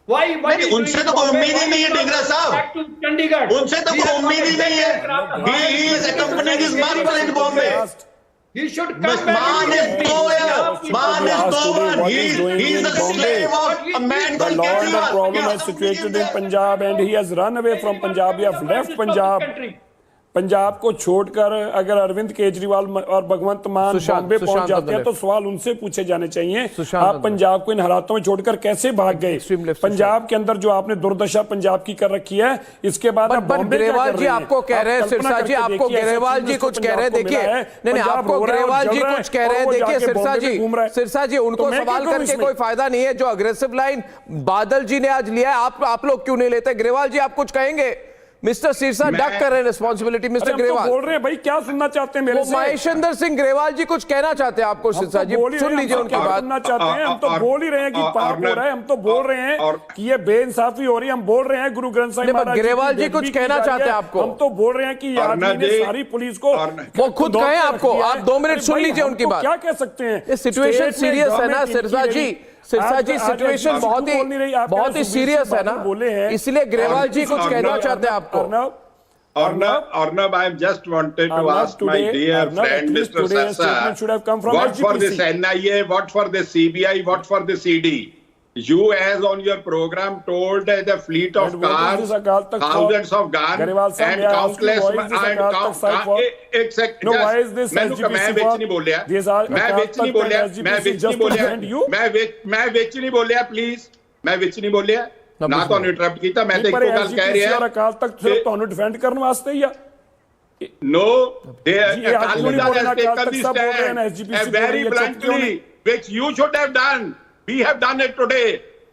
Why उनसे तो कोई उम्मीद ही नहीं है डिंगरा साहब. उनसे तो कोई उम्मीद ही नहीं है. He is accompanying his mother in Bombay. He should come back. Man is nowhere. Man is nowhere. He is a slave of a man The called law and order Kejriwal. problem is situated in Punjab and he has run away from Punjab. He has left Punjab. Punjab को छोड़कर अगर अरविंद केजरीवाल और भगवंत मान बॉम्बे पहुंच जाते हैं तो सवाल उनसे पूछे जाने चाहिए. आप पंजाब को इन हालातों में छोड़कर कैसे भाग गए? पंजाब के अंदर जो आपने दुर्दशा पंजाब की कर रखी है, इसके बाद आप बॉम्बे ग्रेवाल जी आपको कह रहे हैं. सिरसा जी आपको ग्रेवाल जी कुछ कह रहे हैं. देखिए नहीं आपको ग्रेवाल जी कुछ कह रहे हैं. देखिए सिरसा जी उनको सवाल करके कोई फायदा नहीं है. जो अग्रेसिव लाइन बादल जी ने आज लिया है, आप लोग क्यों नहीं लेते? ग्रेवाल जी आप कुछ कहेंगे? मिस्टर सिरसा डक कर रहे हैं रिस्पॉन्सिबिलिटी. मिस्टर ग्रेवाल बोल रहे हैं भाई, क्या सुनना चाहते हैं मेरे से? महेशेंद्र सिंह ग्रेवाल जी कुछ कहना चाहते हैं आपको. सिरसा जी सुन लीजिए उनकी बात. सुनना चाहते हैं? हम तो बोल ही रहे हैं कि पाप हो रहा है. हम तो बोल रहे हैं कि ये बेइंसाफी हो रही है. हम बोल रहे हैं गुरु ग्रंथ साहिब महाराज. ग्रेवाल जी कुछ कहना चाहते हैं आपको? हम तो बोल रहे हैं कि आदमी ने सारी पुलिस को वो खुद कहे आपको. आप 2 मिनट सुन लीजिए उनकी बात. क्या कह सकते हैं? सिचुएशन सीरियस है ना सिरसा जी. सिरसा जी सिचुएशन बहुत ही सीरियस है ना, इसलिए ग्रेवाल जी कुछ कहना चाहते हैं आपको. Arnab, I just wanted to ask my dear friend Mr. Sirsa, what for this NIA, what for the CBI, what for the CD? You, as on your program, told the fleet of cars, thousands of guns, and countless. No, why is this SGPC मैं बेच नहीं बोलिया. Please मैं बेच नहीं बोलिया. ना तो इंटरप्ट कीता. मैं तो एक गल कह रहा हूं अकाल तख्त सिर्फ ਤੁਹਾਨੂੰ डिफेंड ਕਰਨ ਵਾਸਤੇ ਹੀ ਆ. No, very bluntly, which you should have done. We have done it today.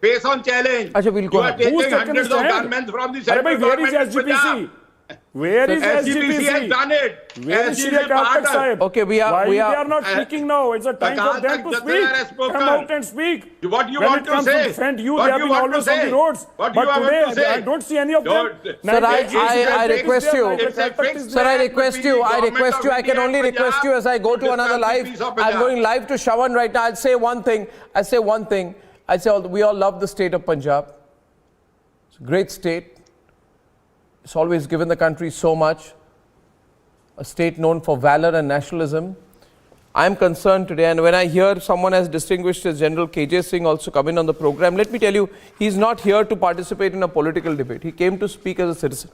Face on challenge. You are taking hundreds of gunmen from the central government. Where is SGPC has done it. Where is Shri Akal Takht Sahib? Okay, we are not speaking now. It's a time for them to speak. Come out and speak. What you want to say? To defend you, they have been always on the roads. But today, I don't see any of them. Sir, I request you. Sir, I request you. I can only request you as I go to another live. I'm going live to Shawan right now. I'll say one thing. I say we all love the state of Punjab. It's a great state. It's always given the country so much. A state known for valor and nationalism. I'm concerned today, and when I hear someone as distinguished as General KJ Singh also come in on the program, let me tell you, he's not here to participate in a political debate. He came to speak as a citizen.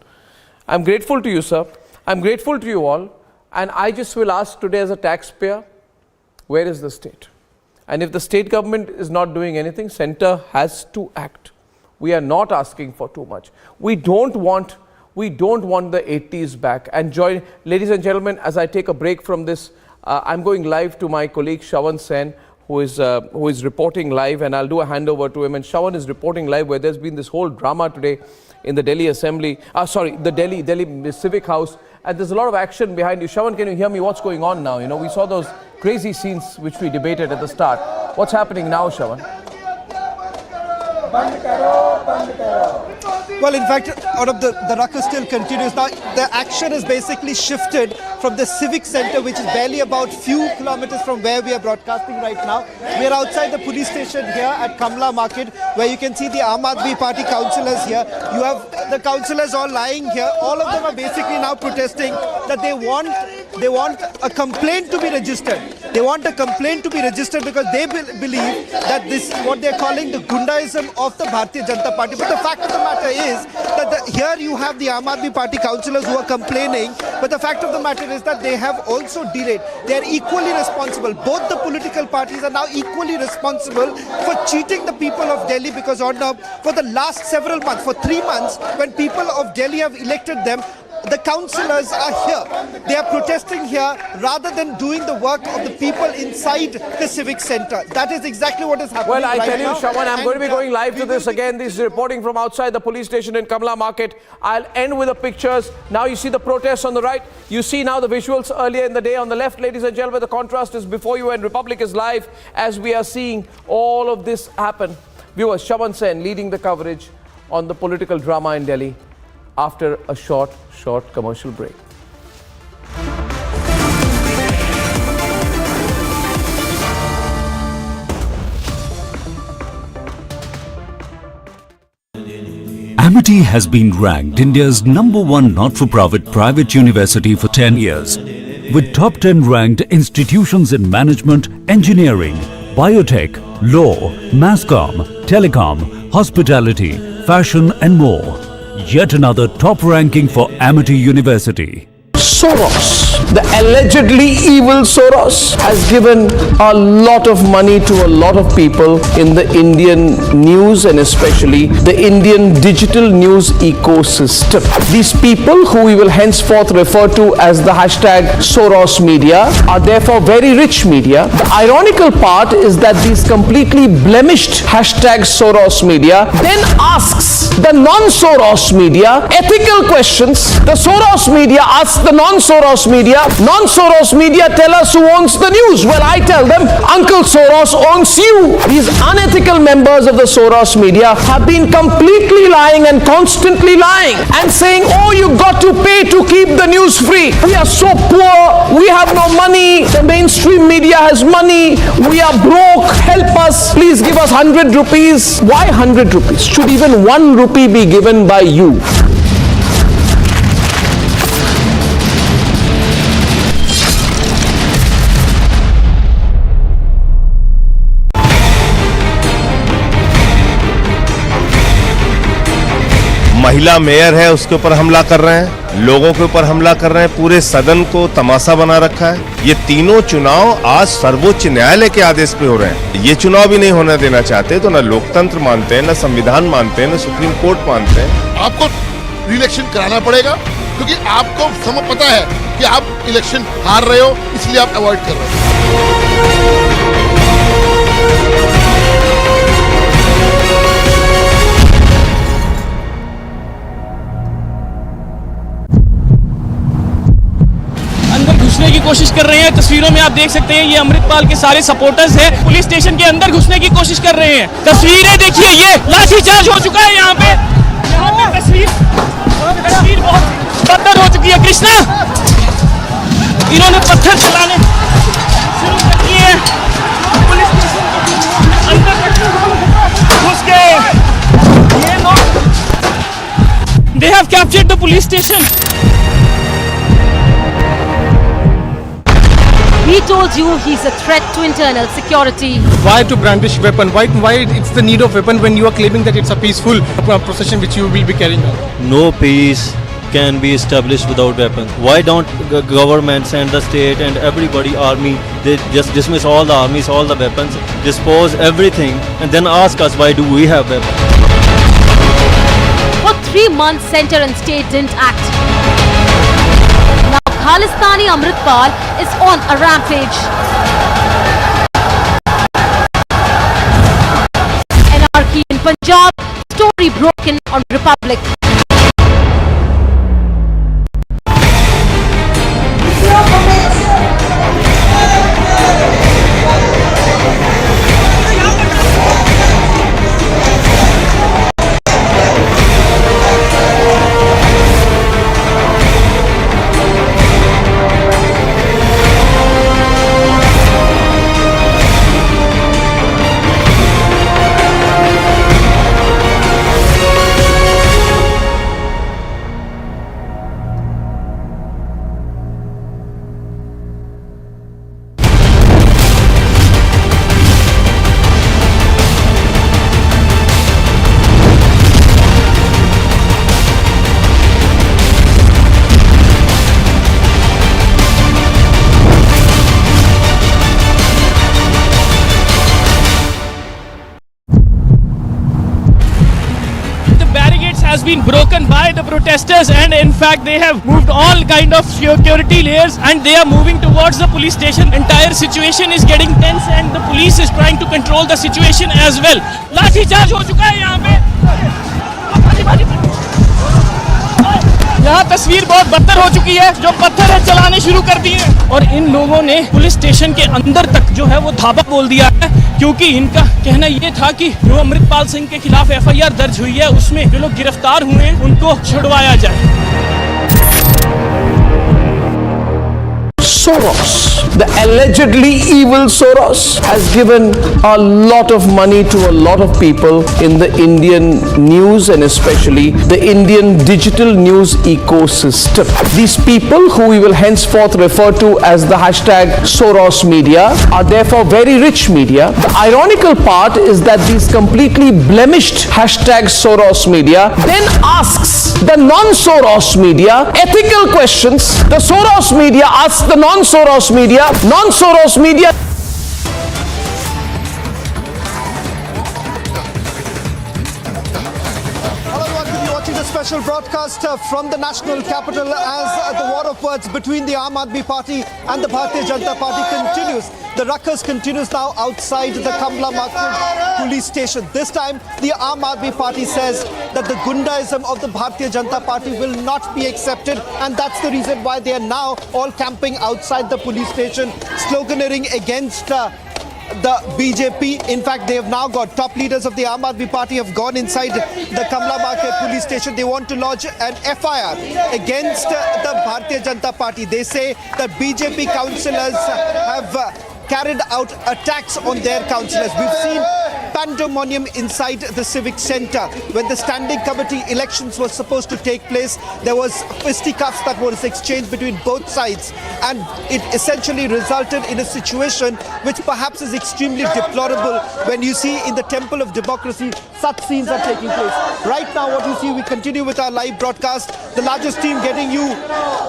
I'm grateful to you, sir. I'm grateful to you all. And I just will ask today as a taxpayer, where is the state? And if the state government is not doing anything, centre has to act. We are not asking for too much. We don't want the 80s back. And ladies and gentlemen, as I take a break from this, I'm going live to my colleague Shawan Sen, who is reporting live, and I'll do a handover to him. And Shawan is reporting live, where there's been this whole drama today in the Delhi Assembly, the Delhi Civic House, and there's a lot of action behind you. Shawan, can you hear me? What's going on now? You know, we saw those crazy scenes which we debated at the start. What's happening now, Shawan? Well, in fact, out of the ruckus still continues. Now, the action is basically shifted from the Civic Center, which is barely about few kilometers from where we are broadcasting right now. We are outside the police station here at Kamla Market, where you can see the Aam Aadmi Party councillors here. You have the councillors all lying here. All of them are basically now protesting that they want a complaint to be registered. They want a complaint to be registered because they believe that this is what they're calling the Gundaism of the Bharatiya Janata Party. But the fact of the matter is that here you have the Aam Aadmi Party councillors who are complaining, but the fact of the matter is that they have also delayed. They are equally responsible. Both the political parties are now equally responsible for cheating the people of Delhi, because for the last several months, for 3 months, when people of Delhi have elected them, the councillors are here. They are protesting here rather than doing the work of the people inside the civic centre. That is exactly what is happening. Well, I right tell you, now. Shawan, I'm going to be going live to this again. This is reporting from outside the police station in Kamla Market. I'll end with the pictures. Now you see the protests on the right. You see now the visuals earlier in the day on the left, ladies and gentlemen. The contrast is before you, and Republic is live as we are seeing all of this happen. Viewers, Shawan Sen leading the coverage on the political drama in Delhi after a short commercial break. Amity has been ranked India's #1 not-for-profit private university for 10 years, with top 10 ranked institutions in management, engineering, biotech, law, masscom, telecom, hospitality, fashion and more. Yet another top ranking for Amity University. Soros, the allegedly evil Soros, has given a lot of money to a lot of people in the Indian news and especially the Indian digital news ecosystem. These people, who we will henceforth refer to as the hashtag Soros media, are therefore very rich media. The ironical part is that these completely blemished hashtag Soros media then asks the non-Soros media ethical questions. The Soros media asks the non-Soros media tell us who owns the news. Well, I tell them, Uncle Soros owns you. These unethical members of the Soros media have been completely lying and constantly lying and saying, oh, you got to pay to keep the news free. We are so poor, we have no money, the mainstream media has money, we are broke, help us, please give us 100 rupees. Why 100 rupees? Should even 1 rupee be given by you? महिला mayor है, उसके ऊपर हमला कर रहे हैं, लोगों के ऊपर हमला कर रहे हैं, पूरे सदन को तमाशा बना रखा है। ये तीनों चुनाव आज सर्वोच्च न्यायालय के आदेश पे हो रहे हैं। ये चुनाव भी नहीं होने देना चाहते, तो ना लोकतंत्र मानते हैं, ना संविधान मानते हैं, ना सुप्रीम कोर्ट मानते हैं। आपको रिइलेक्शन कराना पड़ेगा, क्योंकि आपको समय पता है कि आप इलेक्शन हार रहे हो, इसलिए आप अवॉइड कर रहे हो। घुसने की कोशिश कर रहे हैं। तस्वीरों में आप देख सकते हैं, ये अमृतपाल के सारे सपोर्टर्स हैं, पुलिस स्टेशन के अंदर घुसने की कोशिश कर रहे हैं। तस्वीरें देखिए, ये लाठीचार्ज हो चुका है यहाँ पे तस्वीर बहुत बदतर हो चुकी है। कृष्णा, इन्होंने पत्थर चलाने शुरू कर दिए हैं, पुलिस स्टेशन अंदर घुस गए ये लोग। They have captured the police station. He told you he's a threat to internal security. Why to brandish weapon? Why it's the need of weapon when you are claiming that it's a peaceful procession which you will be carrying out? No peace can be established without weapons. Why don't the government send the state and everybody, army, they just dismiss all the armies, all the weapons, dispose everything, and then ask us why do we have weapons? For 3 months, center and state didn't act. Now Khalistani Amritpal is on a rampage. Punjab, story broken on Republic. Has been broken by the protesters, and in fact they have moved all kind of security layers and they are moving towards the police station. Entire situation is getting tense and the police is trying to control the situation as well. लाठी charge हो चुका है यहाँ पे। यहाँ तस्वीर बहुत बदतर हो चुकी है, जो पत्थर है चलाने शुरू कर दिए और इन लोगों ने पुलिस स्टेशन के अंदर तक जो है वो धावा बोल दिया है, क्योंकि इनका कहना ये था कि जो अमृतपाल सिंह के खिलाफ एफआईआर दर्ज हुई है उसमें जो लोग गिरफ्तार हुए हैं उनको छुड़वाया जाए। Soros, the allegedly evil Soros, has given a lot of money to a lot of people in the Indian news and especially the Indian digital news ecosystem. These people, who we will henceforth refer to as the hashtag Soros media, are therefore very rich media. The ironical part is that these completely blemished hashtag Soros media then asks the non-Soros media ethical questions. The Soros media asks the non-Soros media, non-Soros media. Special broadcast from the national capital as the war of words between the Aam Aadmi Party and the Bharatiya Janata Party continues. The ruckus continues now outside the Kamla Market police station. This time, the Aam Aadmi Party says that the Gundaism of the Bharatiya Janata Party will not be accepted, and that's the reason why they are now all camping outside the police station, sloganeering against the BJP. In fact, they have now got top leaders of the Aam Aadmi Party have gone inside the Kamla Market police station. They want to lodge an FIR against the Bharatiya Janata Party. They say that BJP councillors have carried out attacks on their councillors. We've seen pandemonium inside the civic centre. When the standing committee elections were supposed to take place, there was fisticuffs that was exchanged between both sides, and it essentially resulted in a situation which perhaps is extremely deplorable when you see in the temple of democracy such scenes are taking place. Right now what you see, we continue with our live broadcast. The largest team getting you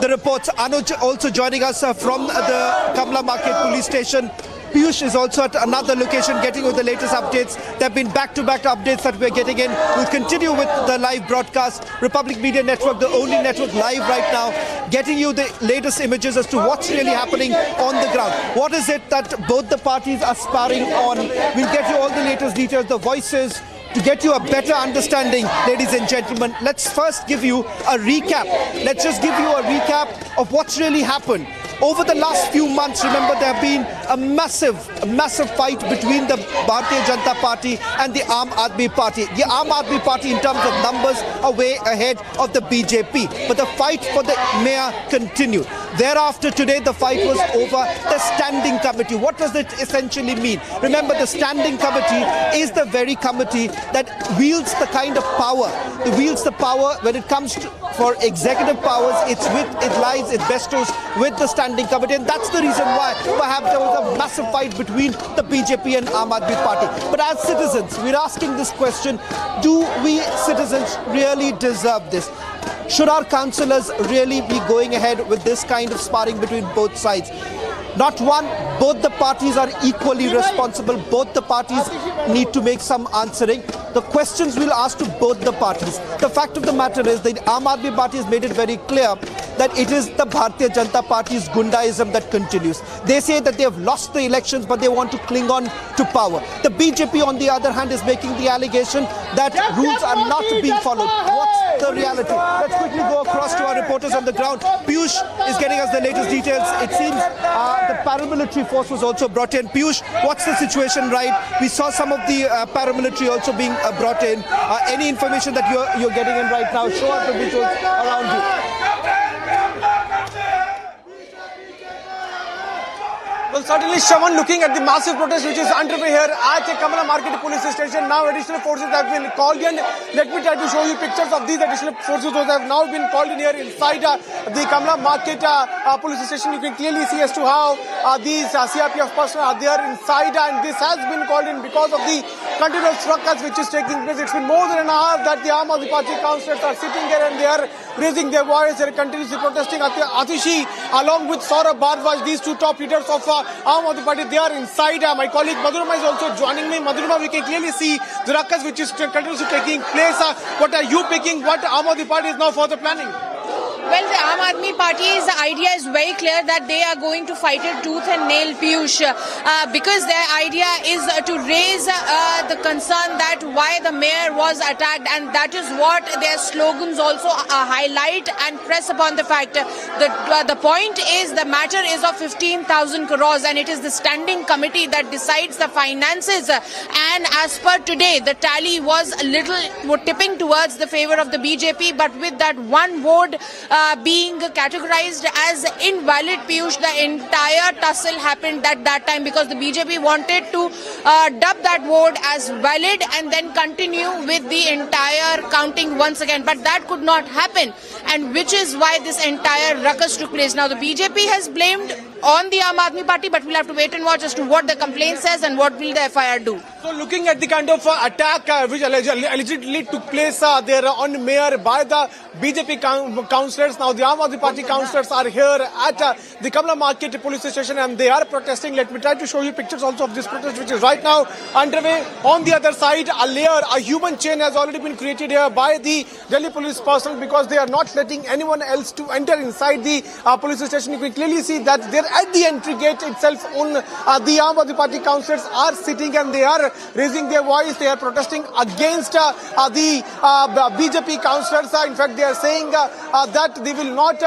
the reports. Anuj also joining us from the Kamla Market police station. Piyush is also at another location getting you the latest updates. There have been back-to-back updates that we're getting in. We'll continue with the live broadcast. Republic Media Network, the only network live right now, getting you the latest images as to what's really happening on the ground. What is it that both the parties are sparring on? We'll get you all the latest details, the voices, to get you a better understanding, ladies and gentlemen. Let's first give you a recap. Let's just give you a recap of what's really happened. Over the last few months, remember, there have been a massive fight between the Bharatiya Janata Party and the Aam Aadmi Party. The Aam Aadmi Party, in terms of numbers, are way ahead of the BJP. But the fight for the mayor continued. Thereafter, today, the fight was over the standing committee. What does it essentially mean? Remember, the standing committee is the very committee that wields the kind of power. It wields the power when it comes to, for executive powers. It bestows with the standing committee, and that's the reason why perhaps there was a massive fight between the BJP and Aam Aadmi Party. But as citizens, we're asking this question: do we citizens really deserve this? Should our councillors really be going ahead with this kind of sparring between both sides? Not one, both the parties are equally responsible. Both the parties need to make some answering. The questions we'll ask to both the parties. The fact of the matter is that Aam Aadmi Party has made it very clear that it is the Bharatiya Janata Party's gundaism that continues. They say that they have lost the elections, but they want to cling on to power. The BJP, on the other hand, is making the allegation that rules are not being followed. What's the reality? Let's quickly go across to our reporters on the ground. Piyush is getting us the latest details. It seems the paramilitary force was also brought in. Piyush, what's the situation, right? We saw some of the paramilitary also being brought in. Any information that you're getting in right now? Show us the visuals around you. Well, certainly, Shravan, looking at the massive protest which is underway here at Kamala Market Police Station, now additional forces have been called in. Let me try to show you pictures of these additional forces that have now been called in here inside the Kamala Market Police Station. You can clearly see as to how these CRPF personnel are there inside, and this has been called in because of the continuous ruckus which is taking place. It's been more than an hour that the Aam Aadmi Party councillors are sitting here and they are raising their voice. They are continuously protesting. Atishi, along with Saurabh Bhardwaj, these two top leaders of Aam Aadmi Party, they are inside. My colleague Madhurima is also joining me. Madhurima, we can clearly see the ruckus which is continuously taking place. What are you picking? What Aam Aadmi Party is now further planning? Well, the Aam Aadmi Party's idea is very clear that they are going to fight it tooth and nail, Piyush, because their idea is to raise the concern that why the mayor was attacked, and that is what their slogans also highlight and press upon the fact. The point is the matter is of 15,000 crores, and it is the standing committee that decides the finances. And as per today, the tally was a little tipping towards the favor of the BJP, but with that one vote being categorized as invalid, Piyush, the entire tussle happened at that time because the BJP wanted to dub that vote as valid and then continue with the entire counting once again. But that could not happen, and which is why this entire ruckus took place. Now the BJP has blamed on the Aam Aadmi Party, but we'll have to wait and watch as to what the complaint says and what will the FIR do. So looking at the kind of attack which allegedly took place there on mayor by the BJP councillors, now the Aam Aadmi Party councillors are here at the Kamala Market Police Station and they are protesting. Let me try to show you pictures also of this protest which is right now underway. On the other side, a human chain has already been created here by the Delhi police personnel because they are not letting anyone else to enter inside the police station. You can clearly see that they're at the entry gate itself. On the Aam Aadmi Party councillors are sitting and they are raising their voice. They are protesting against the BJP councillors. In fact, they are saying that they will not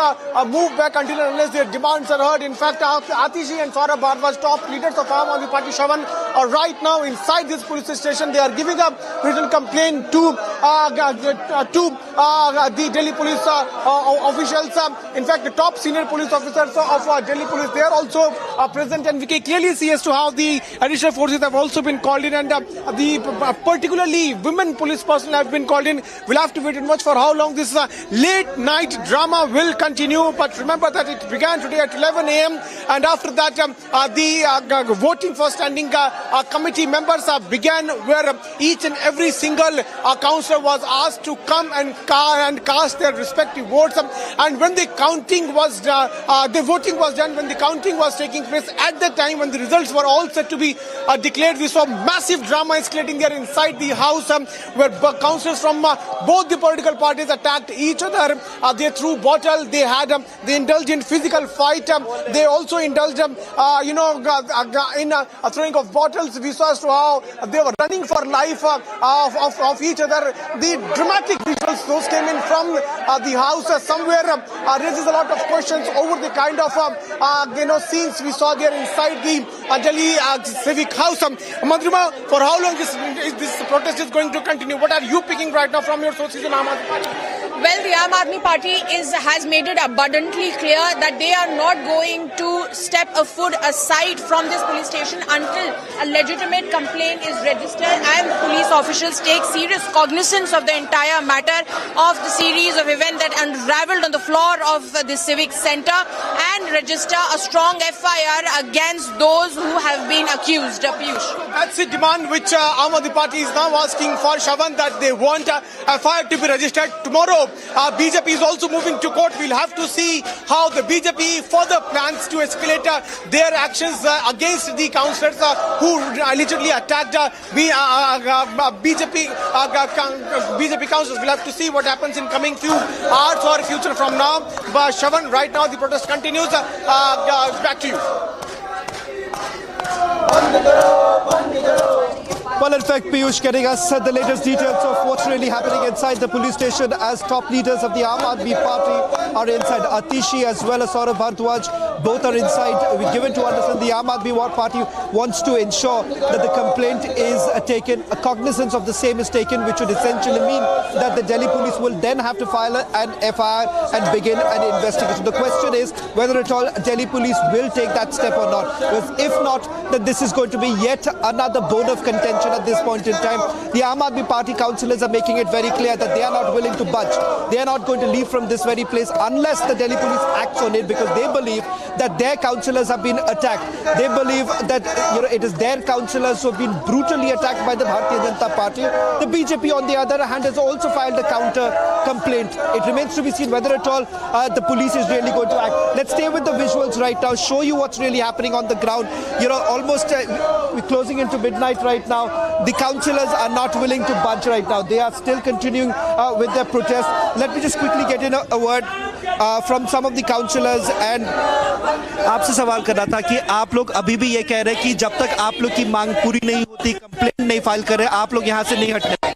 move back until and unless their demands are heard. In fact, Atishi and Saurabh Bhardwaj, top leaders of Aam Aadmi Party, Shravan, are right now inside this police station. They are giving a written complaint to the Delhi police officials. In fact, the top senior police officers of Delhi police, they are also present, and we can clearly see as to how the additional forces have also been called in, and the particularly women police personnel have been called in. We'll have to wait and watch for how long this late night drama will continue. But remember that it began today at 11 a.m. and after that the voting for standing committee members began, where each and every single councillor was asked to come and cast their respective votes. And when the counting was the voting was done, when the counting was taking place, at the time when the results were all set to be declared, we saw massive drama escalating there inside the house, where councillors from both the political parties attacked each other. They threw bottle. They indulged in physical fight. They also indulged, in throwing of bottles. We saw as to how they were running for life of each other. The dramatic visuals those came in from the house somewhere raises a lot of questions over the kind of scenes we saw there inside the Delhi Civic House. Madhurima, for how long this protest is going to continue? What are you picking right now from your sources in Aam Aadmi Party? Well, the Aam Aadmi Party has made it abundantly clear that they are not going to step a foot aside from this police station until a legitimate complaint is registered and the police officials take serious cognizance of the entire matter of the series of events that unraveled on the floor of the civic center and register a strong FIR against those who have been accused. Piyush. That's the demand which Aam Aadmi Party is now asking for, Shravan, that they want a FIR to be registered tomorrow BJP is also moving to court. We'll have to see how the BJP further plans to escalate their actions against the councillors who allegedly attacked BJP councillors. We'll have to see what happens in coming few hours or future from now. But Shavan, right now the protest continues. Back to you. Well, in fact, Piyush getting us the latest details of what's really happening inside the police station as top leaders of the Aam Aadmi Party are inside. Atishi as well as Saurabh Bhardwaj, both are inside. We're given to understand the Aam Aadmi Party wants to ensure that the complaint is taken, a cognizance of the same is taken, which would essentially mean that the Delhi police will then have to file an FIR and begin an investigation. The question is whether at all Delhi police will take that step or not. Because if not, then this is going to be yet another bone of contention at this point in time. The Aam Aadmi Party councillors are making it very clear that they are not willing to budge. They are not going to leave from this very place unless the Delhi police acts on it, because they believe that their councillors have been attacked. They believe that it is their councillors who have been brutally attacked by the Bharatiya Janata Party. The BJP, on the other hand, has also filed a counter complaint. It remains to be seen whether at all the police is really going to act. Let's stay with the visuals right now, show you what's really happening on the ground. Almost we're closing into midnight right now. The councillors are not willing to budge right now. They are still continuing with their protest. Let me just quickly get in a word from some of the councillors. And आपसे सवाल करना था कि आप लोग अभी भी ये कह रहे हैं कि जब तक आप लोग की मांग पूरी नहीं होती, कंप्लेंट नहीं फाइल कर रहे, आप लोग यहाँ से नहीं हटने।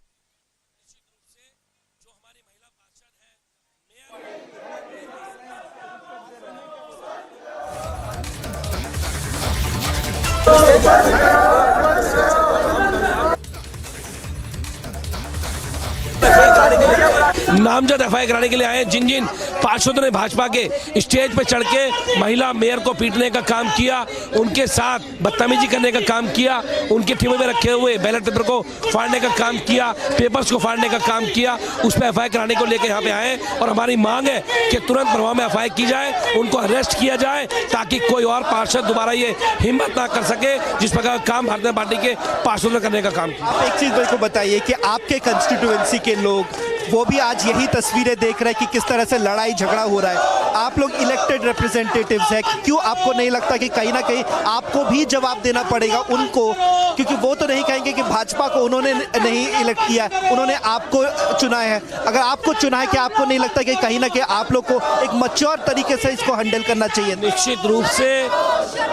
नामजद एफआईआर कराने के लिए आए जिन पार्षदों ने भाजपा के स्टेज पर चढ़ के महिला मेयर को पीटने का काम किया, उनके साथ बदतमीजी करने का काम किया, उनके टीमों में रखे हुए बैलेट पेपर को फाड़ने का काम किया, पेपर्स को फाड़ने का काम किया, उस पर एफआईआर कराने को लेकर यहाँ पे आए। और हमारी मांग है कि तुरंत प्रभाव में एफआईआर की जाए, उनको अरेस्ट किया जाए, ताकि कोई और पार्षद दोबारा ये हिम्मत ना कर सके जिस प्रकार का काम भारतीय जनता पार्टी के पार्षदों ने करने का काम किया। आप एक चीज मेरे को बताइए कि आपके कंस्टिट्यूएंसी के लोग वो भी आज यही तस्वीरें देख रहे हैं कि किस तरह से लड़ाई झगड़ा हो रहा है। आप लोग इलेक्टेड रिप्रेजेंटेटिव्स हैं, क्यों आपको नहीं लगता कि कहीं ना कहीं आपको भी जवाब देना पड़ेगा उनको, क्योंकि वो तो नहीं कहेंगे कि भाजपा को उन्होंने नहीं इलेक्ट किया है, उन्होंने आपको चुना है। अगर आपको चुना है, कि आपको नहीं लगता कि कहीं ना कहीं आप लोग को एक मैच्योर तरीके से इसको हैंडल करना चाहिए? निश्चित रूप से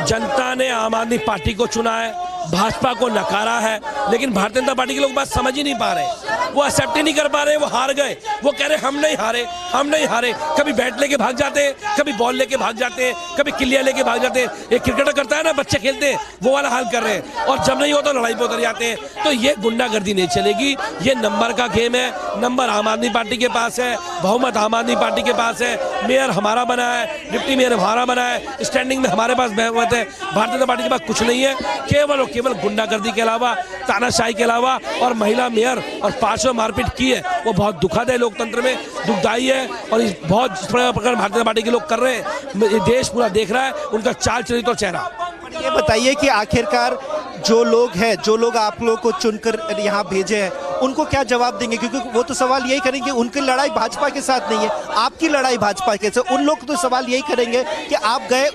जनता ने आम आदमी पार्टी को चुना है, भाजपा को नकारा है, लेकिन भारतीय जनता पार्टी के लोग बात समझ ही नहीं पा रहे, वो एक्सेप्ट ही नहीं कर पा रहे, वो हार गए। वो कह रहे हम नहीं हारे, हम नहीं हारे। कभी बैट लेके भाग जाते हैं, कभी बॉल लेके भाग जाते हैं, कभी किलिया लेके भाग जाते हैं। एक क्रिकेटर करता है ना, बच्चे खेलते हैं, वो वाला हाल कर रहे हैं। और जब नहीं हो तो लड़ाई पे उतर जाते हैं। तो ये गुंडागर्दी नहीं चलेगी, ये नंबर का गेम है। नंबर आम आदमी पार्टी के पास है, बहुमत आम आदमी पार्टी के पास है, मेयर हमारा बना है, डिप्टी मेयर हमारा बना है, स्टैंडिंग में हमारे पास बहुमत है। भारतीय जनता पार्टी के पास कुछ नहीं है, केवल और केवल गुंडागर्दी के अलावा, तानाशाही के अलावा। और महिला मेयर और पार्षद मारपीट की है, वो बहुत दुखद है, लोकतंत्र में दुखदायी है। और बहुत प्रकार भारतीय जनता पार्टी के लोग कर रहे हैं, ये देश पूरा देख रहा है उनका चाल चरित्र और चेहरा। ये बताइए कि आखिरकार जो लोग हैं, जो लोग आप लोगों को चुनकर यहाँ भेजे हैं, उनको क्या जवाब देंगे? क्योंकि वो तो सवाल यही करेंगे, उनकी लड़ाई भाजपा के साथ नहीं है, आपकी लड़ाई भाजपा के साथ। उन लोग तो सवाल यही करेंगे कि आप गए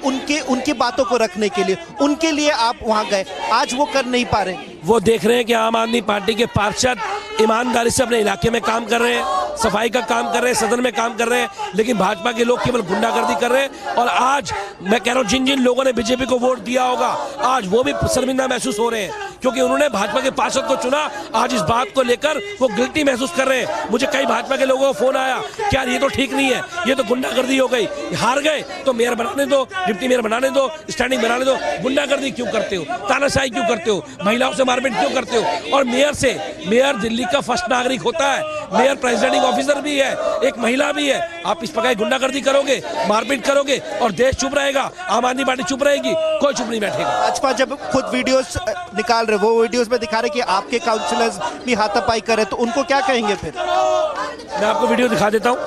उनकी बातों को रखने के लिए, उनके लिए आप वहाँ गए, आज वो कर नहीं पा रहे। वो देख रहे हैं कि आम आदमी पार्टी के पार्षद ईमानदारी से अपने इलाके में काम कर रहे हैं, सफाई का काम कर रहे हैं, सदन में काम कर रहे हैं, लेकिन भाजपा के लोग केवल गुंडागर्दी कर रहे हैं। और आज मैं कह रहा हूँ, जिन जिन लोगों ने बीजेपी को वोट दिया होगा, आज वो भी शर्मिंदा महसूस हो रहे हैं, क्योंकि उन्होंने भाजपा के पार्षद को चुना। आज इस बात को लेकर वो गिल्टी महसूस कर रहे हैं। मुझे कई भाजपा के लोगों को फोन आया कि यार ये तो ठीक नहीं है, ये तो गुंडागर्दी हो गई, हार गए तो मेयर बनाने दो, डिप्टी मेयर बनाने दो, स्टैंडिंग बनाने दो, गुंडागर्दी क्यों करते हो, तानाशाही क्यों करते हो, महिलाओं से मारपीट क्यों करते हो? और मेयर दिल्ली का फर्स्ट नागरिक होता है, मेयर प्रेसिडेंटिंग ऑफिसर भी है, एक महिला भी है। आप इस प्रकार गुंडागर्दी करोगे, मारपीट करोगे और देश चुप रहेगा, आम आदमी पार्टी चुप रहेगी, कोई चुप नहीं बैठेगा। भाजपा जब खुद वीडियोस निकाल रहे, वो वीडियोस में दिखा रहे कि आपके काउंसलर्स भी हाथापाई कर रहे, तो उनको क्या कहेंगे फिर? मैं आपको वीडियो दिखा देता हूँ।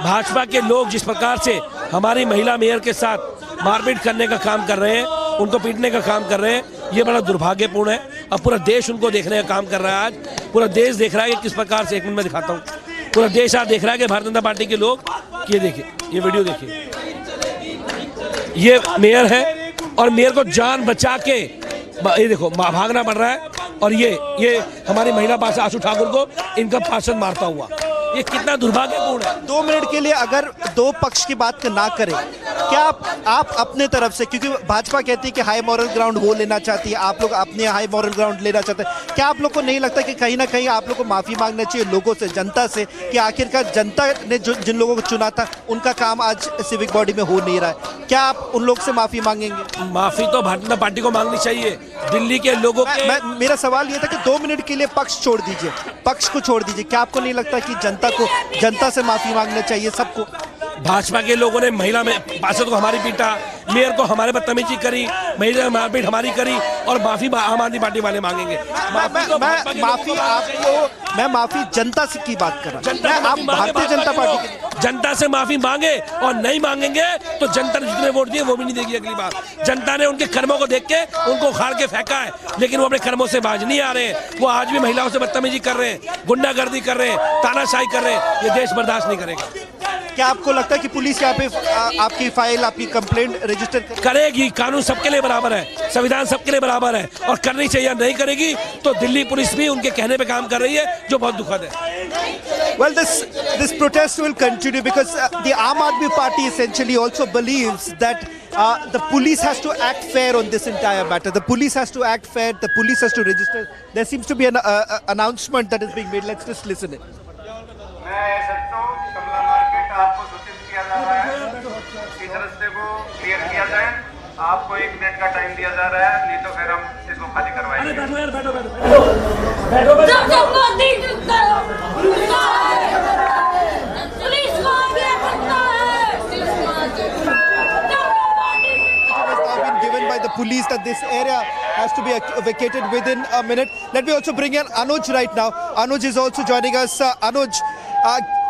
भाजपा के लोग जिस प्रकार से हमारी महिला मेयर के साथ मारपीट करने का काम कर रहे हैं, उनको पीटने का काम कर रहे हैं, ये बड़ा दुर्भाग्यपूर्ण है। अब पूरा देश उनको देखने का काम कर रहा है। आज पूरा देश देख रहा है कि किस प्रकार से, एक मिनट में दिखाता हूँ। पूरा देश आज देख रहा है कि भारतीय जनता पार्टी के लोग, ये देखिए, ये वीडियो देखिए, ये मेयर है और मेयर को जान बचा के ये देखो भागना पड़ रहा है, और ये हमारी महिला पार्षद आशु ठाकुर को इनका पार्षद मारता हुआ, ये कितना दुर्भाग्यपूर्ण है। 2 मिनट के लिए अगर दो पक्ष की बात ना करें, क्या आप अपने तरफ से, क्योंकि भाजपा कहती है कि हाई मॉरल ग्राउंड वो लेना चाहती है, आप लोग अपने हाई मॉरल ग्राउंड लेना चाहते हैं, क्या आप लोग को नहीं लगता कि कहीं ना कहीं आप लोग को माफी मांगना चाहिए लोगों से, जनता से, कि आखिरकार जनता ने जिन लोगों को चुना था उनका काम आज सिविक बॉडी में हो नहीं रहा है, क्या आप उन लोग से माफी मांगेंगे? माफी तो भारतीय जनता पार्टी को मांगनी चाहिए, दिल्ली के लोगों के। मेरा सवाल ये था कि 2 मिनट के लिए पक्ष छोड़ दीजिए, पक्ष को छोड़ दीजिए, क्या आपको नहीं लगता कि जनता से माफी मांगना चाहिए सबको? भाजपा के लोगों ने महिला में पार्षद को हमारी पीटा, मेयर को हमारे बदतमीजी करी, महिला मारपीट हमारी करी, और माफी आम आदमी पार्टी वाले मांगेंगे। मैं माफी जनता से की बात कर रहा हूं, आप भारतीय जनता पार्टी की जनता से माफी मांगे, और नहीं मांगेंगे तो जनता ने जितने वोट दिए वो भी नहीं देगी अगली बार। जनता ने उनके कर्मों को देख के उनको उखाड़ के फेंका है, लेकिन वो अपने कर्मों से बाज नहीं आ रहे हैं, वो आज भी महिलाओं से बदतमीजी कर रहे हैं, गुंडागर्दी कर रहे हैं, तानाशाही कर रहे हैं, ये देश बर्दाश्त नहीं करेगा। क्या आपको लगता है कि पुलिस यहाँ पे आपकी फाइल, आपकी कंप्लेंट रजिस्टर करेगी? कानून सबके लिए बराबर है, संविधान सबके लिए बराबर है, और करनी चाहिए। नहीं करेगी तो दिल्ली पुलिस भी उनके कहने पे काम कर रही है, जो बहुत दुखद है। Well, this protest will continue because the Aam Aadmi Party essentially also believes that the police has to act fair on this entire matter. The police has to act fair. The police has to register. There seems to be an announcement that is being made. Let's just listen it. आपको सूचित किया जा रहा है, इस रास्ते को clear किया जाए, आपको 1 मिनट का टाइम दिया जा रहा है, नहीं तो फिर हम इसको खाली करवाएंगे। Given by the police that this area has to be vacated within a minute. Let me also bring in Anuj right now. Anuj is also joining us. Anuj,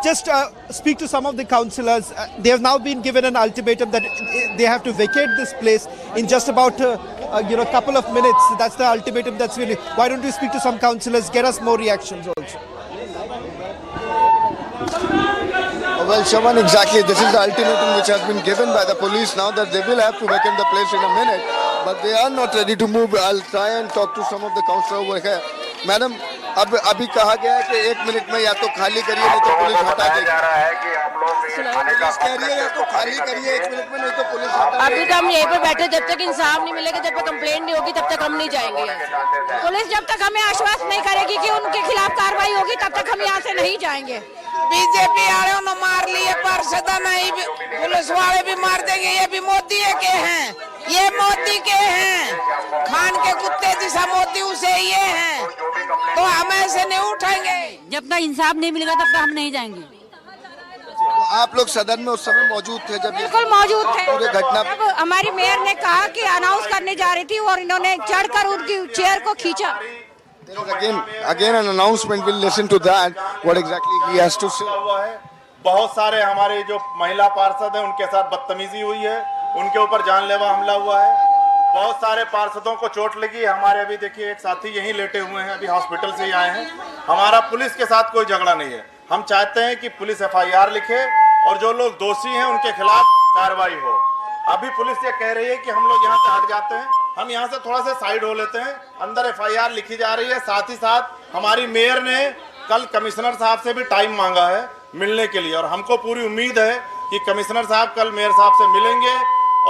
just speak to some of the councillors. They have now been given an ultimatum that they have to vacate this place in just about a couple of minutes. That's the ultimatum that's really. Why don't you speak to some councillors, get us more reactions also? Well, Shaman, exactly. This is the ultimatum which has been given by the police now, that they will have to vacate the place in a minute, but they are not ready to move. I'll try and talk to some of the councillors over here. Madam, अब अभी कहा गया है कि 1 minute में या तो खाली करिए, नहीं तो पुलिस हटा देगी। पुलिस कह रही है या तो खाली करिए 1 मिनट में, नहीं तो पुलिस हटा देगी। अभी तो हम यहीं पर बैठे, जब तक इंसाफ नहीं मिलेगा, जब तक कंप्लेंट नहीं होगी, तब तक हम नहीं जाएंगे। पुलिस जब तक हमें आश्वस्त नहीं करेगी कि उनके खिलाफ कार्रवाई होगी, तब तक हम यहाँ से नहीं जाएंगे। बीजेपी वालों ने मार लिए पार्षद, नहीं पुलिस वाले भी मार देंगे, ये भी मोदी के हैं, ये मोदी के हैं, खान के कुत्ते जैसा मोदी उसे ये हैं, तो हम ऐसे नहीं उठाएंगे। जब तक इंसाफ नहीं मिलेगा तब तक हम नहीं जाएंगे। तो आप लोग सदन में उस समय मौजूद थे जब बिल्कुल मौजूद थे। पूरे घटना हमारी मेयर ने कहा कि अनाउंस करने जा रही थी और इन्होंने चढ़कर उनकी चेयर को खींचा। Again an announcement. We'll listen to that. What exactly he has to say. बहुत सारे हमारे जो महिला पार्षद हैं उनके साथ बदतमीजी हुई है, उनके ऊपर जानलेवा हमला हुआ है, बहुत सारे पार्षदों को चोट लगी है। हमारे अभी देखिए एक साथी यहीं लेटे हुए हैं, अभी हॉस्पिटल से ही आए हैं। हमारा पुलिस के साथ कोई झगड़ा नहीं है, हम चाहते हैं कि पुलिस FIR लिखे और जो लोग दोषी हैं उनके खिलाफ कार्रवाई हो। अभी पुलिस ये कह रही है कि हम लोग यहाँ से हट जाते हैं, हम यहाँ से थोड़ा सा साइड हो लेते हैं, अंदर FIR लिखी जा रही है। साथ ही साथ हमारी मेयर ने कल कमिश्नर साहब से भी टाइम मांगा है मिलने के लिए, और हमको पूरी उम्मीद है कि कमिश्नर साहब कल मेयर साहब से मिलेंगे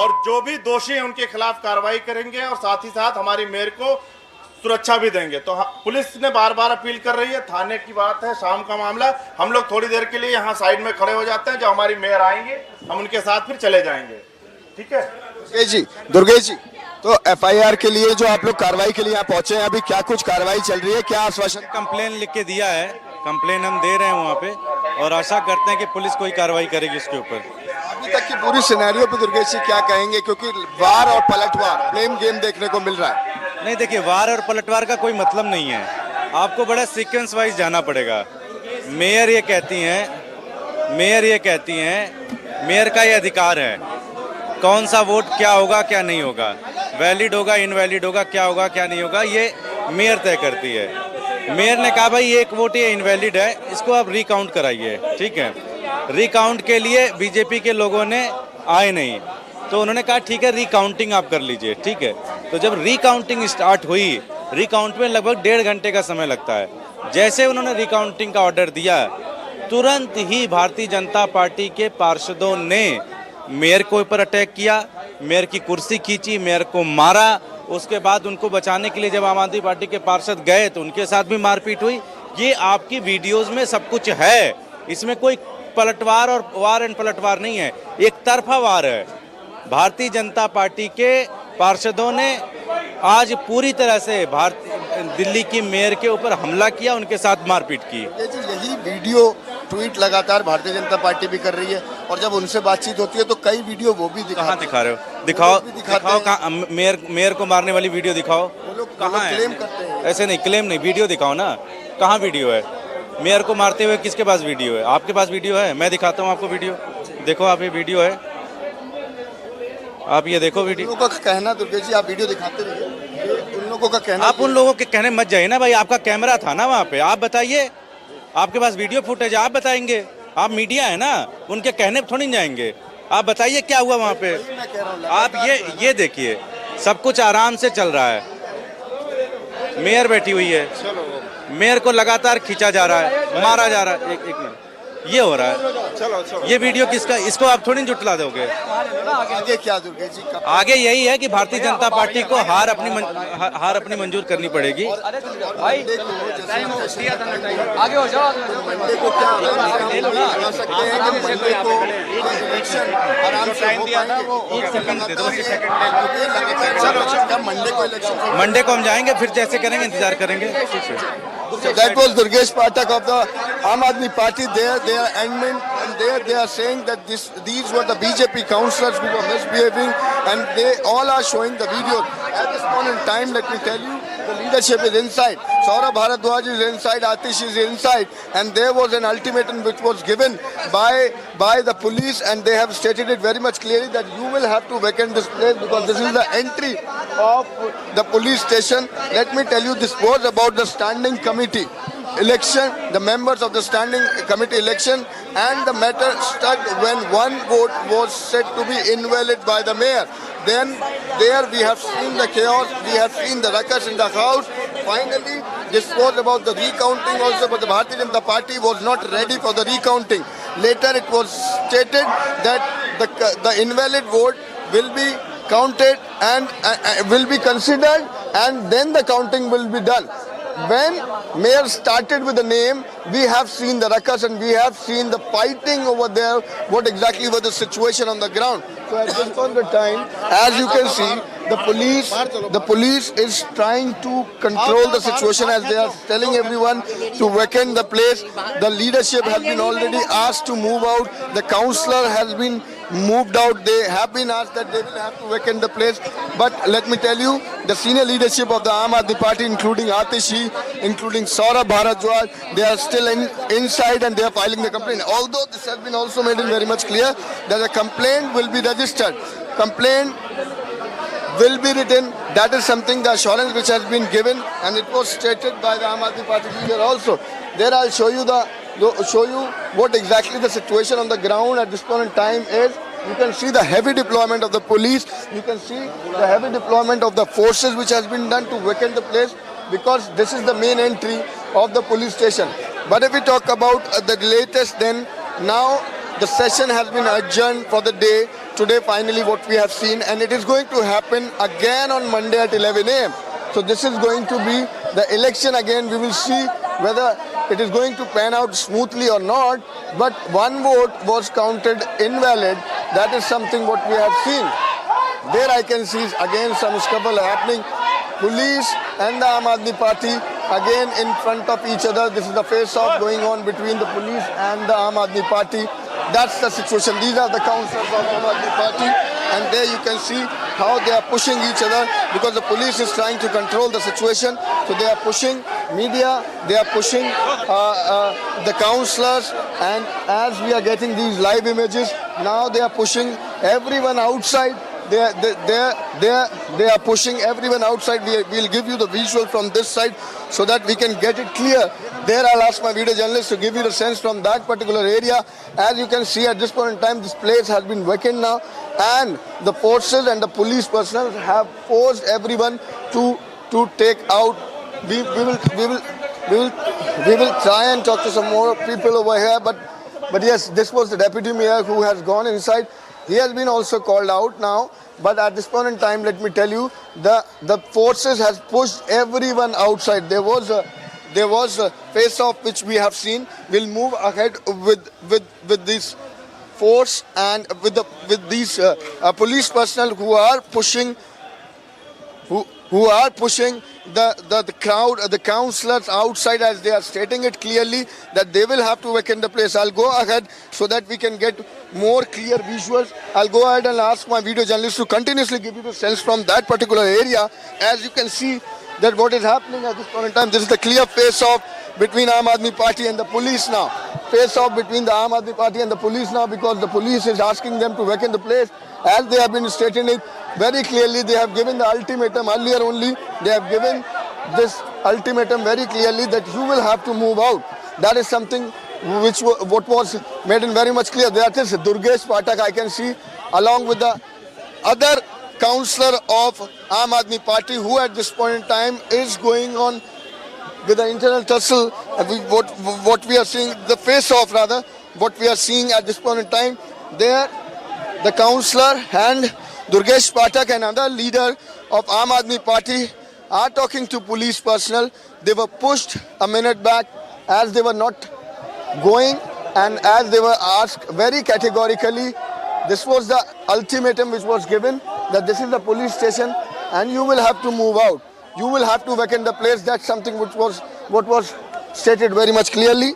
और जो भी दोषी हैं उनके खिलाफ कार्रवाई करेंगे, और साथ ही साथ हमारी मेयर को सुरक्षा भी देंगे। तो पुलिस ने बार बार अपील कर रही है, थाने की बात है, शाम का मामला, हम लोग थोड़ी देर के लिए यहाँ साइड में खड़े हो जाते हैं, जो हमारी मेयर आएंगे हम उनके साथ फिर चले जाएंगे। ठीक है दुर्गेश जी, तो FIR के लिए जो आप लोग कार्रवाई के लिए यहाँ पहुंचे हैं, अभी क्या कुछ कार्रवाई चल रही है, क्या आश्वासन? कंप्लेन लिख के दिया है, कंप्लेन हम दे रहे हैं वहाँ पे, और आशा करते हैं कि पुलिस कोई कार्रवाई करेगी इसके ऊपर। अभी तक की पूरी सिनेरियो पे दुर्गेश जी क्या कहेंगे, क्योंकि वार और पलटवार ब्लेम गेम देखने को मिल रहा है। नहीं देखिए, वार और पलटवार का कोई मतलब नहीं है, आपको बड़ा सीक्वेंस वाइज जाना पड़ेगा। मेयर ये कहती हैं, मेयर का ये अधिकार है, कौन सा वोट क्या होगा क्या नहीं होगा, वैलिड होगा इनवैलिड होगा, क्या होगा क्या नहीं होगा, ये मेयर तय करती है। मेयर ने कहा भाई एक वोट ये इनवैलिड है, इसको आप रिकाउंट कराइए, ठीक है। रिकाउंट के लिए बीजेपी के लोगों ने आए नहीं, तो उन्होंने कहा ठीक है रिकाउंटिंग आप कर लीजिए, ठीक है। तो जब रिकाउंटिंग स्टार्ट हुई, रिकाउंट में लगभग 1.5 घंटे का समय लगता है। जैसे उन्होंने रिकाउंटिंग का ऑर्डर दिया, तुरंत ही भारतीय जनता पार्टी के पार्षदों ने मेयर के ऊपर अटैक किया, मेयर की कुर्सी खींची, मेयर को मारा। उसके बाद उनको बचाने के लिए जब आम आदमी पार्टी के पार्षद गए तो उनके साथ भी मारपीट हुई। ये आपकी वीडियोस में सब कुछ है, इसमें कोई पलटवार और वार एंड पलटवार नहीं है, एक तरफा वार है। भारतीय जनता पार्टी के पार्षदों ने आज पूरी तरह से दिल्ली की मेयर के ऊपर हमला किया, उनके साथ मारपीट की। यही वीडियो ट्वीट लगातार भारतीय जनता पार्टी भी कर रही है, और जब उनसे बातचीत होती है तो कई वीडियो वो भी कहाँ दिखा रहे हो? दिखाओ कहाँ, मेयर को मारने वाली वीडियो दिखाओ, कहाँ है? क्लेम करते हैं। ऐसे नहीं, क्लेम नहीं, वीडियो दिखाओ ना, कहाँ वीडियो है? मेयर को मारते हुए किसके पास वीडियो है? आपके पास वीडियो है? मैं दिखाता हूँ आपको वीडियो, देखो आप, ये वीडियो है, आप ये देखो वीडियो। उन लोगों का कहना, दुर्गेश जी आप वीडियो दिखाते रहिए, उन लोगों का कहना, आप उन लोगों के कहने मत जाइए ना भाई, आपका कैमरा था ना वहाँ पे, आप बताइए, आपके पास वीडियो फुटेज, आप बताएंगे, आप मीडिया है ना, उनके कहने पे थोड़ी जाएंगे। आप बताइए क्या हुआ वहाँ पे, आप ये देखिए, सब कुछ आराम से चल रहा है, मेयर बैठी हुई है, मेयर को लगातार खींचा जा रहा है, मारा जा रहा है। एक मिनट, ये हो रहा है, ये वीडियो किसका? इसको आप थोड़ी जुटला दोगे। आगे क्या दुर्गेश जी? आगे यही है कि भारतीय जनता पार्टी को हार अपनी मंजूर करनी पड़ेगी। आगे हो जाओ। मंडे को क्या लगा सकते हैं कि मंडे को इलेक्शन आराम से हो पाएंगे? मंडे को हम जाएंगे, फिर जैसे करेंगे इंतजार करेंगे। So that was Durgesh Pathak of the Aam Aadmi Party. They are admin, and they are saying that these were the BJP councillors who were misbehaving, and they all are showing the video. At this point in time, let me tell you, the leadership is inside. Saurabh Bharadwaj is inside, Atish is inside, and there was an ultimatum which was given by the police, and they have stated it very much clearly that you will have to vacate this place because this is the entry of the police station. Let me tell you, this was about the standing committee election, the members of the standing committee election, and the matter stuck when one vote was said to be invalid by the mayor. Then there we have seen the chaos, we have seen the ruckus in the house. Finally, this was about the recounting also, but the Bharatiya Janata Party was not ready for the recounting. Later it was stated that the invalid vote will be counted and will be considered, and then the counting will be done. When mayor started with the name, we have seen the ruckus and we have seen the fighting over there, what exactly was the situation on the ground. So at this point of time, as you can see, the police is trying to control the situation as they are telling everyone to vacate the place. The leadership has been already asked to move out. The councillor has been moved out. They have been asked that they will have to vacate the place. But let me tell you, the senior leadership of the Aam Aadmi Party, including Atishi, including Saurabh Bharadwaj, they are still inside and they are filing the complaint. Although this has been also made it very much clear that a complaint will be registered. Complaint will be written. That is something, the assurance which has been given, and it was stated by the Aam Aadmi Party leader also. There I'll show you what exactly the situation on the ground at this point in time is. You can see the heavy deployment of the police. You can see the heavy deployment of the forces which has been done to vacate the place, because this is the main entry of the police station. But if we talk about the latest, then now the session has been adjourned for the day. Today finally what we have seen, and it is going to happen again on Monday at 11 a.m. So this is going to be the election again. We will see whether it is going to pan out smoothly or not. But one vote was counted invalid. That is something what we have seen. There I can see again some scuffle happening. Police and the Aam Aadmi Party again in front of each other. This is the face-off going on between the police and the Aam Aadmi Party. That's the situation. These are the councillors of Aam Aadmi Party, and there you can see how they are pushing each other, because the police is trying to control the situation. So they are pushing media, they are pushing the councillors, and as we are getting these live images, now they are pushing everyone outside they are pushing everyone outside. We'll give you the visual from this side so that we can get it clear. There I'll ask my video journalist to give you the sense from that particular area. As you can see at this point in time, this place has been vacant now, and the forces and the police personnel have forced everyone to take out. We will try and talk to some more people over here, but yes, this was the deputy mayor who has gone inside. He has been also called out now, but at this point in time, let me tell you, the forces has pushed everyone outside. There was a face-off which we have seen. We'll move ahead with this force and with these police personnel who are pushing the crowd, the councillors outside, as they are stating it clearly that they will have to vacate the place. I'll go ahead so that we can get more clear visuals. I'll go ahead and ask my video journalist to continuously give you the sense from that particular area. As you can see that what is happening at this point in time, this is the clear face-off between Aam Aadmi Party and the police now. Face-off between the Aam Aadmi Party and the police now, because the police is asking them to vacate the place. As they have been stating it very clearly, they have given the ultimatum earlier only. They have given this ultimatum very clearly that you will have to move out. That is something what was made in very much clear. That is Durgesh Pathak, I can see, along with the other councillor of Aam Aadmi Party, who at this point in time is going on with the internal tussle. What we are seeing, the face-off rather, what we are seeing at this point in time, there the councillor and Durgesh Pathak, another leader of Aam Aadmi Party, are talking to police personnel. They were pushed a minute back as they were not going, and as they were asked very categorically, this was the ultimatum which was given, that this is the police station and you will have to move out. You will have to vacate the place. That's something what was stated very much clearly.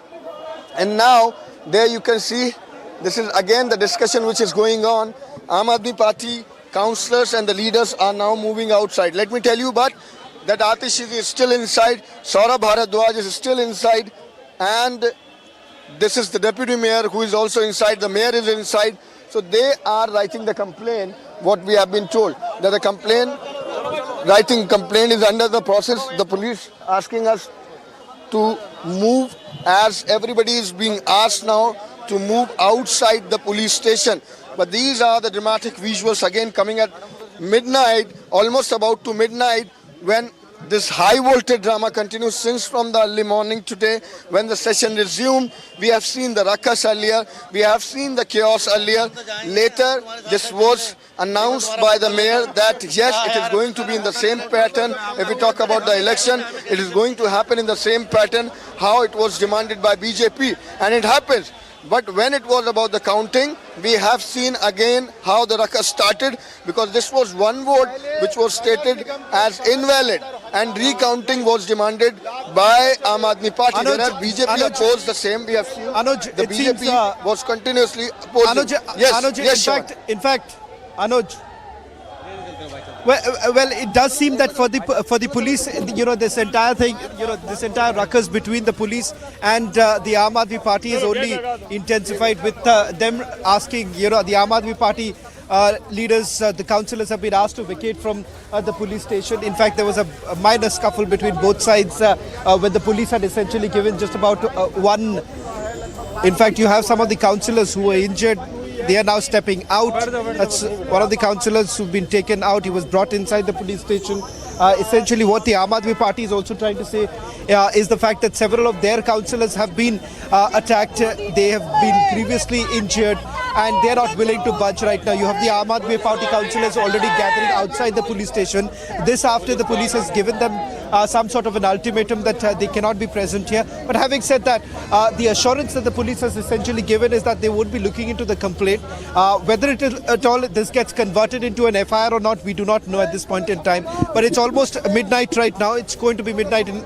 And now there you can see, this is again the discussion which is going on. Aam Aadmi Party councillors and the leaders are now moving outside. Let me tell you, but that Atish is still inside, Saurabh Bharadwaj is still inside, and this is the deputy mayor who is also inside, the mayor is inside. So they are writing the complaint, what we have been told, that the writing complaint is under the process. The police asking us to move, as everybody is being asked now to move outside the police station. But these are the dramatic visuals again coming at midnight, almost about to midnight, when this high voltage drama continues since from the early morning today when the session resumed. We have seen the ruckus earlier, we have seen the chaos earlier. Later, this was announced by the mayor that yes, it is going to be in the same pattern. If we talk about the election, it is going to happen in the same pattern how it was demanded by BJP, and it happens. But when it was about the counting, we have seen again how the ruckus started, because this was one vote which was stated as invalid and recounting was demanded by Aam Aadmi Party. Whereas BJP opposed the same. We have seen the BJP was continuously opposing. In fact, Anuj, well, it does seem that for the police, this entire thing, this entire ruckus between the police and the Aam Aadmi Party is only intensified with them asking, the Aam Aadmi Party leaders, the councillors have been asked to vacate from the police station. In fact, there was a minor scuffle between both sides when the police had essentially given just about one. In fact, you have some of the councillors who were injured. They are now stepping out. That's one of the councillors who've been taken out. He was brought inside the police station. Essentially, what the Aam Aadmi Party is also trying to say is the fact that several of their councillors have been attacked. They have been grievously injured, and they're not willing to budge right now. You have the Aam Aadmi Party councillors already gathering outside the police station. This after the police has given them some sort of an ultimatum that they cannot be present here. But having said that, the assurance that the police has essentially given is that they would be looking into the complaint. Whether it is at all this gets converted into an FIR or not, we do not know at this point in time. But it's almost midnight right now. It's going to be midnight in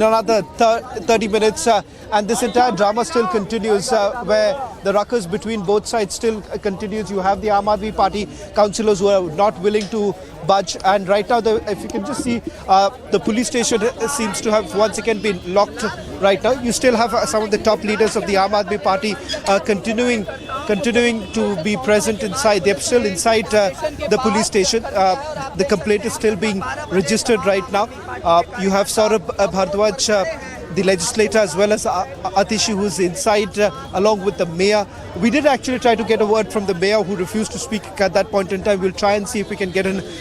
another 30 minutes. And this entire drama still continues where The ruckus between both sides still continues. You have the Aam Aadmi Party councillors who are not willing to budge, and right now, if you can just see, the police station seems to have once again been locked right now. You still have some of the top leaders of the Aam Aadmi Party continuing to be present inside. They're still inside the police station. The complaint is still being registered right now. You have Saurabh Bhardwaj, the legislator, as well as Atishi, who's inside along with the mayor. We did actually try to get a word from the mayor, who refused to speak at that point in time. We'll try and see if we can get